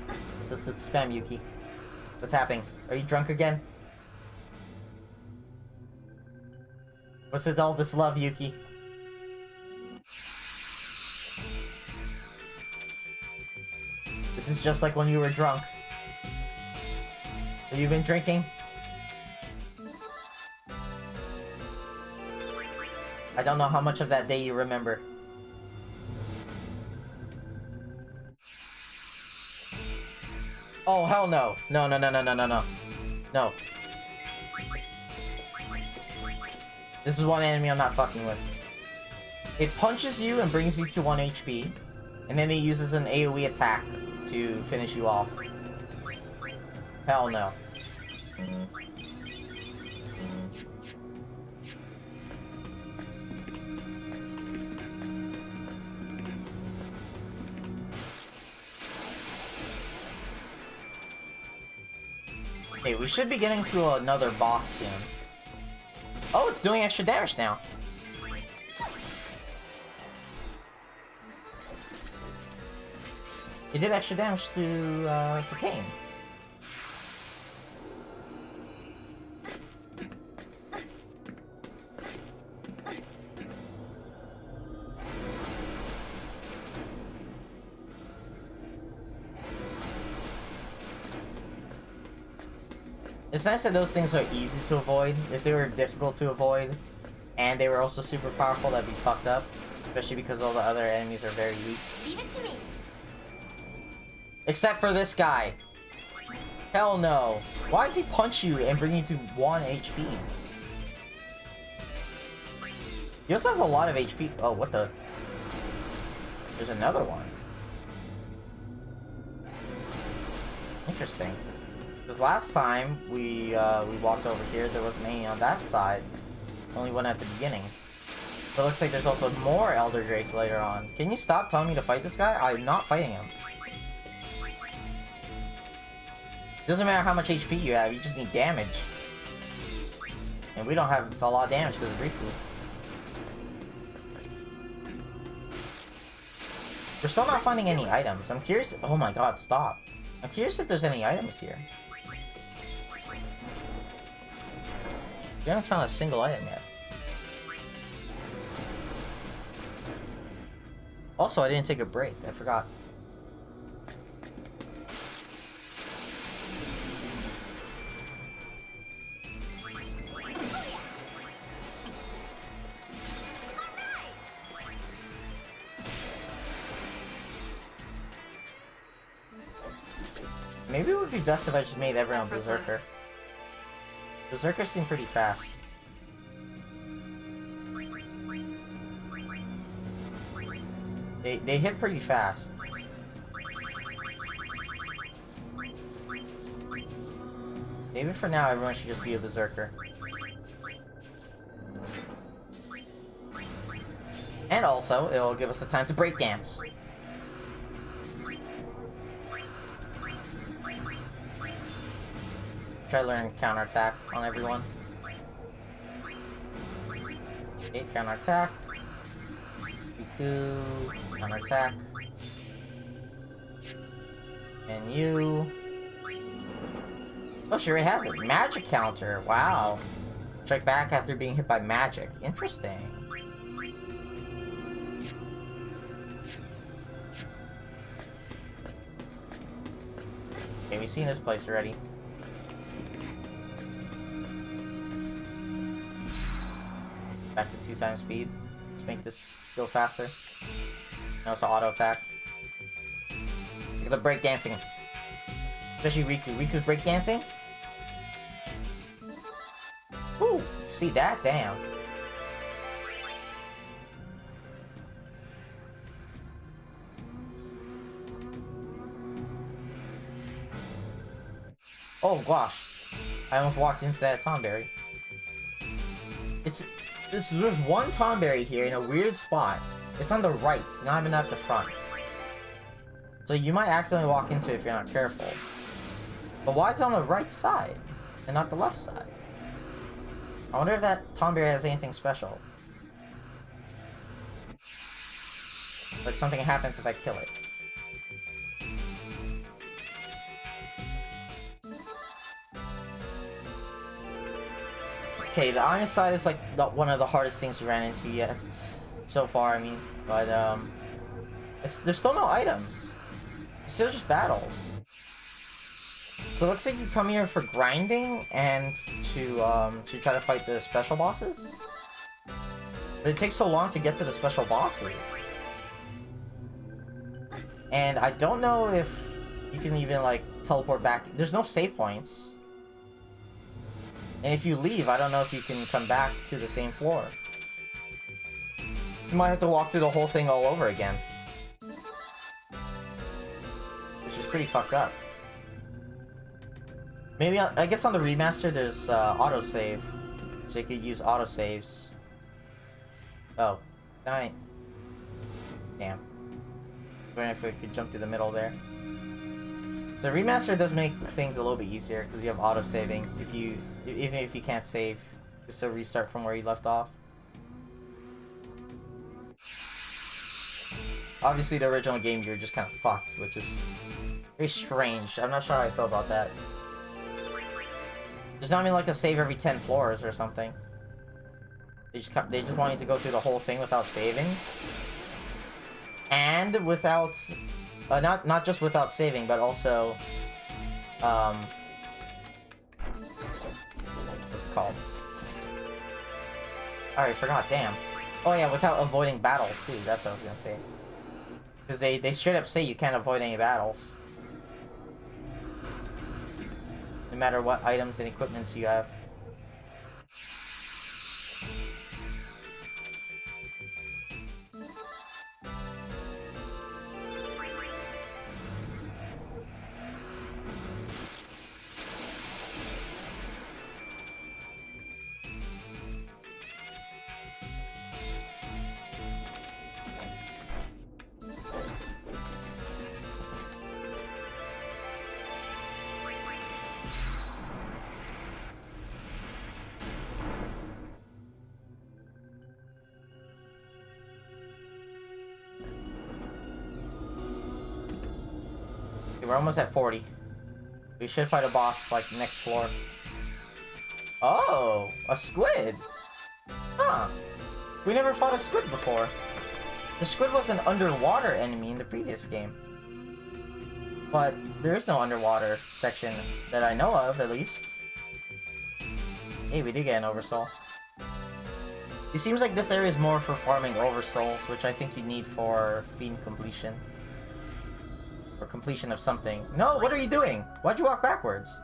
What's this spam, Yuki? What's happening? Are you drunk again? What's with all this love, Yuki? This is just like when you were drunk. Have you been drinking? I don't know how much of that day you remember. Oh, hell no. No. No. This is one enemy I'm not fucking with. It punches you and brings you to 1 HP. And then it uses an AoE attack to finish you off. Hell no. Okay, we should be getting to another boss soon. Oh, it's doing extra damage now. It did extra damage to Pain. It's nice that those things are easy to avoid. If they were difficult to avoid, and they were also super powerful, that'd be fucked up. Especially because all the other enemies are very weak. Leave it to me. Except for this guy. Hell no. Why does he punch you and bring you to 1 HP? He also has a lot of HP. Oh, what the? There's another one. Interesting. Because last time we walked over here, there wasn't any on that side. Only one at the beginning. But it looks like there's also more Elder Drakes later on. Can you stop telling me to fight this guy? I'm not fighting him. Doesn't matter how much HP you have, you just need damage. And we don't have a lot of damage because of Riku. We're still not finding any items. I'm curious. Oh my god, stop. I'm curious if there's any items here. We haven't found a single item yet. Also, I didn't take a break. I forgot. Maybe it would be best if I just made everyone Berserker. Berserkers seem pretty fast. They hit pretty fast. Maybe for now everyone should just be a Berserker. And also, it'll give us the time to breakdance. Try to learn counterattack on everyone. Okay, counterattack. Riku, counterattack. And you. Oh, she already has it. Magic counter. Wow. Strike back after being hit by magic. Interesting. Okay, we've seen this place already. Back to 2 times speed. Let's make this go faster. Now it's an auto attack. Look at the breakdancing. Especially Riku. Riku's breakdancing. Ooh, see that? Damn. Oh gosh. I almost walked into that Tomberry. There's one Tomberry here in a weird spot. It's on the right, not even at the front. So you might accidentally walk into it if you're not careful. But why is it on the right side and not the left side? I wonder if that Tomberry has anything special. Like something happens if I kill it. Okay, the iron side is like one of the hardest things we ran into yet so far. I mean, but there's still no items. It's still just battles. So it looks like you come here for grinding and to try to fight the special bosses. But it takes so long to get to the special bosses. And I don't know if you can even like teleport back. There's no save points. And if you leave, I don't know if you can come back to the same floor. You might have to walk through the whole thing all over again. Which is pretty fucked up. Maybe, I guess on the remaster there's autosave. So you could use autosaves. Oh. Damn. I wonder if we could jump through the middle there. The remaster does make things a little bit easier because you have auto-saving. Even if you can't save, just to restart from where you left off. Obviously, the original game you're just kind of fucked, which is very strange. I'm not sure how I feel about that. There's not even like a save every 10 floors or something. They just want you to go through the whole thing without saving, and without. Not just without saving, but also, called? I already forgot, damn. Oh yeah, without avoiding battles too, that's what I was gonna say. Because they straight up say you can't avoid any battles. No matter what items and equipments you have. We're almost at 40. We should fight a boss, like, next floor. Oh! A squid! Huh. We never fought a squid before. The squid was an underwater enemy in the previous game. But there is no underwater section that I know of, at least. Hey, we did get an oversoul. It seems like this area is more for farming oversouls, which I think you need for fiend completion. Or completion of something. No, what are you doing? Why'd you walk backwards?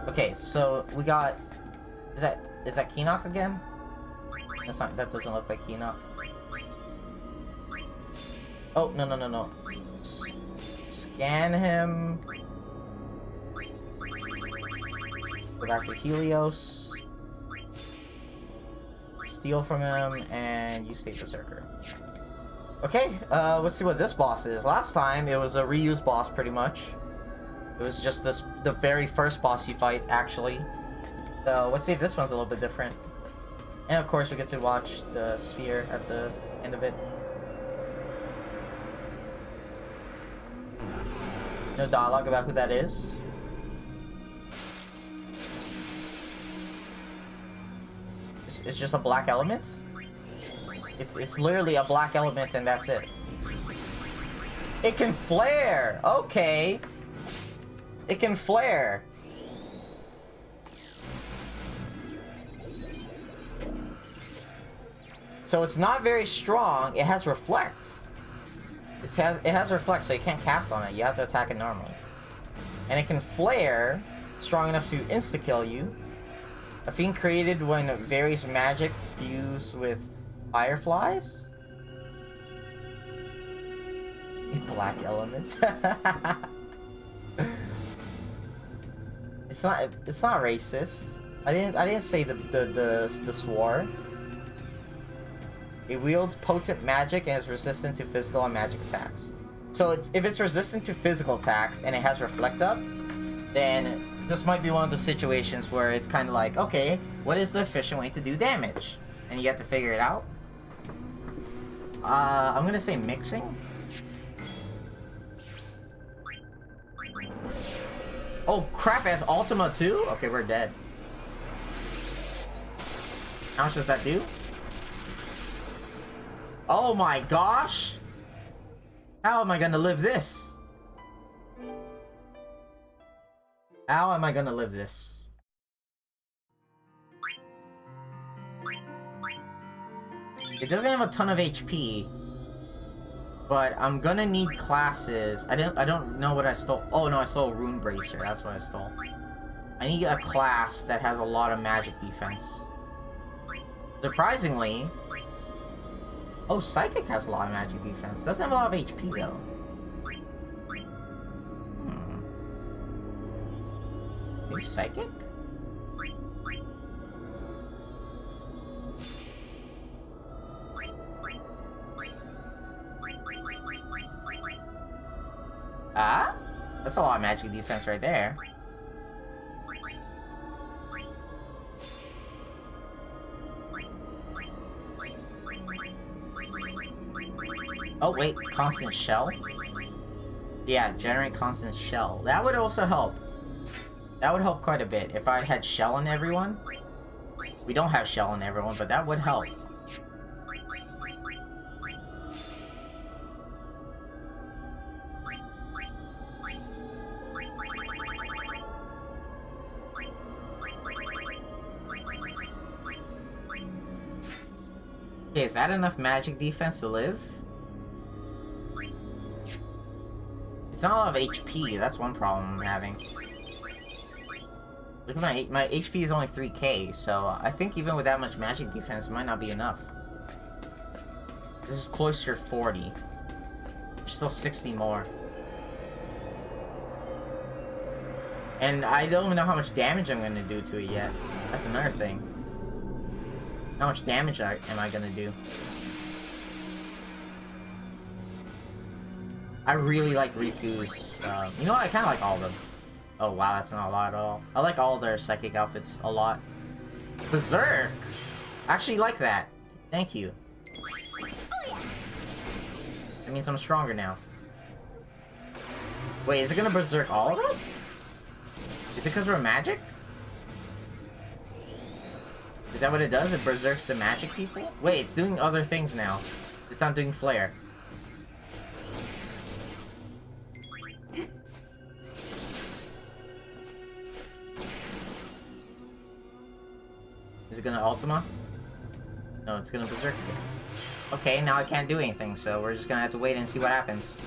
Okay, so we got... Is that Keenock again? That's not, that doesn't look like Keenock. Oh, no. Scan him. Go back to Helios. Steal from him, and you stay Berserker. Okay, let's see what this boss is. Last time, it was a reused boss, pretty much. It was just the very first boss you fight, actually. So, let's see if this one's a little bit different. And of course, we get to watch the sphere at the end of it. No dialogue about who that is. It's just a black element? It's literally a black element and that's it. It can flare! Okay! It can flare! So it's not very strong, it has reflect. It has reflect, so you can't cast on it, you have to attack it normally. And it can flare, strong enough to insta-kill you. A fiend created when various magic fuse with fireflies? Black elements. It's not racist. I didn't say the swore. It wields potent magic and is resistant to physical and magic attacks. So if it's resistant to physical attacks and it has reflect up, then this might be one of the situations where it's kind of like, okay, what is the efficient way to do damage? And you have to figure it out. I'm gonna say mixing. Oh crap, it has Ultima too? Okay, we're dead. How much does that do? Oh my gosh! How am I gonna live this? How am I gonna live this? It doesn't have a ton of HP, but I'm gonna need classes. I don't know what I stole. Oh no, I stole a Rune Bracer. That's what I stole. I need a class that has a lot of magic defense. Surprisingly, oh, Psychic has a lot of magic defense. Doesn't have a lot of HP though. Maybe Psychic? Ah? That's a lot of magic defense right there. Oh wait, constant shell? Yeah, generate constant shell. That would also help. That would help quite a bit if I had shell in everyone. We don't have shell in everyone, but that would help. Okay, is that enough magic defense to live? It's not a lot of HP, that's one problem I'm having. Look at my HP is only 3k, so I think even with that much magic defense, it might not be enough. This is closer to 40. There's still 60 more. And I don't even know how much damage I'm gonna do to it yet. That's another thing. How much damage am I gonna do? I really like Riku's, you know what, I kinda like all of them. Oh wow, that's not a lot at all. I like all their psychic outfits a lot. Berserk! I actually like that. Thank you. That means I'm stronger now. Wait, is it gonna berserk all of us? Is it because we're magic? Is that what it does? It berserks the magic people? Wait, it's doing other things now. It's not doing flare. Is it gonna Ultima? No, it's gonna berserk again. Okay, now I can't do anything, so we're just gonna have to wait and see what happens.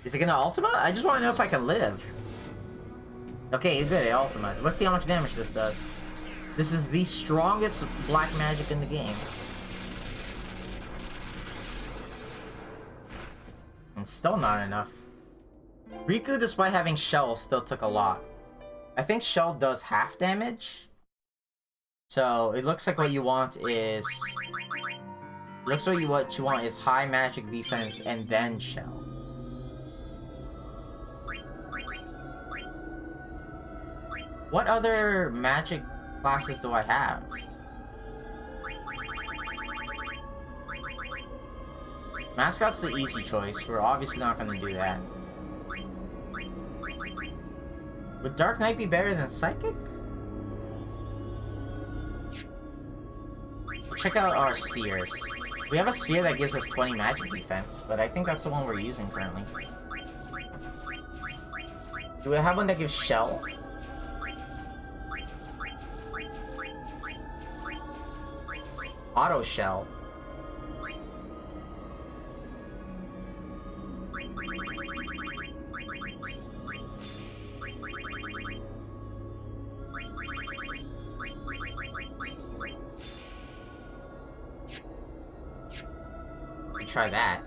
Is it gonna Ultima? I just wanna know if I can live. Okay, good, it Ultima. Let's see how much damage this does. This is the strongest black magic in the game. And still not enough. Riku, despite having Shell, still took a lot. I think Shell does half damage. So it looks like what you want is... Looks like what you want is high magic defense and then Shell. What other magic classes do I have? Mascot's the easy choice. We're obviously not gonna do that. Would Dark Knight be better than Psychic? Check out our spheres. We have a sphere that gives us 20 magic defense, but I think that's the one we're using currently. Do we have one that gives Shell? Auto Shell. Try that.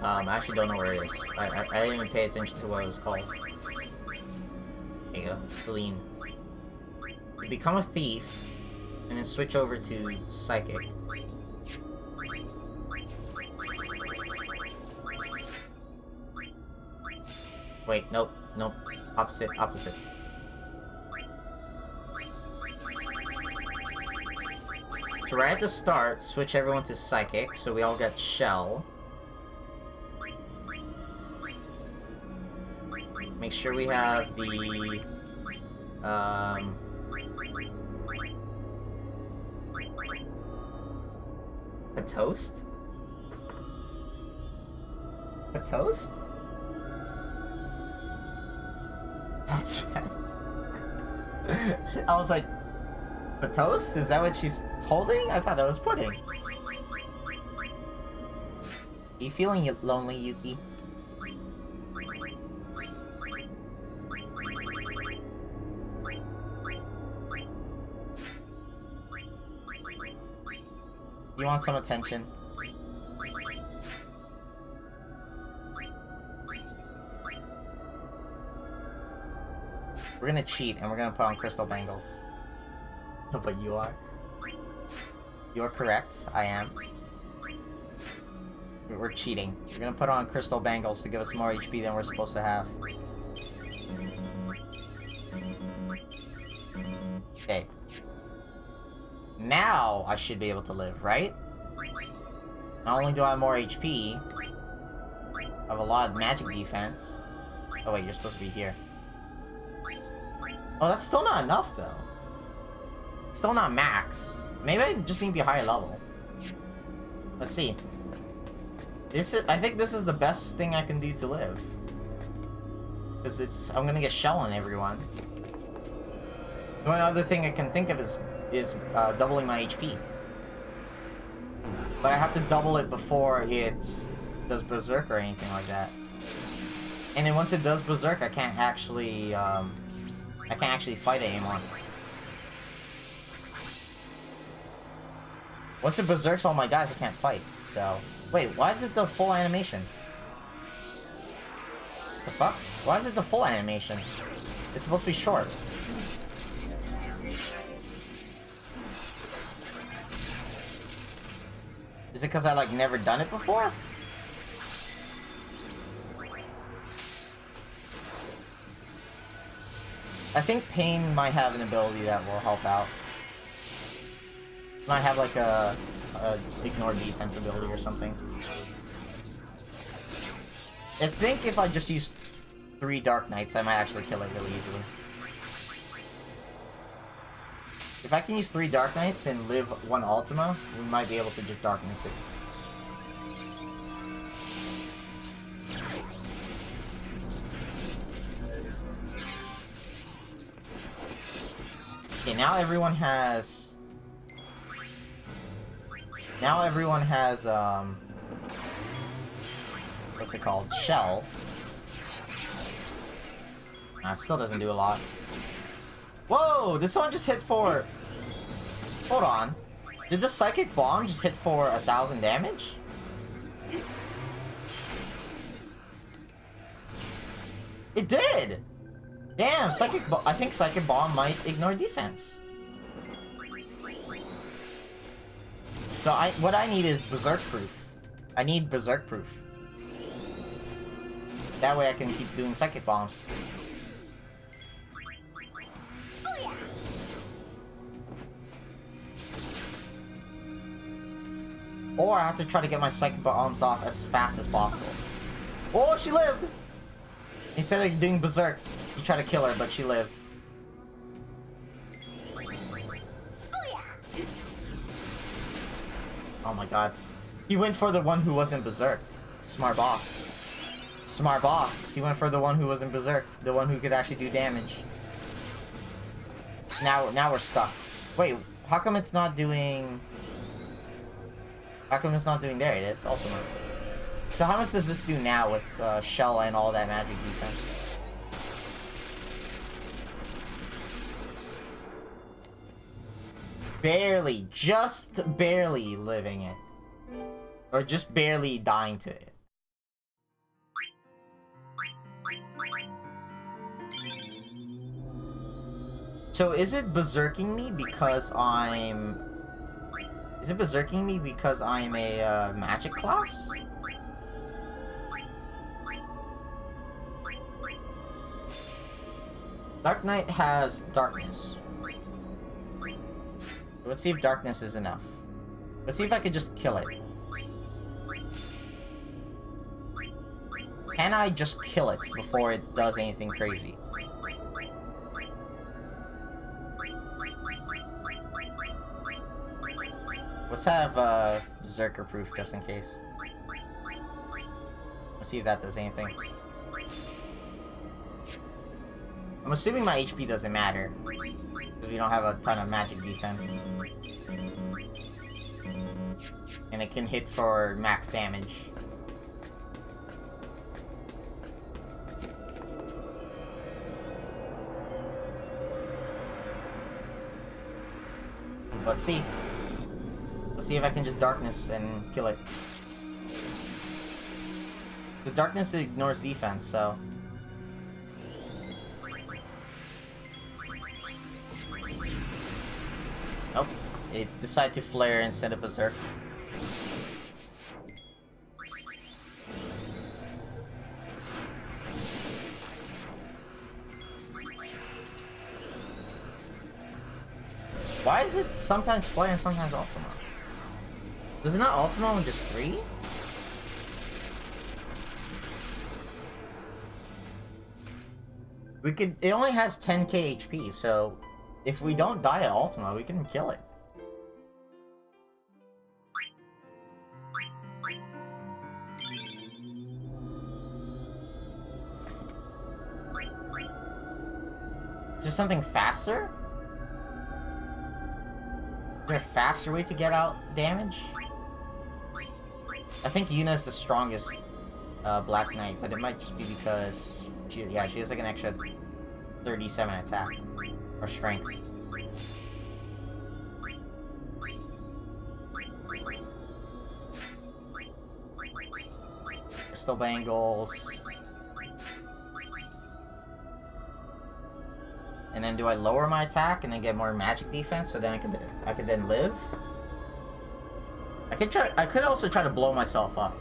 I actually don't know where it is. I didn't even pay attention to what it was called. There you go, Celine. You become a thief, and then switch over to Psychic. Wait, nope, nope. Opposite, opposite. So right at the start, switch everyone to Psychic, so we all get Shell. Make sure we have the... a toast? A toast? That's right. I was like, a toast? Is that what she's holding? I thought that was pudding. Are you feeling lonely, Yuki? You want some attention? We're gonna cheat and we're gonna put on crystal bangles. But you are. You're correct. I am. We're cheating. We're gonna put on crystal bangles to give us more HP than we're supposed to have. Okay. Now I should be able to live, right? Not only do I have more HP, I have a lot of magic defense. Oh wait, you're supposed to be here. Oh, that's still not enough, though. Still not max. Maybe I just need to be higher level. Let's see. I think this is the best thing I can do to live. Because I'm gonna get shell on everyone. The only other thing I can think of is doubling my HP. But I have to double it before it does berserk or anything like that. And then once it does berserk, I can't actually fight it anymore. Once it berserks all my guys, I can't fight. So, wait, why is it the full animation? The fuck? Why is it the full animation? It's supposed to be short. Is it because I, like, never done it before? I think Pain might have an ability that will help out. Might have, like, a ignore defense ability or something. I think if I just use 3 Dark Knights, I might actually kill it really easily. If I can use 3 Dark Knights and live 1 Ultima, we might be able to just Darkness it. Okay, now everyone has... what's it called? Shell. Nah, it still doesn't do a lot. Whoa! This one just hit for... Hold on. Did the Psychic Bomb just hit for 1,000 damage? It did! Damn, I think Psychic Bomb might ignore defense. So what I need is Berserk Proof. I need Berserk Proof. That way I can keep doing Psychic Bombs. Or I have to try to get my Psychic Bombs off as fast as possible. Oh, she lived! Instead of doing Berserk, you try to kill her, but she lived. Oh my god. He went for the one who wasn't berserked. Smart boss. Smart boss. He went for the one who wasn't berserked. The one who could actually do damage. Now we're stuck. Wait, how come it's not doing... How come it's not doing... There it is. Ultima. So how much does this do now with Shell and all that magic defense? Barely, just barely living it. Or just barely dying to it. So is it berserking me because I'm... Is it berserking me because I'm a magic class? Dark Knight has darkness. Let's see if darkness is enough. Let's see if I could just kill it. Can I just kill it before it does anything crazy? Let's have Berserker Proof just in case. Let's see if that does anything. I'm assuming my HP doesn't matter, because we don't have a ton of magic defense. And it can hit for max damage. Let's see. Let's see if I can just darkness and kill it. Because darkness ignores defense, so... Nope. It decided to flare instead of berserk. Why is it sometimes flare and sometimes Ultima? Does it not Ultima on just 3? We could... It only has 10k HP, so... If we don't die at Ultima, we can kill it. Is there something faster? Is there a faster way to get out damage? I think Yuna is the strongest Black Knight, but it might just be because she has like an extra 37 attack or strength. Crystal bangles. And then do I lower my attack and then get more magic defense so then I could then live? I could also try to blow myself up.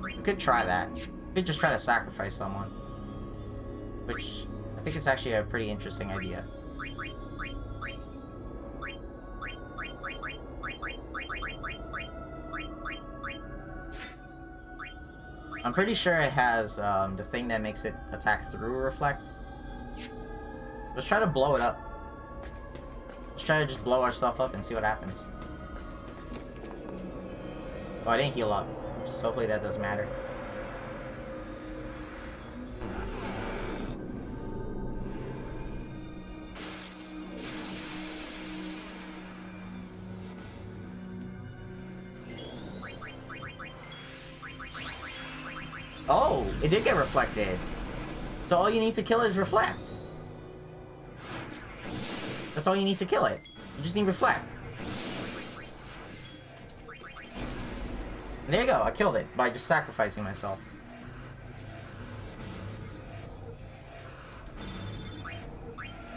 I could try that. I could just try to sacrifice someone. Which I think is actually a pretty interesting idea. I'm pretty sure it has the thing that makes it attack through reflect. Let's try to blow it up. Let's try to just blow our stuff up and see what happens. Oh, I didn't heal up. So hopefully that doesn't matter. Oh, it did get reflected. So all you need to kill is reflect. That's all you need to kill it. You just need reflect. And there you go, I killed it by just sacrificing myself.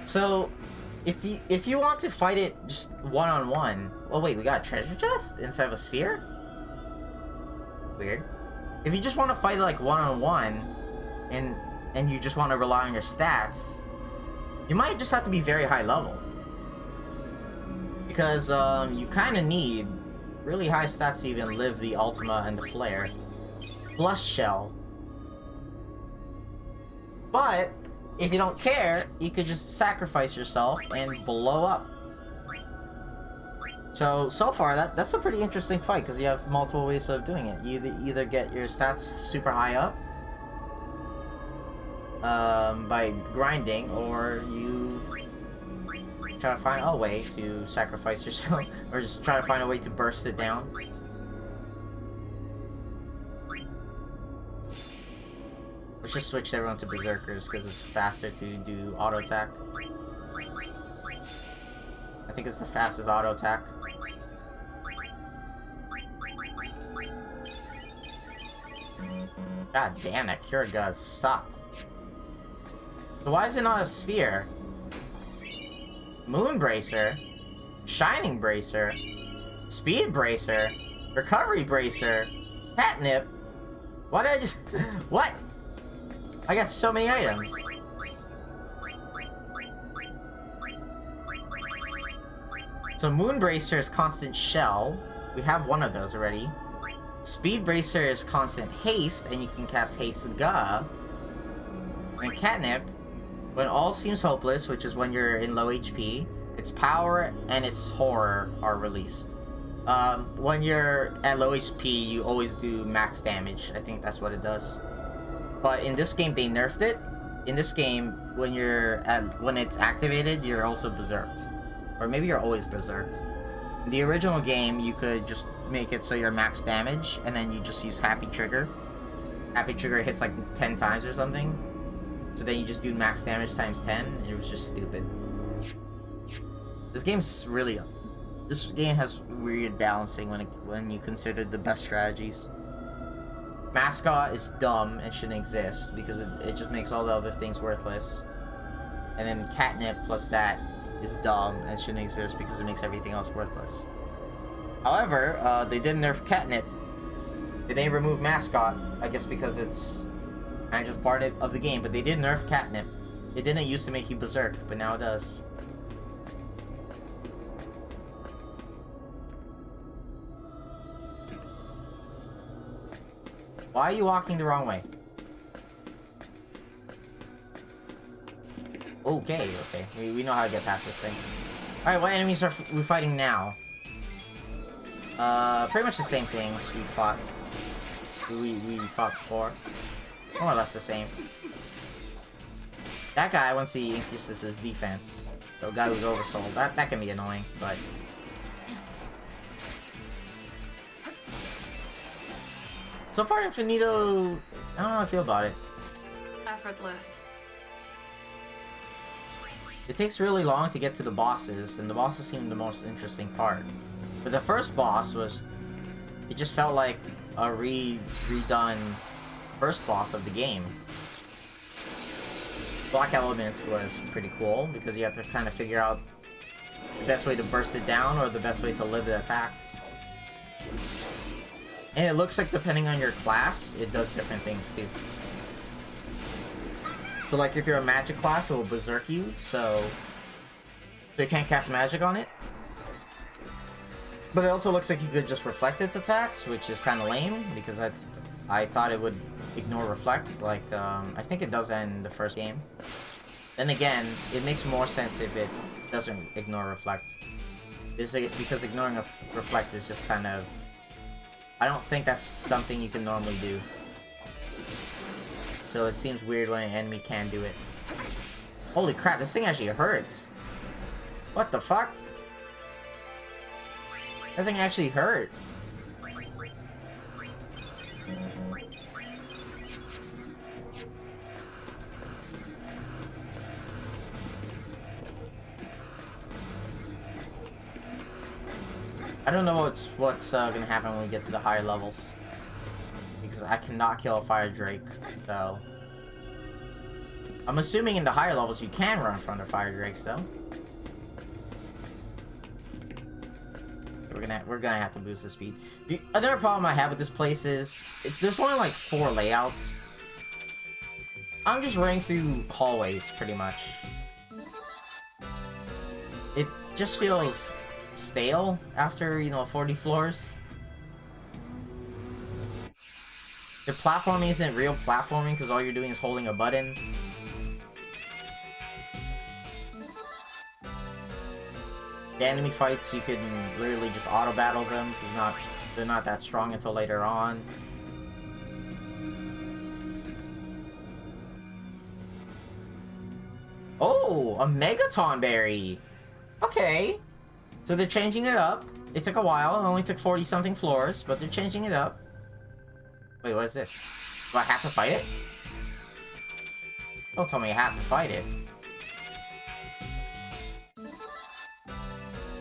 So, if you want to fight it just one-on-one... Oh wait, we got a treasure chest instead of a sphere? Weird. If you just want to fight it like one-on-one, and you just want to rely on your stats, you might just have to be very high level. Because you kind of need really high stats to even live the Ultima and the Flare. Plus Shell. But, if you don't care, you could just sacrifice yourself and blow up. So far, that's a pretty interesting fight, because you have multiple ways of doing it. You either get your stats super high up by grinding, or you try to find a way to sacrifice yourself, or just try to find a way to burst it down. Let's just switch everyone to Berserkers, because it's faster to do auto attack. I think it's the fastest auto attack. God damn it, Kiriga sucked. So why is it not a sphere? Moon Bracer, Shining Bracer, Speed Bracer, Recovery Bracer, Catnip. Why did I just... What? I got so many items. So Moon Bracer is constant shell. We have one of those already. Speed Bracer is constant haste, and you can cast Haste Ga. And Catnip, when all seems hopeless, which is when you're in low HP, its power and its horror are released. When you're at low HP, you always do max damage. I think that's what it does. But in this game, they nerfed it. In this game, when it's activated, you're also berserked. Or maybe you're always berserked. In the original game, you could just make it so you're max damage, and then you just use Happy Trigger. Happy Trigger hits like 10 times or something. So then you just do max damage times 10, and it was just stupid. This game has weird balancing when you consider the best strategies. Mascot is dumb and shouldn't exist, because it just makes all the other things worthless. And then Catnip plus that is dumb and shouldn't exist, because it makes everything else worthless. However, they did nerf Catnip. They didn't remove Mascot, I guess because it's kind of just part of the game, but they did nerf Catnip. It didn't used to make you berserk, but now it does. Why are you walking the wrong way? Okay. We know how to get past this thing. Alright, what enemies are we fighting now? Pretty much the same things we fought before. More or less the same. That guy, once he increases his defense, the guy who's oversold, that can be annoying, but... So far, Infinito, I don't know how I feel about it. Effortless. It takes really long to get to the bosses, and the bosses seem the most interesting part. But the first boss was... It just felt like a redone first boss of the game. Black Element was pretty cool, because you had to kind of figure out the best way to burst it down, or the best way to live the attacks. And it looks like depending on your class, it does different things too. So like if you're a magic class, it will berserk you, so you can't cast magic on it. But it also looks like you could just reflect its attacks, which is kind of lame, because I thought it would ignore reflect, like, I think it does in the first game. Then again, it makes more sense if it doesn't ignore reflect. Because ignoring a reflect is just kind of... I don't think that's something you can normally do. So it seems weird when an enemy can do it. Holy crap, this thing actually hurts. What the fuck? That thing actually hurt. I don't know what's gonna happen when we get to the higher levels, because I cannot kill a fire drake. So I'm assuming in the higher levels you can run from the fire drakes, though. We're gonna have to boost the speed. The other problem I have with this place is there's only like 4 layouts. I'm just running through hallways pretty much. It just feels stale after, you know, 40 floors. The platforming isn't real platforming because all you're doing is holding a button. The enemy fights, you can literally just auto battle them because they're not that strong until later on. Oh, a Megaton Berry! Okay. So they're changing it up. It took a while. It only took 40-something floors, but they're changing it up. Wait, what is this? Do I have to fight it? Don't tell me I have to fight it.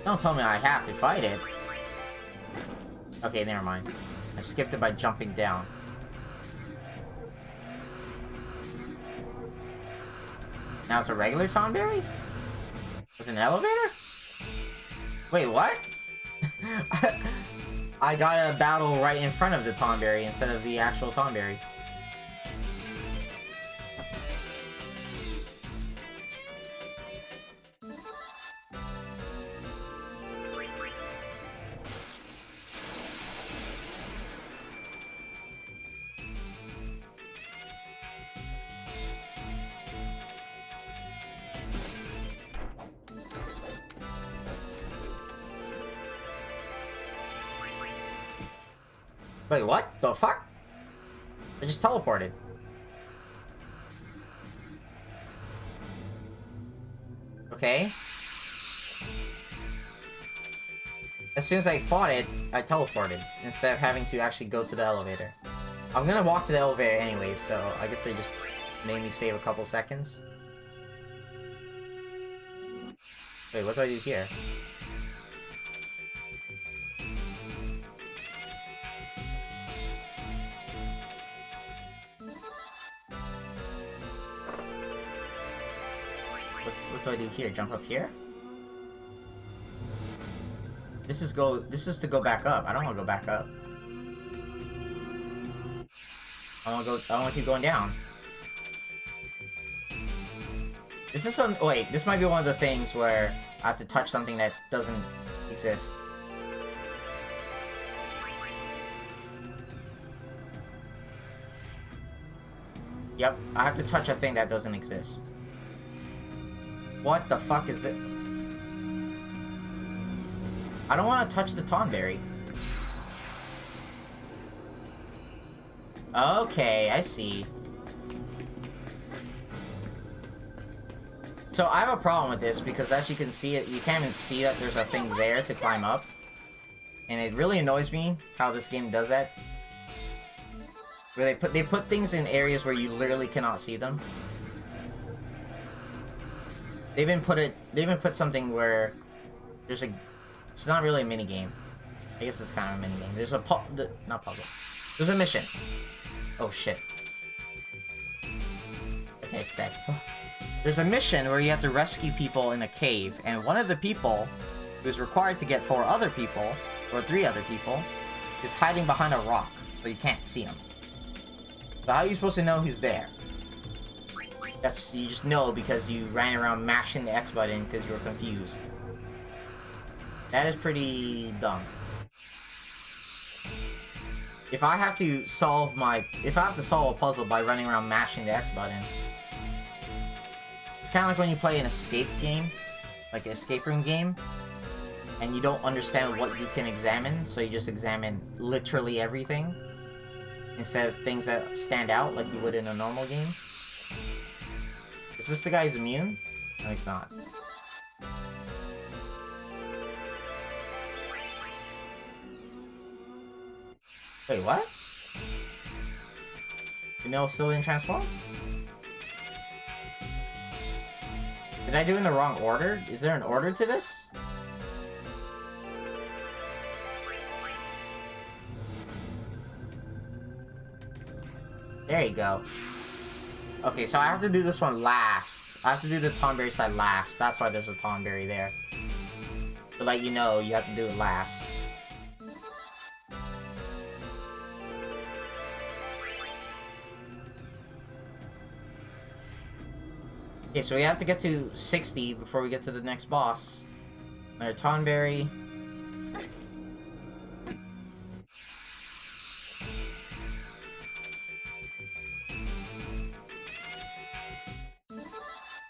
Don't tell me I have to fight it. Okay, never mind. I skipped it by jumping down. Now it's a regular Tonberry? With an elevator? Wait, what? I got a battle right in front of the Tonberry instead of the actual Tonberry. Wait, what the fuck? I just teleported. Okay. As soon as I fought it, I teleported, instead of having to actually go to the elevator. I'm gonna walk to the elevator anyway, so I guess they just made me save a couple seconds. Wait, what do I do here? What do I do here? Jump up here? This is to go back up. I don't want to go back up. I want to keep going down. This is wait, this might be one of the things where I have to touch something that doesn't exist. Yep, I have to touch a thing that doesn't exist. What the fuck is it? I don't want to touch the Tonberry. Okay, I see. So I have a problem with this because as you can see it, you can't even see that there's a thing there to climb up. And it really annoys me how this game does that. Where they put things in areas where you literally cannot see them. They even put something where there's a, it's not really a mini game. I guess it's kind of a mini game. There's a not puzzle. There's a mission. Oh shit. Okay, it's dead. There's a mission where you have to rescue people in a cave, and one of the people who's required to get 4 other people, or 3 other people, is hiding behind a rock, so you can't see him. So how are you supposed to know he's there? You just know because you ran around mashing the X button because you were confused. That is pretty dumb. If I have to solve a puzzle by running around mashing the X button, it's kind of like when you play an escape game, like an escape room game, and you don't understand what you can examine, so you just examine literally everything instead of things that stand out like you would in a normal game. Is this the guy who's immune? No, he's not. Wait, what? Camille still didn't transform? Did I do it in the wrong order? Is there an order to this? There you go. Okay, so I have to do this one last. I have to do the Tonberry side last. That's why there's a Tonberry there. To let you know, you have to do it last. Okay, so we have to get to 60 before we get to the next boss. Another Tonberry.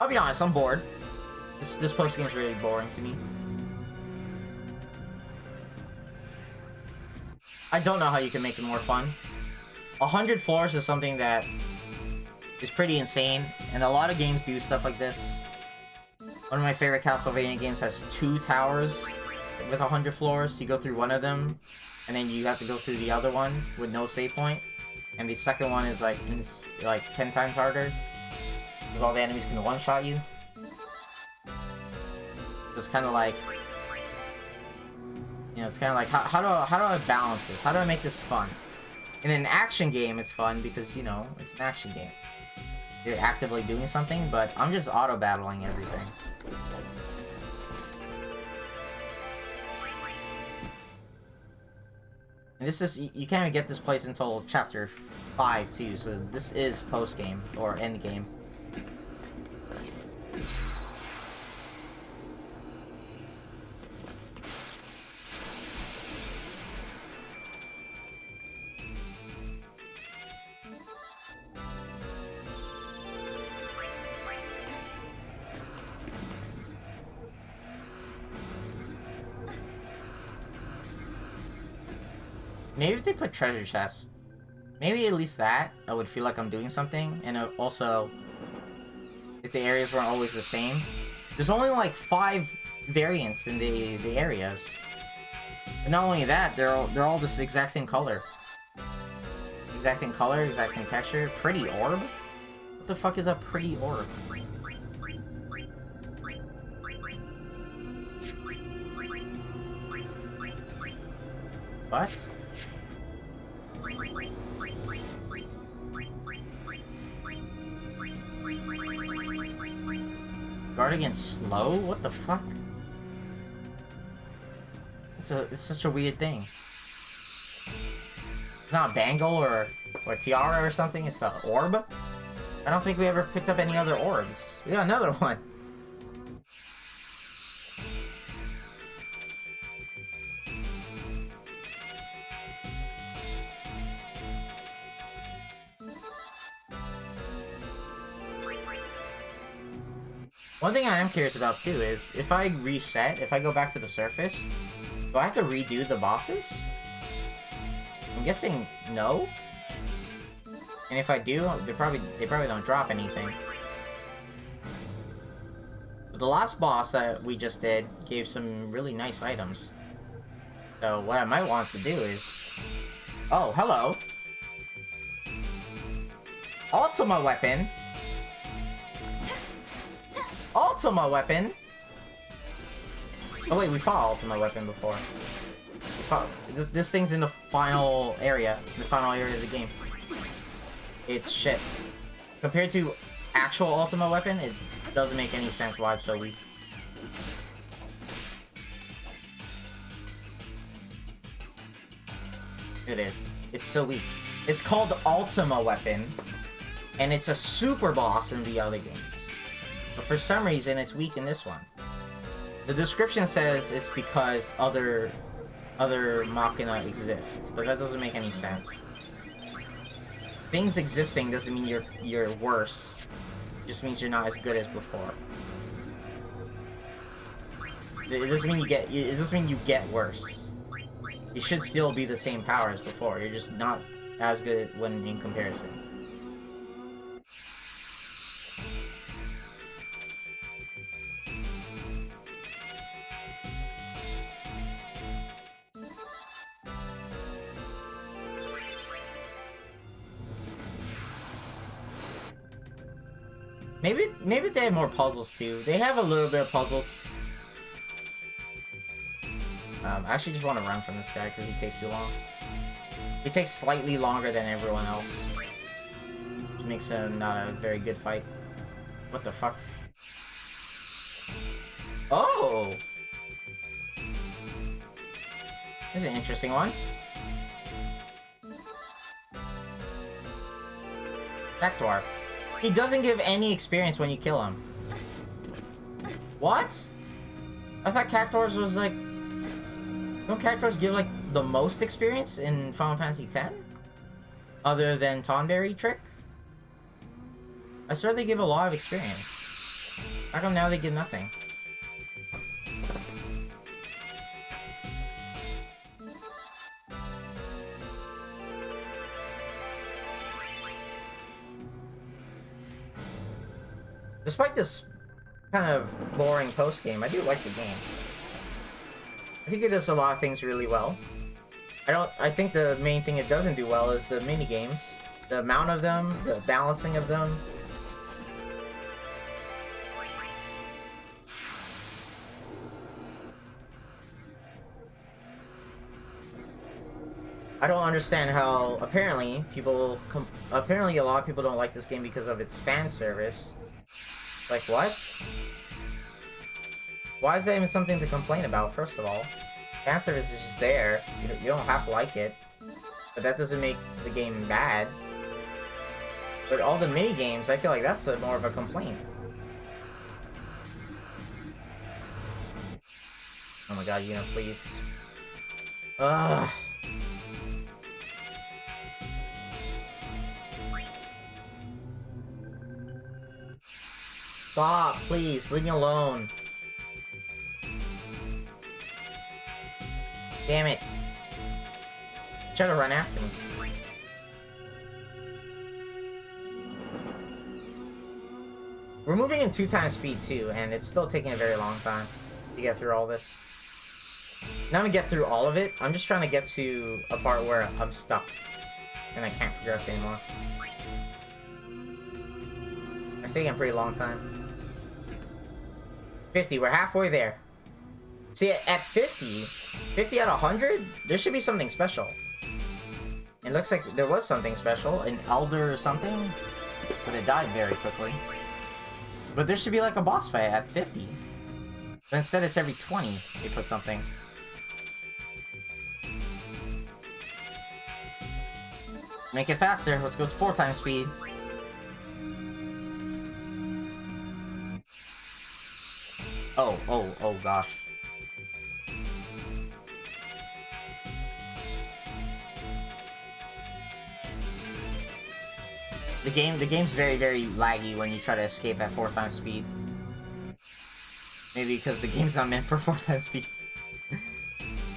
I'll be honest, I'm bored. This post-game is really boring to me. I don't know how you can make it more fun. 100 floors is something that is pretty insane, and a lot of games do stuff like this. One of my favorite Castlevania games has 2 towers with 100 floors. You go through one of them, and then you have to go through the other one with no save point. And the second one is like 10 times harder, because all the enemies can one-shot you. It's kind of like, you know, it's kind of like, how do I balance this? How do I make this fun? In an action game, it's fun because, you know, it's an action game. You're actively doing something, but I'm just auto-battling everything. And this is, you can't even get this place until chapter 5 too, so this is post-game, or end-game. Maybe if they put treasure chests, maybe at least that, I would feel like I'm doing something. And also, if the areas weren't always the same. There's only like 5 variants in the areas. But not only that, they're all this exact same color. Exact same color, exact same texture. Pretty orb? What the fuck is a pretty orb? What? Guard against slow? What the fuck? It's such a weird thing. It's not a bangle or tiara or something, it's an orb? I don't think we ever picked up any other orbs. We got another one. One thing I am curious about too is, if I reset, if I go back to the surface, do I have to redo the bosses? I'm guessing no. And if I do, they probably don't drop anything. the last boss that we just did gave some really nice items. So what I might want to do is... Oh, hello! Ultima weapon! Ultima weapon! Oh wait, we fought Ultima weapon before. We fought... This thing's in the final area. The final area of the game. It's shit. Compared to actual Ultima weapon, it doesn't make any sense why it's so weak. It is. It's so weak. It's called Ultima weapon, and it's a super boss in the other games. But for some reason, it's weak in this one. The description says it's because other Machina exist, but that doesn't make any sense. Things existing doesn't mean you're worse. It just means you're not as good as before. It doesn't mean it doesn't mean you get worse. You should still be the same power as before. You're just not as good when in comparison. Maybe they have more puzzles too. They have a little bit of puzzles. I actually just want to run from this guy because he takes too long. He takes slightly longer than everyone else, which makes him not a very good fight. What the fuck? Oh! This is an interesting one. Cactuar. He doesn't give any experience when you kill him. What? I thought Cactuars was like... Don't Cactuars give like the most experience in Final Fantasy X? Other than Tonberry Trick? I swear they give a lot of experience. How come now they give nothing? Despite this kind of boring post-game, I do like the game. I think it does a lot of things really well. I think the main thing it doesn't do well is the mini-games. The amount of them, the balancing of them. I don't understand how apparently a lot of people don't like this game because of its fan service. Like, what? Why is that even something to complain about, first of all? Fan service is just there. You don't have to like it. But that doesn't make the game bad. But all the mini-games, I feel like that's more of a complaint. Oh my god, please. Ugh. Stop, please. Leave me alone. Damn it. Try to run after me. We're moving in 2 times speed too, and it's still taking a very long time to get through all this. Not gonna get through all of it. I'm just trying to get to a part where I'm stuck and I can't progress anymore. It's taking a pretty long time. 50, we're halfway there. See, at 50 out of 100, there should be something special. It looks like there was something special, an elder or something, but it died very quickly. But there should be like a boss fight at 50. But instead it's every 20 they put something. Make it faster, let's go to 4 times speed. Oh gosh. The game's very, very laggy when you try to escape at 4 times speed. Maybe because the game's not meant for 4 times speed.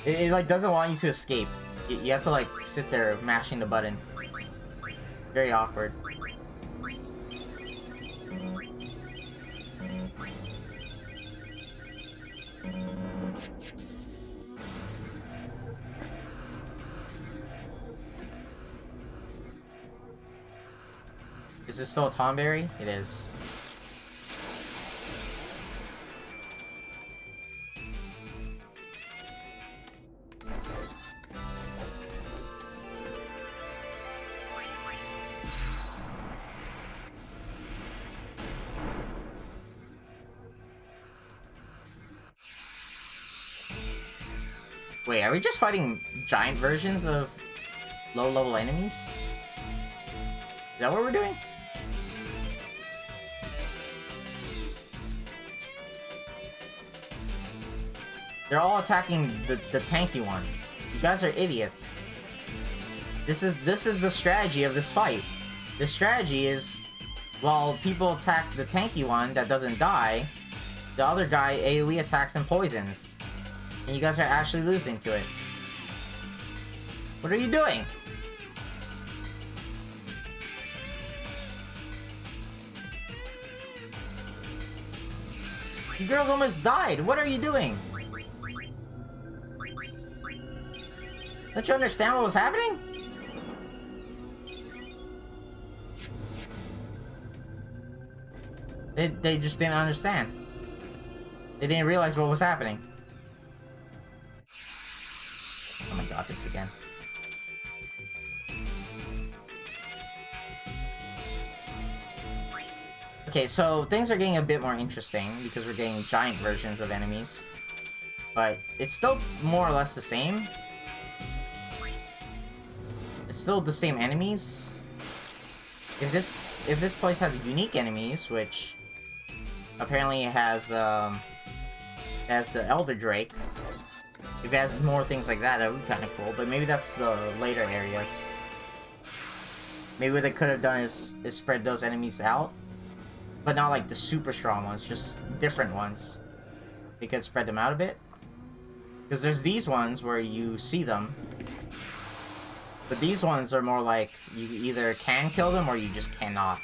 it like doesn't want you to escape. You have to like sit there mashing the button. Very awkward. Is this still a Tomberry? It is. Wait, are we just fighting giant versions of low-level enemies? Is that what we're doing? They're all attacking the tanky one. You guys are idiots. This is the strategy of this fight. The strategy is, while people attack the tanky one that doesn't die, the other guy AoE attacks and poisons. And you guys are actually losing to it. What are you doing? You girls almost died. What are you doing? Don't you understand what was happening? They just didn't understand. They didn't realize what was happening. Oh my god, this again. Okay, so things are getting a bit more interesting because we're getting giant versions of enemies. But it's still more or less the same. It's still the same enemies. If this place had unique enemies, which apparently has the Elder Drake. If it has more things like that, that would be kind of cool. But maybe that's the later areas. Maybe what they could have done is spread those enemies out. But not like the super strong ones, just different ones. They could spread them out a bit. Because there's these ones where you see them. But these ones are more like, you either can kill them or you just cannot.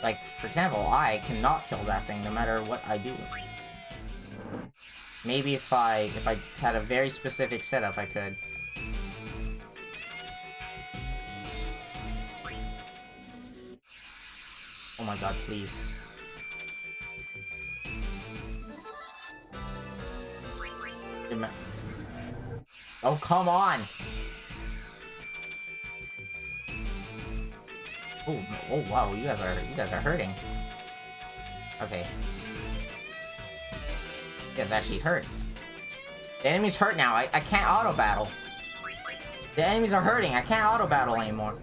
Like, for example, I cannot kill that thing no matter what I do. Maybe if I had a very specific setup, I could. Oh my god, please. Oh, come on! Oh wow, you guys are hurting. Okay. You guys actually hurt. The enemy's hurt now. I can't auto-battle. The enemies are hurting. I can't auto-battle anymore.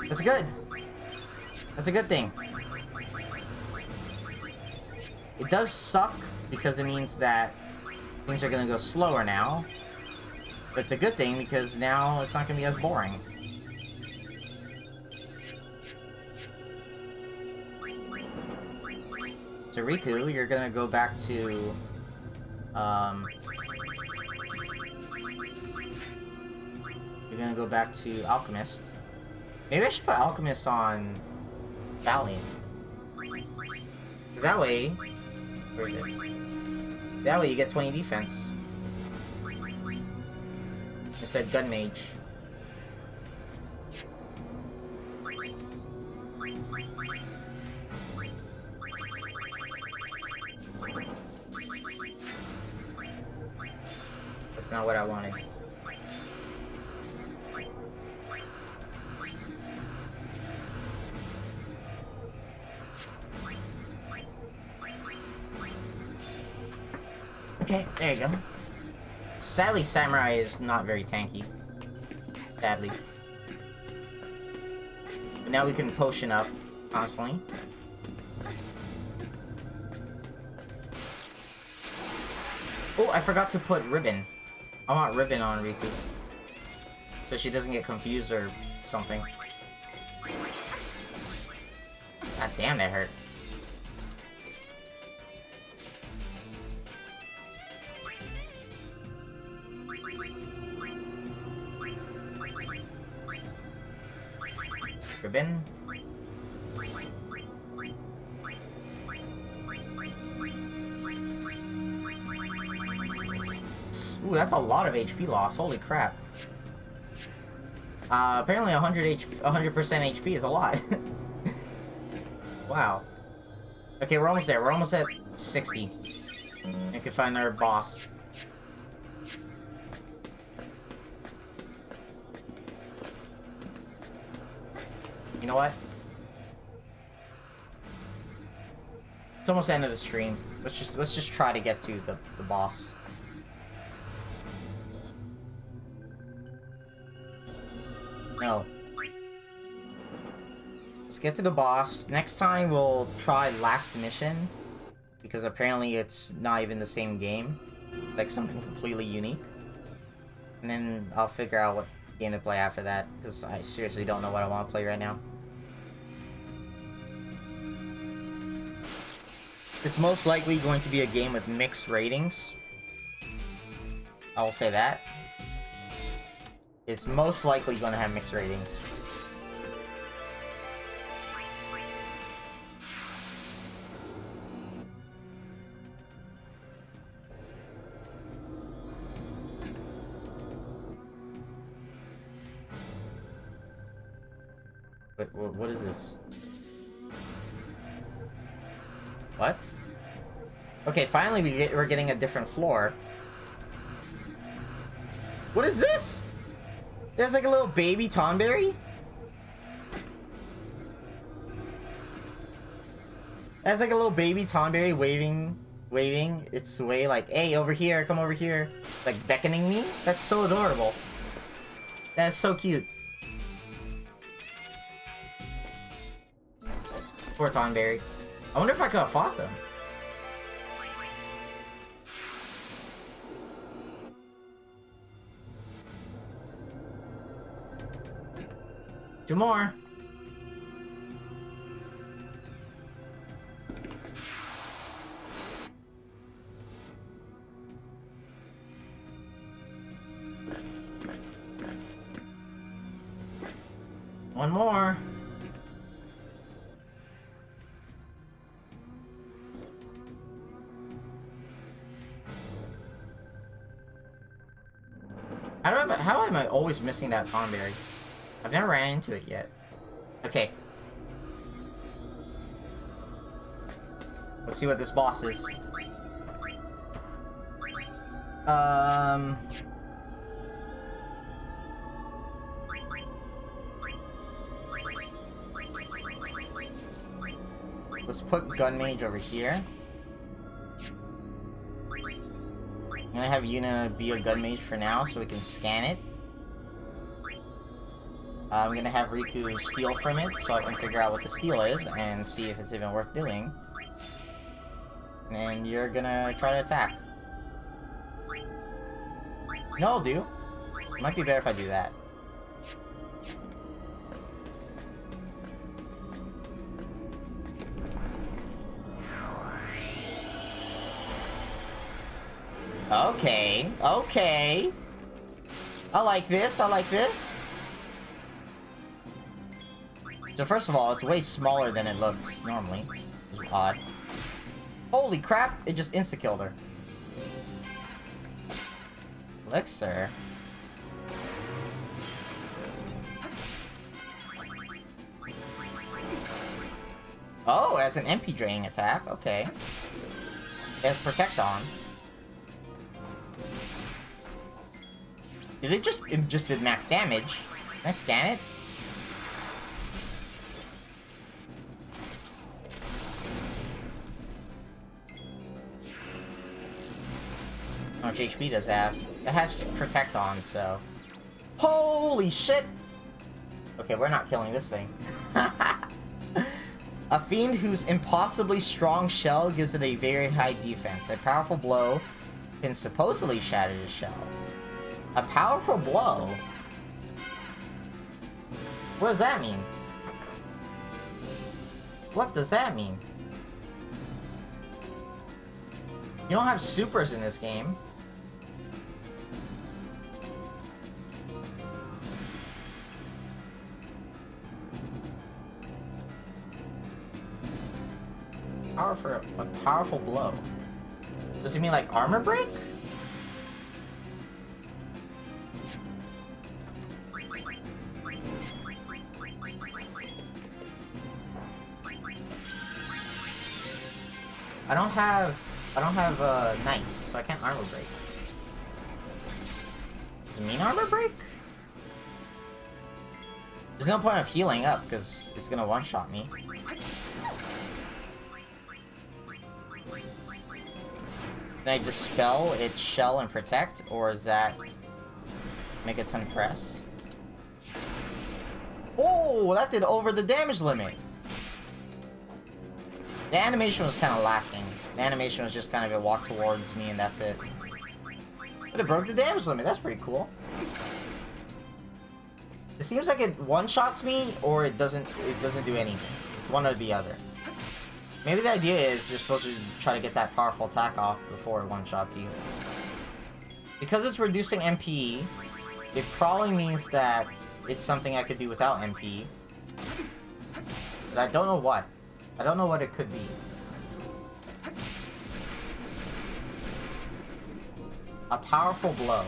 That's good. That's a good thing. It does suck because it means that things are gonna go slower now. But it's a good thing because now it's not gonna be as boring. So Riku, you're gonna go back to, you're gonna go back to Alchemist. Maybe I should put Alchemist on Valiant. Because that way, where is it? That way you get 20 defense. Instead Gun Mage. That's not what I wanted. Okay, there you go. Sadly, Samurai is not very tanky. Sadly. But now we can potion up constantly. Oh, I forgot to put Ribbon. I want Ribbon on Riku. So she doesn't get confused or something. God damn, that hurt. Ribbon. Ooh, that's a lot of HP loss. Holy crap. Apparently 100% HP is a lot. Wow. Okay, we're almost there. We're almost at 60. We can find our boss. You know what? It's almost the end of the stream. Let's just try to get to the boss. No. Let's get to the boss. Next time we'll try last mission, because apparently it's not even the same game. Like something completely unique. And then I'll figure out what game to play after that, because I seriously don't know what I want to play right now. It's most likely going to be a game with mixed ratings. I will say that. It's most likely going to have mixed ratings. What is this? What? Okay, finally we're getting a different floor. What is this? There's like a little baby Tonberry? That's like a little baby Tonberry waving its way like, hey, over here, come over here. Like beckoning me? That's so adorable. That is so cute. Poor Tonberry. I wonder if I could have fought them. Two more. One more. How am I always missing that Tonberry? I've never ran into it yet. Okay. Let's see what this boss is. Let's put Gun Mage over here. I'm gonna have Yuna be a Gun Mage for now so we can scan it. I'm gonna have Riku steal from it so I can figure out what the steal is and see if it's even worth doing. And you're gonna try to attack. No, I'll do. It might be better if I do that. Okay, okay. I like this, I like this. So first of all, it's way smaller than it looks normally. It's odd. Holy crap, it just insta-killed her. Elixir. Oh, as an MP draining attack, okay. It has Protect on. Did it just did max damage? Can I scan it? How much HP does it have? It has Protect on, so... Holy shit! Okay, we're not killing this thing. A fiend whose impossibly strong shell gives it a very high defense. A powerful blow can supposedly shatter the shell. A powerful blow? What does that mean? What does that mean? You don't have supers in this game. A powerful blow. Does it mean like armor break? I don't have knights, so I can't armor break. Does it mean armor break? There's no point of healing up because it's gonna one-shot me. Can I dispel its shell and protect, or is that Megaton Press? Oh, that did over the damage limit. The animation was kind of lacking. The animation was just kind of a walk towards me and that's it. But it broke the damage limit. That's pretty cool. It seems like it one-shots me or it doesn't do anything. It's one or the other. Maybe the idea is you're supposed to try to get that powerful attack off before it one-shots you. Because it's reducing MP, it probably means that it's something I could do without MP. But I don't know what. I don't know what it could be. A powerful blow.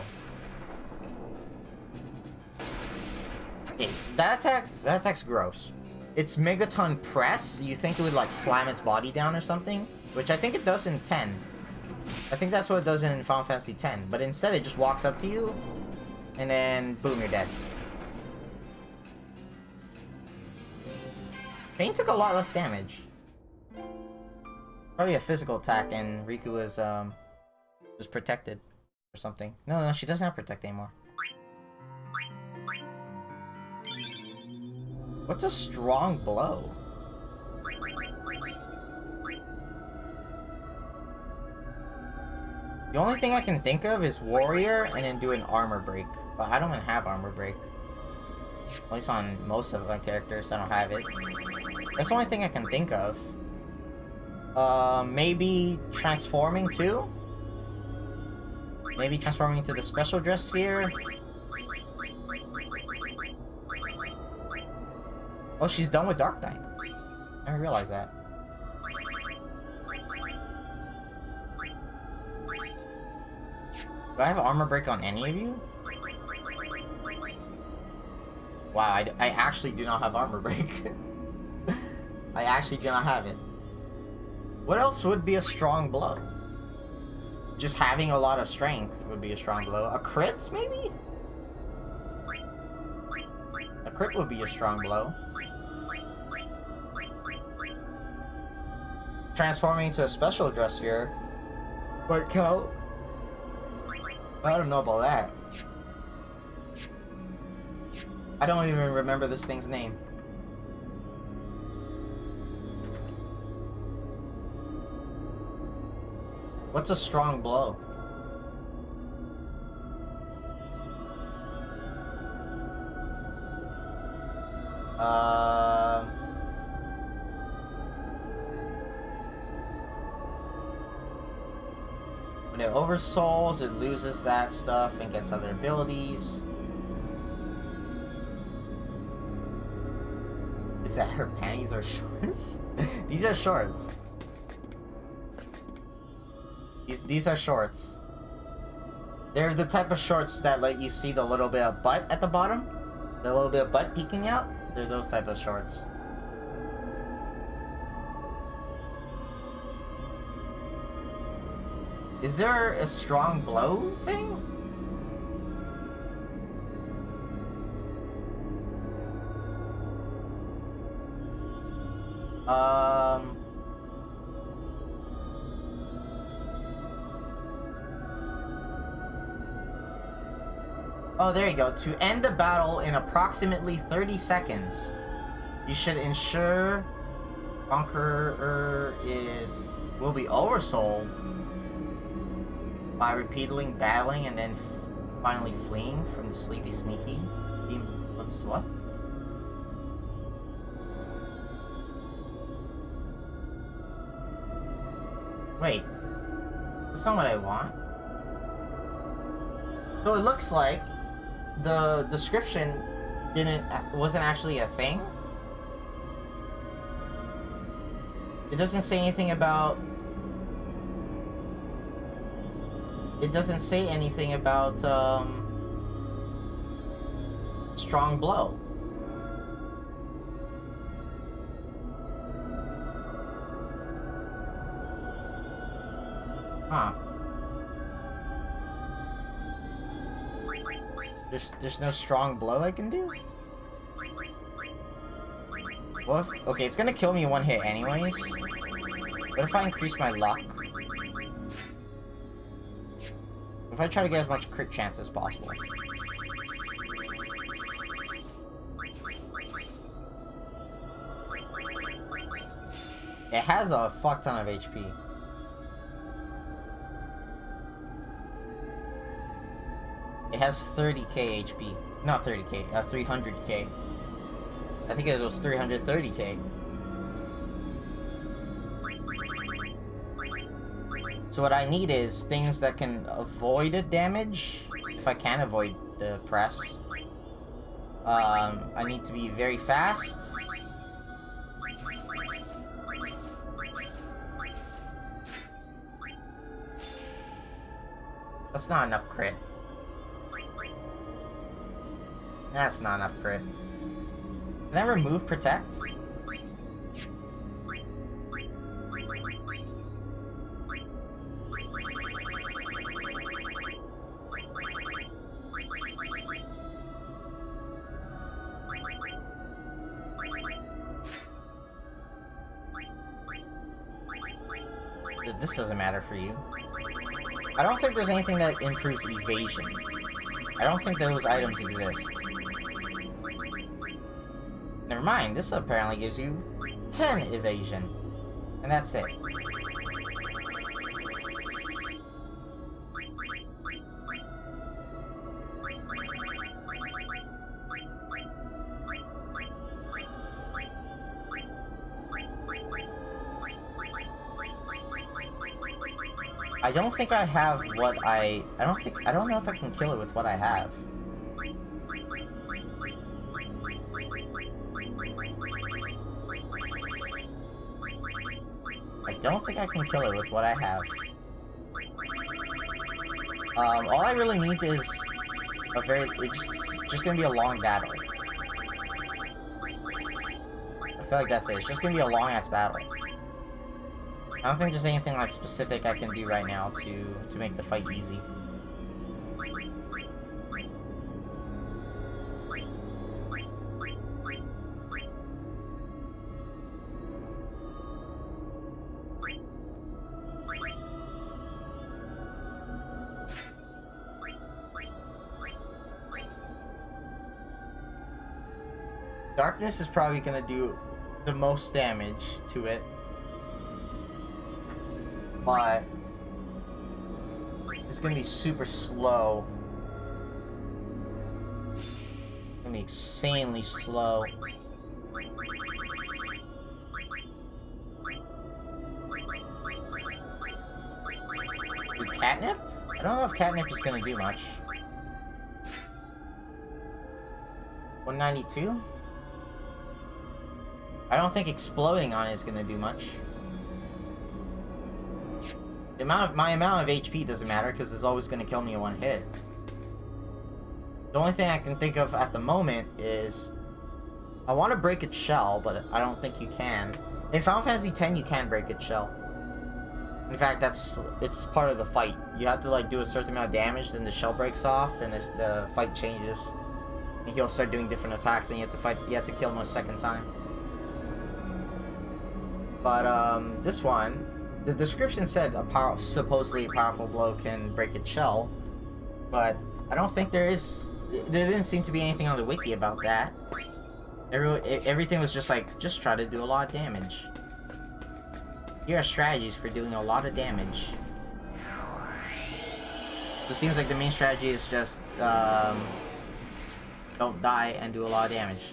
Okay, that attack's gross. It's Megaton Press. You think it would like slam its body down or something? Which I think it does in 10. I think that's what it does in Final Fantasy X. But instead it just walks up to you and then boom, you're dead. Pain took a lot less damage. Probably a physical attack, and Riku was protected or something. No, she doesn't have protect anymore. What's a strong blow? The only thing I can think of is warrior and then do an armor break, but I don't even have armor break. At least on most of my characters, I don't have it. That's the only thing I can think of. Maybe transforming too? Maybe transforming into the special dress sphere? Oh, she's done with Dark Knight. I didn't realize that. Do I have armor break on any of you? Wow, I actually do not have armor break. I actually do not have it. What else would be a strong blow? Just having a lot of strength would be a strong blow. A crit, maybe? A crit would be a strong blow. Transforming into a special dress sphere might count. I don't know about that. I don't even remember this thing's name. What's a strong blow? When it oversouls, it loses that stuff and gets other abilities. Is that her panties or shorts? These are shorts. These are shorts. They're the type of shorts that let you see the little bit of butt at the bottom. The little bit of butt peeking out. They're those type of shorts. Is there a strong blow thing? Oh, there you go. To end the battle in approximately 30 seconds, you should ensure Conqueror will be oversold by repeatedly battling and then finally fleeing from the sleepy sneaky. What? Wait, that's not what I want. So it looks like the description wasn't actually a thing. It doesn't say anything about. It doesn't say anything about strong blow. Huh. There's no strong blow I can do? What if, okay, it's gonna kill me in one hit anyways. What if I increase my luck? If I try to get as much crit chance as possible. It has a fuck ton of HP. It has 30k HP. Not 30k, 300k. I think it was 330k. So what I need is things that can avoid the damage, if I can avoid the press. I need to be very fast. That's not enough crit. That's not enough crit. Can I remove protect? This doesn't matter for you. I don't think there's anything that improves evasion. I don't think those items exist. Never mind, this apparently gives you 10 evasion. And that's it. I don't think I have what I don't know if I can kill it with what I have. I don't think I can kill it with what I have. All I really need is it's just gonna be a long battle. I feel like that's it. It's just gonna be a long-ass battle. I don't think there's anything like specific I can do right now to make the fight easy. Darkness is probably gonna do the most damage to it. But it's gonna be super slow. It's gonna be insanely slow. Dude, catnip? I don't know if catnip is gonna do much. 192? I don't think exploding on it is gonna do much. My amount of HP doesn't matter because it's always going to kill me in one hit. The only thing I can think of at the moment is I want to break its shell, but I don't think you can. In Final Fantasy X, you can break its shell. In fact, it's part of the fight. You have to like do a certain amount of damage, then the shell breaks off, then the fight changes, and he'll start doing different attacks, and you have to kill him a second time. But this one. The description said supposedly a powerful blow can break its shell, but I don't think there didn't seem to be anything on the wiki about that. Everything was just like, just try to do a lot of damage. Here are strategies for doing a lot of damage. So it seems like the main strategy is just, don't die and do a lot of damage.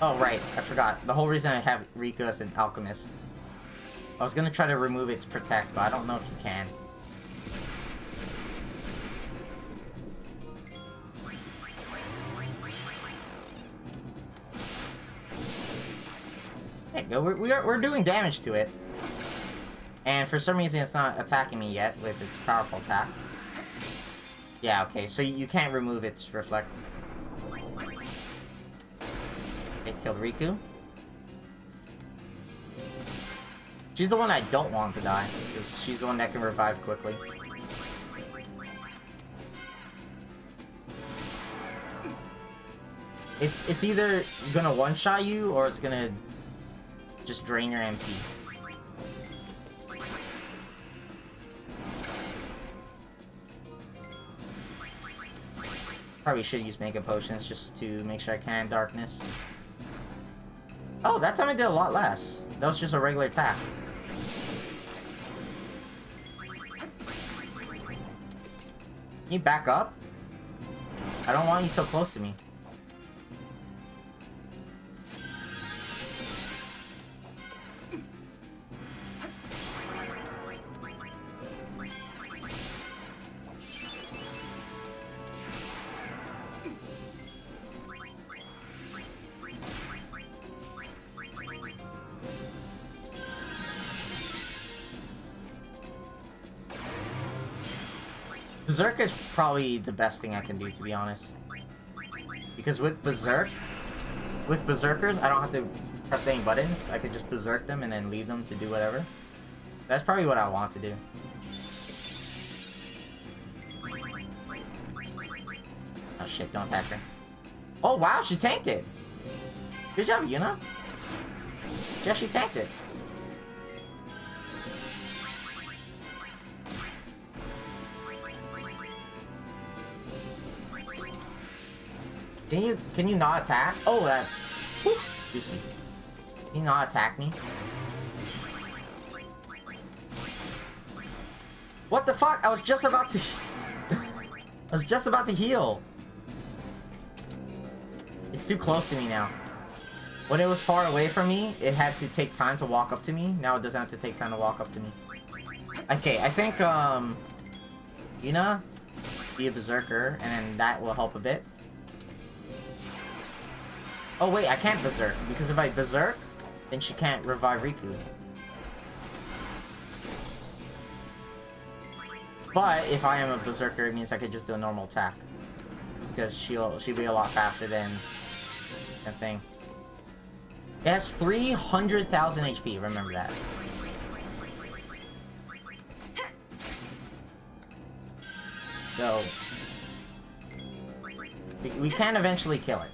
Oh, right. I forgot. The whole reason I have Riku as an alchemist. I was gonna try to remove its protect, but I don't know if you can. Alright, go. We're doing damage to it. And for some reason it's not attacking me yet with its powerful attack. Yeah, okay, so you can't remove its reflect. It killed Riku. She's the one I don't want to die, because she's the one that can revive quickly. It's either gonna one-shot you, or it's gonna just drain your MP. Probably should use Mega Potions just to make sure I can darkness. Oh, that time I did a lot less. That was just a regular attack. Can you back up? I don't want you so close to me. Berserk is probably the best thing I can do, to be honest. Because with Berserkers, I don't have to press any buttons. I could just Berserk them and then leave them to do whatever. That's probably what I want to do. Oh shit, don't attack her. Oh wow, she tanked it! Good job, Yuna. She actually tanked it. Can you not attack? Oh, that... Whew, juicy. Can you not attack me? What the fuck? I was just about to... I was just about to heal. It's too close to me now. When it was far away from me, it had to take time to walk up to me. Now it doesn't have to take time to walk up to me. Okay, I think, Yuna, be a Berserker, and then that will help a bit. Oh wait, I can't Berserk, because if I Berserk, then she can't revive Riku. But if I am a Berserker, it means I could just do a normal attack. Because she'll be a lot faster than that thing. It has 300,000 HP, remember that. So we can eventually kill it.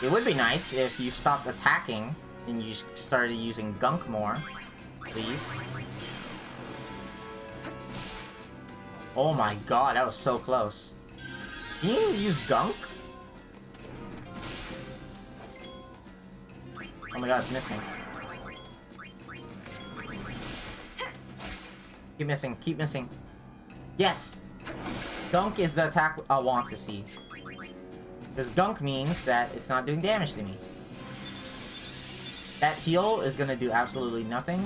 It would be nice if you stopped attacking and you started using Gunk more, please. Oh my god, that was so close. Can you use Gunk? Oh my god, it's missing. Keep missing, keep missing. Yes! Gunk is the attack I want to see. Because Gunk means that it's not doing damage to me. That heal is gonna do absolutely nothing.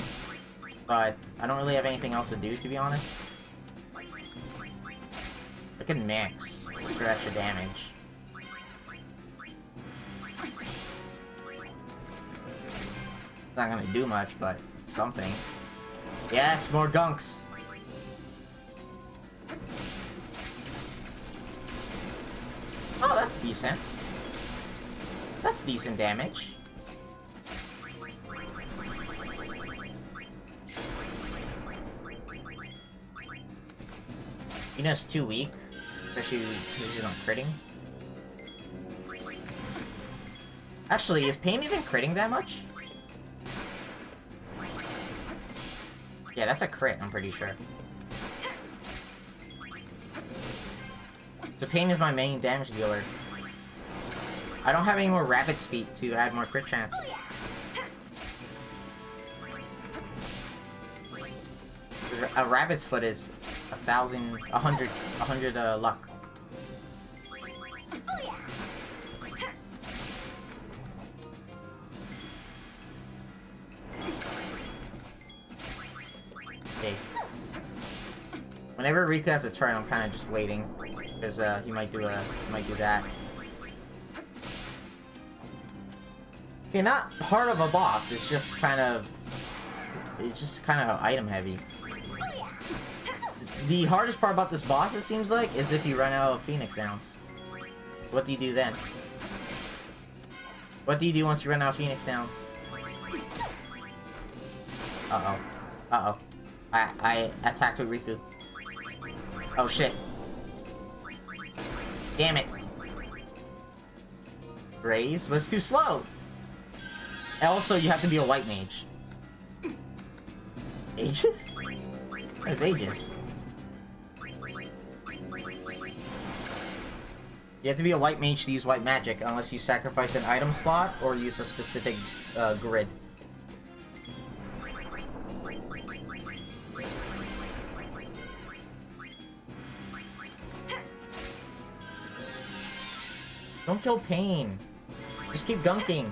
But I don't really have anything else to do, to be honest. I can mix just for extra damage. It's not gonna do much, but something. Yes, more Gunks! Oh, that's decent. That's decent damage. You know it's too weak, especially because you're not critting. Actually, is Pain even critting that much? Yeah, that's a crit, I'm pretty sure. So Pain is my main damage dealer. I don't have any more Rabbit's Feet to add more crit chance. A Rabbit's Foot is 100 luck. Whenever Riku has a turn, I'm kind of just waiting because he might do that. Okay, not hard of a boss. It's just kind of item heavy. The hardest part about this boss, it seems like, is if you run out of Phoenix Downs. What do you do then? What do you do once you run out of Phoenix Downs? Uh-oh. Uh-oh. I attacked with Riku. Oh, shit. Damn it. Raise? But it's too slow. And also, you have to be a white mage. Aegis? What is Aegis? You have to be a white mage to use white magic, unless you sacrifice an item slot or use a specific grid. Don't kill Pain. Just keep gunking.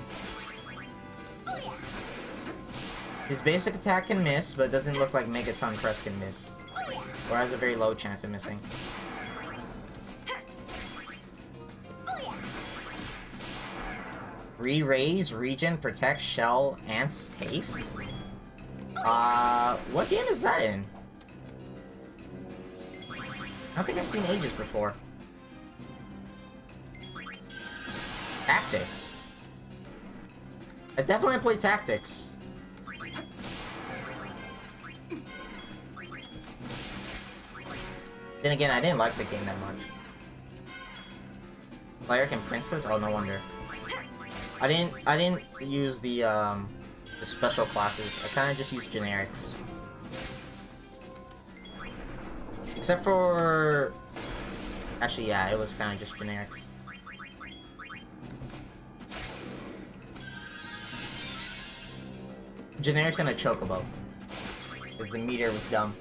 His basic attack can miss, but it doesn't look like Megaton Crest can miss. Or has a very low chance of missing. Re-raise, regen, protect, shell, and haste? What game is that in? I don't think I've seen Aegis before. Tactics. I definitely play Tactics. Then again, I didn't like the game that much. Cleric and Princess? Oh, no wonder. I didn't use the special classes. I kind of just used generics. Except for... Actually, yeah, it was kind of just generics. Generics and a chocobo. Because the meter was dumb.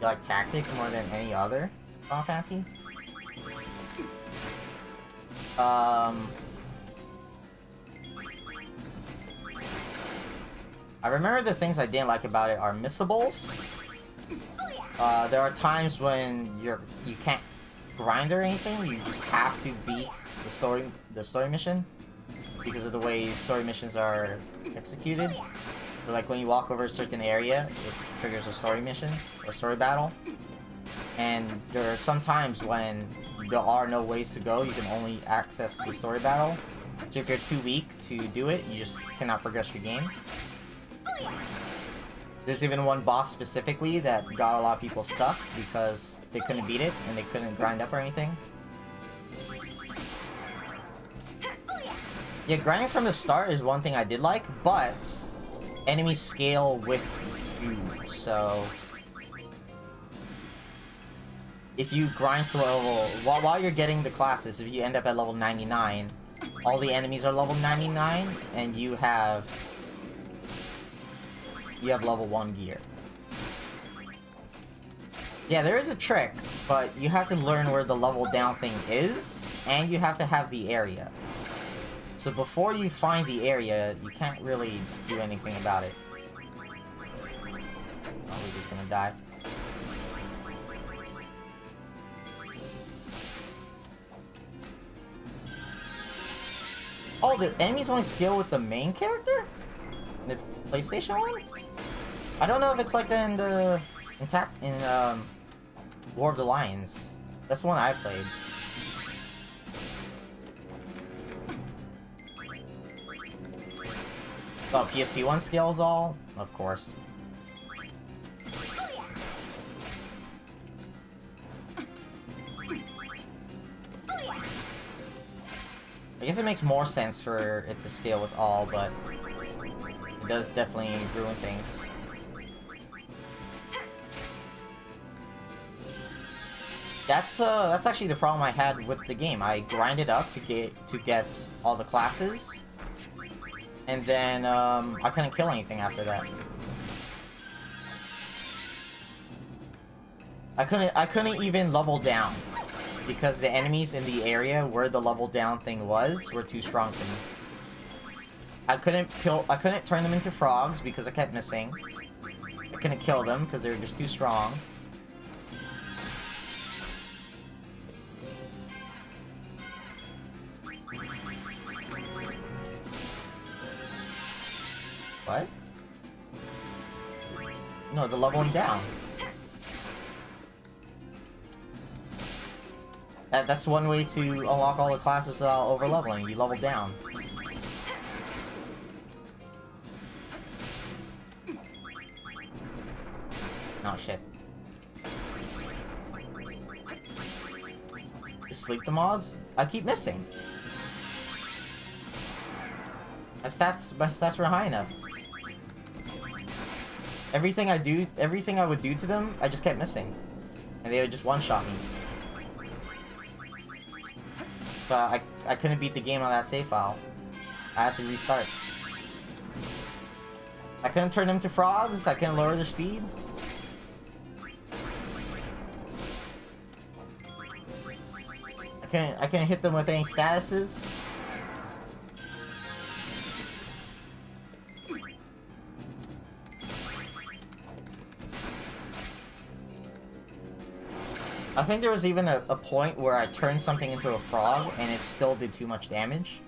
You like Tactics more than any other Final Fantasy? I remember the things I didn't like about it are missables. There are times when you can't grind or anything. You just have to beat the story mission because of the way story missions are executed. Or like when you walk over a certain area, it triggers a story mission or story battle. And there are some times when there are no ways to go. You can only access the story battle. So if you're too weak to do it, you just cannot progress your game. There's even one boss specifically that got a lot of people stuck because they couldn't beat it and they couldn't grind up or anything. Yeah, grinding from the start is one thing I did like, but enemies scale with you, so if you grind to level... While you're getting the classes, if you end up at level 99, all the enemies are level 99, and you have level 1 gear. Yeah, there is a trick, but you have to learn where the level down thing is, and you have to have the area. So before you find the area, you can't really do anything about it. Oh, we're just gonna die. Oh, the enemies only scale with the main character? The PlayStation one? I don't know if it's like that in War of the Lions. That's the one I played. Oh, PSP 1 scales all? Of course. I guess it makes more sense for it to scale with all, but it does definitely ruin things. That's actually the problem I had with the game. I grinded up to get all the classes, and then I couldn't kill anything after that. I couldn't even level down because the enemies in the area where the level down thing were too strong for me. I couldn't turn them into frogs because I kept missing. I couldn't kill them because they were just too strong. What? No, the leveling down. That's one way to unlock all the classes without over leveling. You level down. Oh shit. Just sleep the mods? I keep missing. My stats were high enough. Everything I would do to them, I just kept missing. And they would just one-shot me. But I couldn't beat the game on that save file. I had to restart. I couldn't turn them to frogs, I couldn't lower their speed. I can't hit them with any statuses. I think there was even a point where I turned something into a frog and it still did too much damage.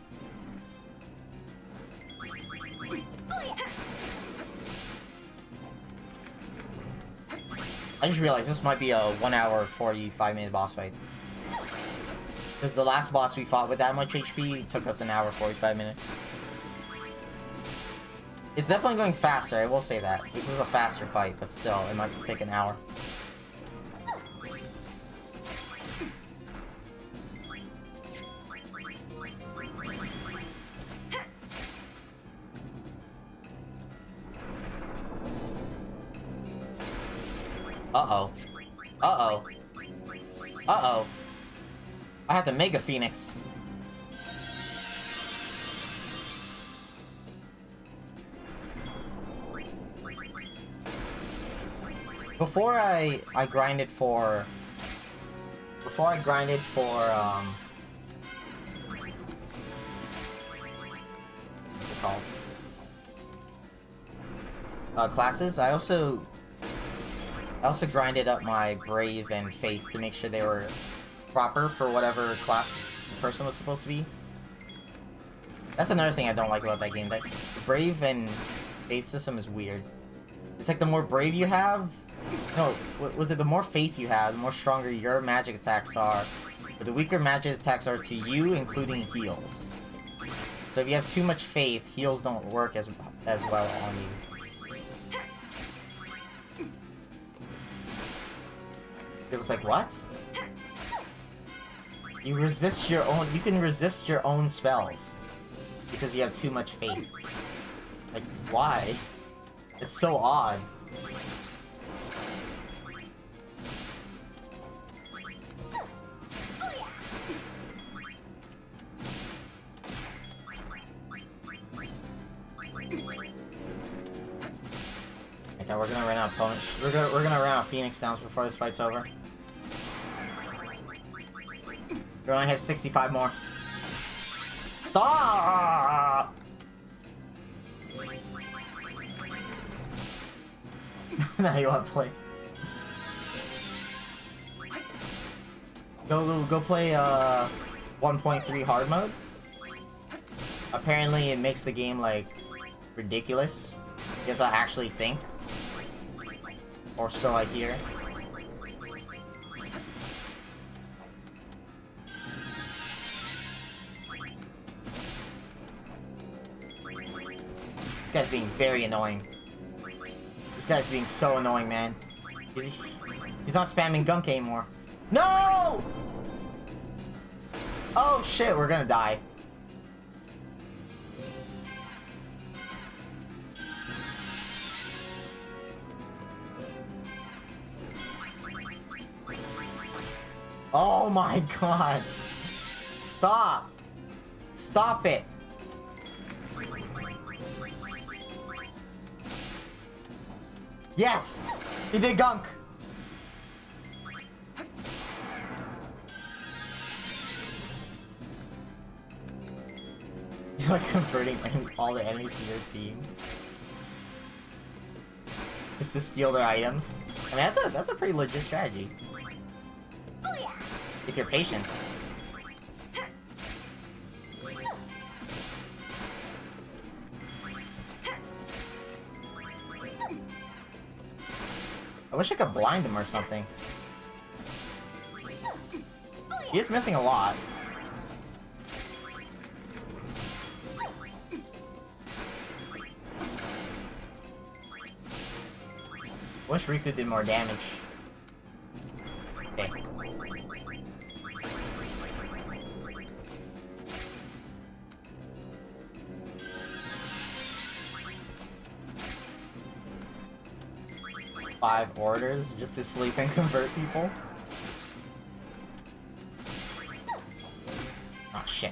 I just realized this might be a 1 hour 45-minute boss fight. Because the last boss we fought with that much HP took us 1 hour 45 minutes. It's definitely going faster, I will say that. This is a faster fight, but still, it might take an hour. Uh-oh. Uh-oh. Uh-oh. I have to Mega Phoenix. Before I grinded for... what's it called? Classes, I also grinded up my Brave and Faith to make sure they were proper for whatever class the person was supposed to be. That's another thing I don't like about that game. That Brave and Faith system is weird. It's like the more Brave you have... No, was it the more Faith you have, the more stronger your magic attacks are. But the weaker magic attacks are to you, including heals. So if you have too much Faith, heals don't work as well on you. It was like, what? You can resist your own spells. Because you have too much Faith. Like, why? It's so odd. Okay, we're gonna run out of punch. We're gonna run out of Phoenix Downs before this fight's over. We only have 65 more. Stop! Now you want to play. Go play 1.3 hard mode. Apparently it makes the game like ridiculous. You have to actually think. Or so I hear. This guy's being very annoying. This guy's being so annoying, man. He's not spamming gunk anymore. No! Oh shit, we're gonna die. Oh my god. Stop. Stop it. Yes! He did gunk! like converting all the enemies in your team just to steal their items. I mean, that's a pretty legit strategy. Oh yeah. If you're patient. I wish I could blind him or something. He is missing a lot. Wish Riku did more damage. Okay. Five orders just to sleep and convert people. Oh shit.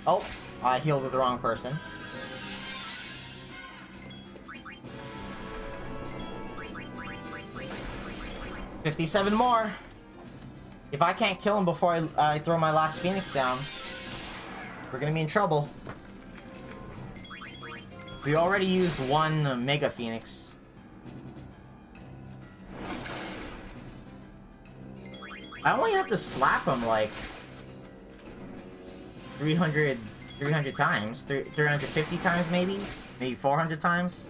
Oh, I healed with the wrong person. $57 more. If I can't kill him before I throw my last Phoenix down, we're gonna be in trouble. We already used one Mega Phoenix. I only have to slap him like 300 times, 350 times maybe 400 times.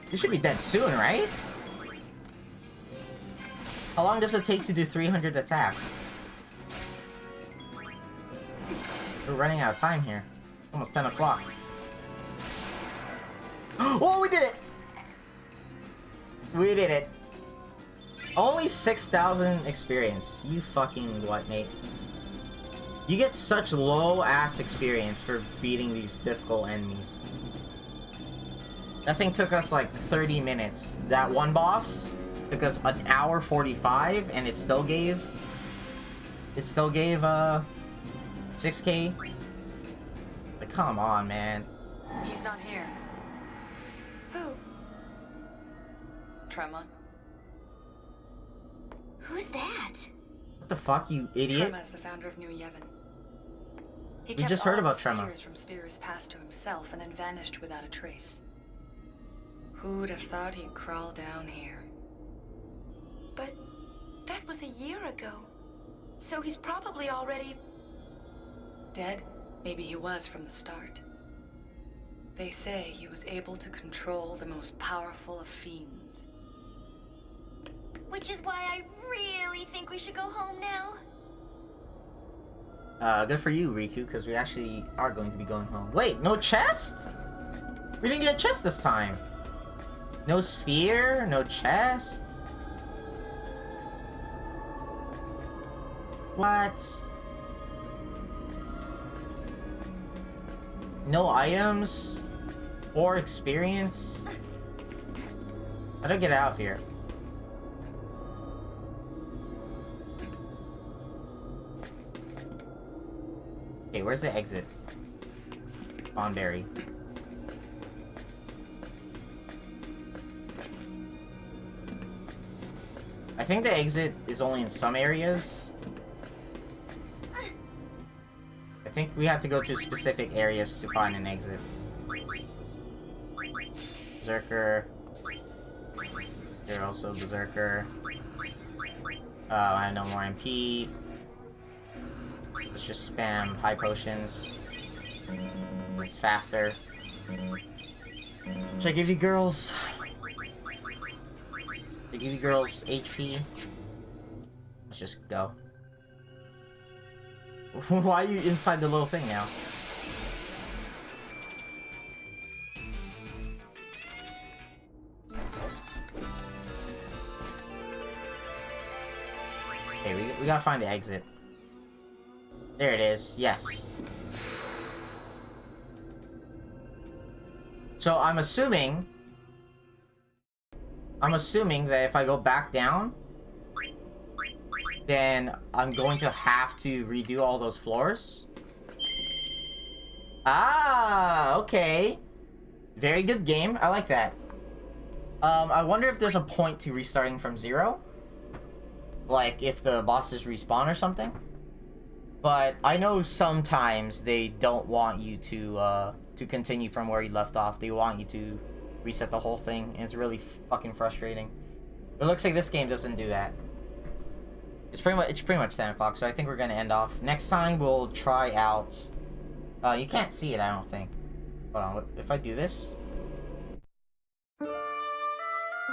He should be dead soon, right? How long does it take to do 300 attacks? We're running out of time here. Almost 10 o'clock. Oh, we did it! We did it. Only 6,000 experience. You fucking what, mate? You get such low-ass experience for beating these difficult enemies. That thing took us like 30 minutes. That one boss took us an hour 45, and it still gave 6K. Like, come on, man. He's not here. Who? Trema. Who's that? What the fuck, you idiot? Trema is the founder of New Yevon. He We kept just heard all about the Trema. spheres from Spears passed to himself and then vanished without a trace. Who'd have thought he'd crawl down here? But that was a year ago. So he's probably already... Dead? Maybe he was from the start. They say he was able to control the most powerful of fiends. Which is why I really think we should go home now. Good for you, Riku, because we actually are going to be going home. Wait, no chest? We didn't get a chest this time. No sphere, no chest. What? No items or experience? How do I get out of here? Okay, where's the exit? Bonberry. I think the exit is only in some areas. I think we have to go to specific areas to find an exit. Berserker. They're also Berserker. I have no more MP. Let's just spam high potions. It's faster. Should I give you girls? Should I give you girls HP? Let's just go. Why are you inside the little thing now? Okay, we gotta find the exit. There it is. Yes. So I'm assuming that if I go back down, then I'm going to have to redo all those floors. Ah, okay. Very good game. I like that. I wonder if there's a point to restarting from zero. Like if the bosses respawn or something. But I know sometimes they don't want you to continue from where you left off. They want you to reset the whole thing, and it's really fucking frustrating. It looks like this game doesn't do that. It's pretty much 10 o'clock, so I think we're gonna end off. Next time we'll try out. You can't see it, I don't think. Hold on, if I do this. Yeah,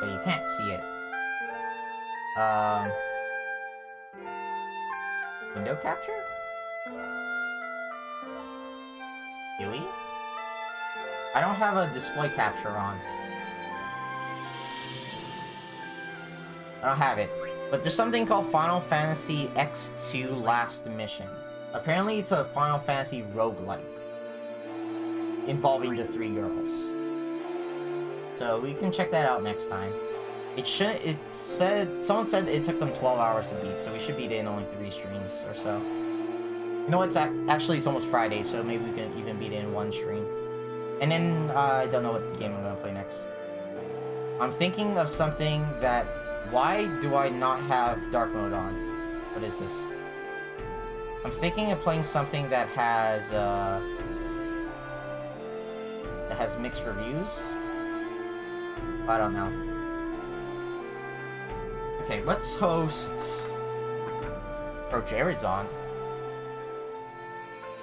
you can't see it. Window capture? Do we? I don't have a display capture on. I don't have it. But there's something called Final Fantasy X-2 Last Mission. Apparently it's a Final Fantasy roguelike involving the 3 girls. So we can check that out next time. Someone said it took them 12 hours to beat, so we should beat it in only 3 streams or so. You know what? Actually, it's almost Friday, so maybe we can even beat it in 1 stream. And then, I don't know what game I'm gonna play next. I'm thinking of something that... Why do I not have dark mode on? What is this? I'm thinking of playing something that has mixed reviews. I don't know. Okay, let's host... Bro, Jared's on.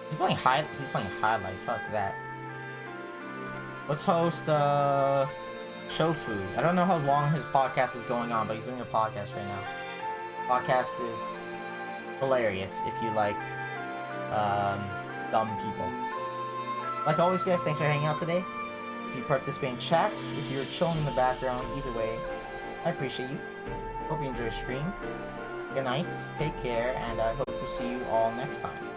He's playing highlight. Fuck that. Let's host Show Food. I don't know how long his podcast is going on, but he's doing a podcast right now. Podcast is hilarious if you like dumb people. Like always, guys, thanks for hanging out today. If you participate in chats, if you're chilling in the background, either way, I appreciate you. Hope you enjoy the stream. Good night, take care, and I hope to see you all next time.